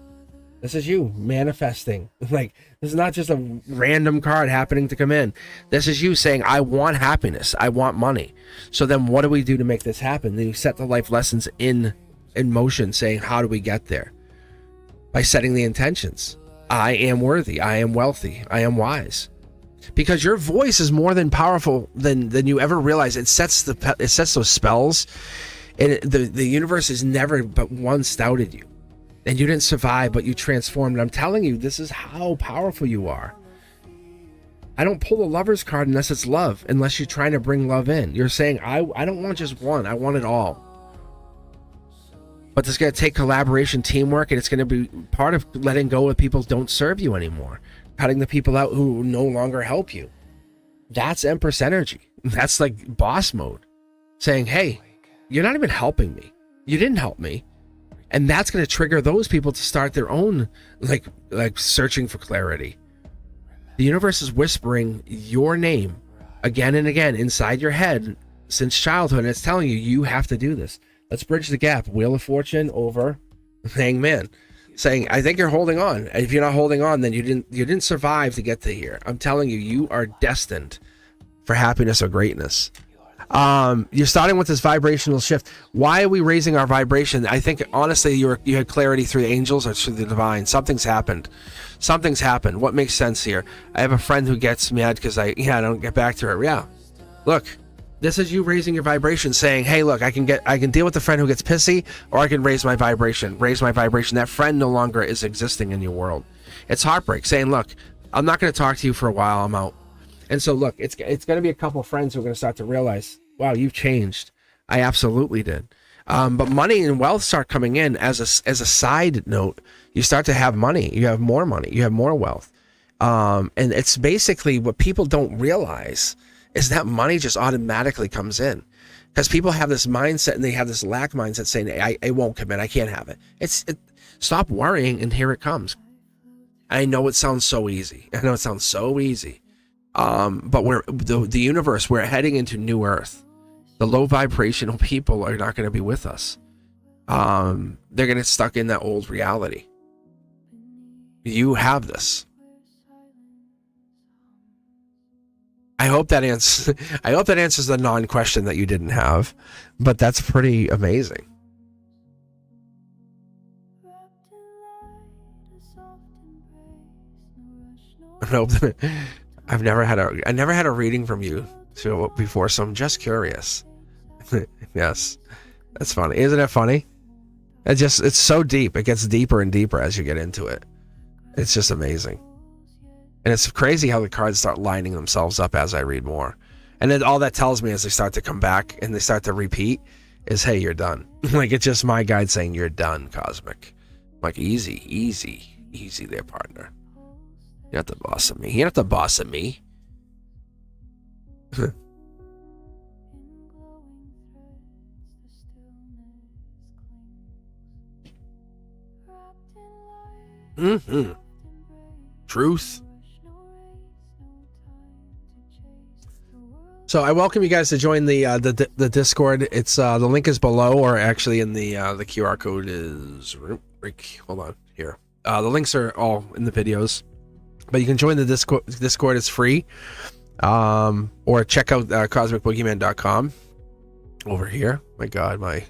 This is you manifesting. Like, this is not just a random card happening to come in. This is you saying, I want happiness. I want money. So then what do we do to make this happen? Then you set the life lessons in motion, saying, how do we get there? By setting the intentions. I am worthy. I am wealthy. I am wise. Because your voice is more than powerful than you ever realize. It sets those spells. And the universe has never but once doubted you. And you didn't survive, but you transformed. And I'm telling you, this is how powerful you are. I don't pull the lover's card unless it's love, unless you're trying to bring love in. You're saying, I don't want just one. I want it all. But it's going to take collaboration, teamwork, and it's going to be part of letting go of people who don't serve you anymore. Cutting the people out who no longer help you. That's Empress energy. That's like boss mode. Saying, hey, you're not even helping me. You didn't help me. And that's going to trigger those people to start their own, like searching for clarity. The universe is whispering your name again and again inside your head since childhood. And it's telling you, you have to do this. Let's bridge the gap. Wheel of Fortune over Hangman. Saying, I think you're holding on. And if you're not holding on, then you didn't survive to get to here. I'm telling you, you are destined for happiness or greatness. You're starting with this vibrational shift. Why are we raising our vibration? I think honestly, you had clarity through the angels or through the divine. Something's happened. What makes sense here? I have a friend who gets mad because I don't get back to her. Yeah, look, this is you raising your vibration, saying, hey, look, I can deal with the friend who gets pissy, or I can raise my vibration. That friend no longer is existing in your world. It's heartbreak, saying, look, I'm not going to talk to you for a while. I'm out. And so, look, it's going to be a couple of friends who are going to start to realize, wow, you've changed. I absolutely did. But money and wealth start coming in as a side note. You start to have money. You have more money. You have more wealth. And it's basically what people don't realize is that money just automatically comes in. Because people have this mindset, and they have this lack mindset saying, I won't commit. I can't have it. Stop worrying, and here it comes. I know it sounds so easy. But the universe, we're heading into new earth. The low vibrational people are not going to be with us. They're going to get stuck in that old reality. You have this. I hope that answers the non-question that you didn't have, but that's pretty amazing. I hope that I never had a reading from you before, so I'm just curious. Yes, that's funny. Isn't it funny? It's so deep. It gets deeper and deeper as you get into it. It's just amazing. And it's crazy how the cards start lining themselves up as I read more. And then all that tells me as they start to come back and they start to repeat is, hey, you're done. Like, it's just my guide saying, you're done, Cosmic. Like, easy there, partner. You're not the boss of me. You're not the boss of me. In glowing threads, the stillness clings. Wrapped in light, Mm-hmm. soft embrace. Truth. Rush, no race, no time to chase. The world So I welcome you guys to join the Discord. It's the link is below, or actually in the QR code is hold on here. The links are all in the videos, but you can join the Discord. Discord is free. Or check out cosmicboogeyman.com over here. My God, my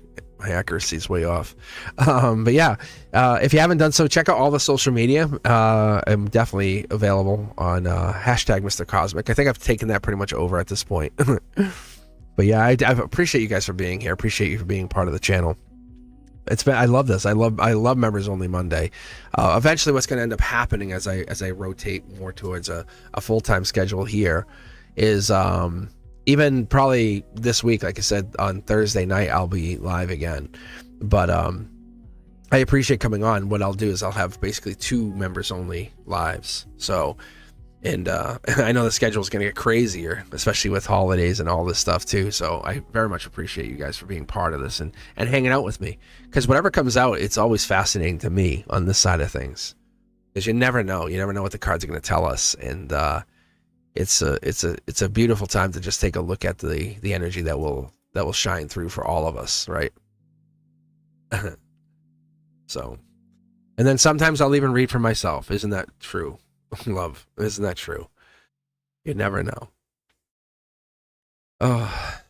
accuracy is way off. But yeah, if you haven't done so, check out all the social media. I'm definitely available on hashtag Mr. Cosmic. I think I've taken that pretty much over at this point. But yeah, I appreciate you guys for being here. Appreciate you for being part of the channel. I love this. I love Members Only Monday. Eventually, what's going to end up happening as I rotate more towards a full-time schedule here is even probably this week, like I said, on Thursday night I'll be live again. But I appreciate coming on. What I'll do is I'll have basically 2 members only lives. So, and I know the schedule is going to get crazier, especially with holidays and all this stuff too. So I very much appreciate you guys for being part of this and hanging out with me, because whatever comes out, it's always fascinating to me on this side of things, because you never know what the cards are going to tell us. And it's a beautiful time to just take a look at the energy that will shine through for all of us, right? So, and then sometimes I'll even read for myself. Isn't that true? Love, isn't that true? You never know. Oh,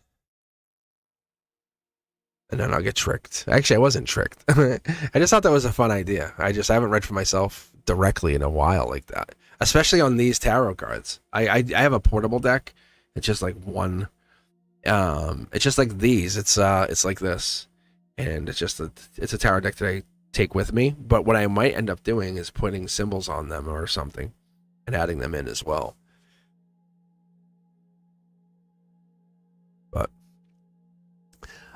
and then I'll get tricked. Actually, I wasn't tricked. I just thought that was a fun idea. I haven't read for myself directly in a while like that, especially on these tarot cards. I have a portable deck. It's just like one. It's just like these. It's like this, and it's a tarot deck that I take with me. But what I might end up doing is putting symbols on them or something and adding them in as well. But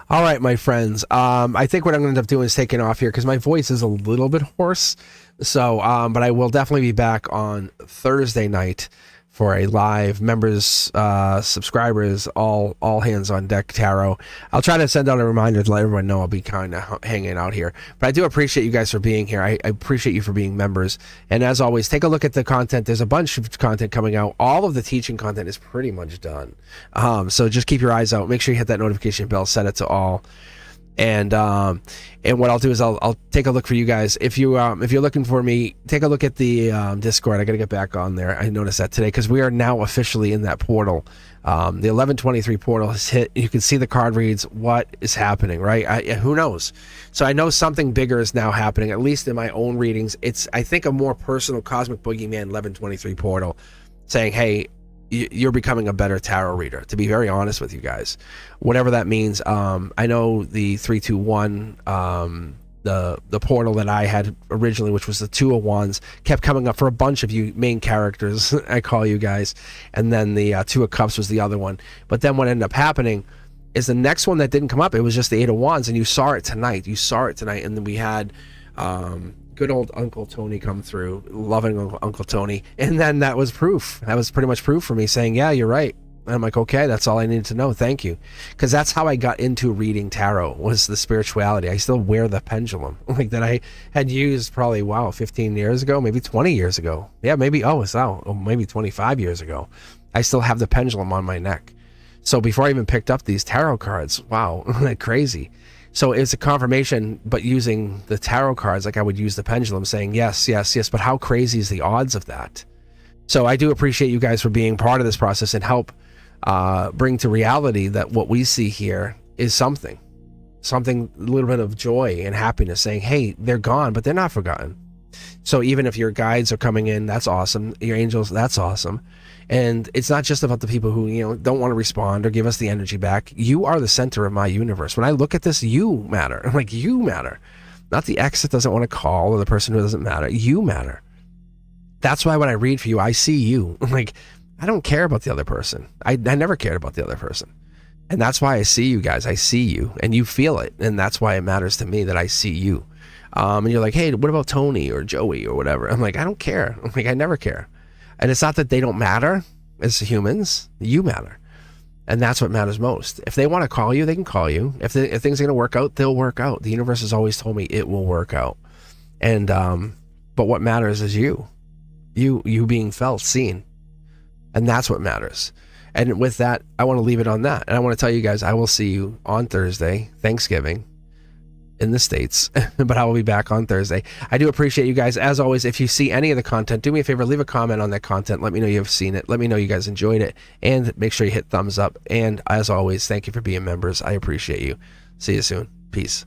all right, my friends, I think what I'm going to end up doing is taking off here because my voice is a little bit hoarse. So but I will definitely be back on Thursday night for a live members, subscribers, all hands on deck tarot. I'll try to send out a reminder to let everyone know I'll be kind of hanging out here. But I do appreciate you guys for being here. I appreciate you for being members. And as always, take a look at the content. There's a bunch of content coming out. All of the teaching content is pretty much done. So just keep your eyes out. Make sure you hit that notification bell. Set it to all. And what I'll do is I'll take a look for you guys. If you're looking for me, take a look at the Discord. I gotta get back on there. I noticed that today because we are now officially in that portal. The 1123 portal has hit. You can see the card reads. What is happening, right? Who knows? So I know something bigger is now happening. At least in my own readings, it's I think a more personal Cosmic Boogeyman 1123 portal, saying, "Hey, you're becoming a better tarot reader," to be very honest with you guys, whatever that means. I know the 321, the portal that I had originally, which was the 2 of Wands, kept coming up for a bunch of you main characters. I call you guys, and then the 2 of Cups was the other one. But then what ended up happening is the next one that didn't come up, it was just the 8 of Wands, and you saw it tonight. And then we had good old Uncle Tony come through, loving Uncle Tony, and then that was proof. That was pretty much proof for me, saying, yeah, you're right. And I'm like, okay, that's all I needed to know. Thank you. Because that's how I got into reading tarot, was the spirituality. I still wear the pendulum like that I had used probably 15 years ago, maybe 20 years ago. Yeah, maybe maybe 25 years ago. I still have the pendulum on my neck. So before I even picked up these tarot cards, wow, crazy. So it's a confirmation, but using the tarot cards like I would use the pendulum, saying yes, yes, yes. But how crazy is the odds of that? So I do appreciate you guys for being part of this process and help bring to reality that what we see here is something, a little bit of joy and happiness, saying, hey, they're gone, but they're not forgotten. So even if your guides are coming in, that's awesome. Your angels, that's awesome. And it's not just about the people who, don't want to respond or give us the energy back. You are the center of my universe. When I look at this, you matter. Like, you matter. Not the ex that doesn't want to call or the person who doesn't matter. You matter. That's why when I read for you, I see you. Like, I don't care about the other person. I never cared about the other person. And that's why I see you guys. I see you and you feel it. And that's why it matters to me that I see you. And you're like, hey, what about Tony or Joey or whatever? I'm like, I don't care. I'm like, I never care. And it's not that they don't matter as humans. You matter. And that's what matters most. If they want to call you, they can call you. If things are going to work out, they'll work out. The universe has always told me it will work out. And but what matters is you being felt, seen. And that's what matters. And with that, I want to leave it on that. And I want to tell you guys, I will see you on Thursday, Thanksgiving, in the States, but I will be back on Thursday. I do appreciate you guys. As always, if you see any of the content, do me a favor, leave a comment on that content. Let me know you've seen it. Let me know you guys enjoyed it. And make sure you hit thumbs up. And as always, thank you for being members. I appreciate you. See you soon. Peace.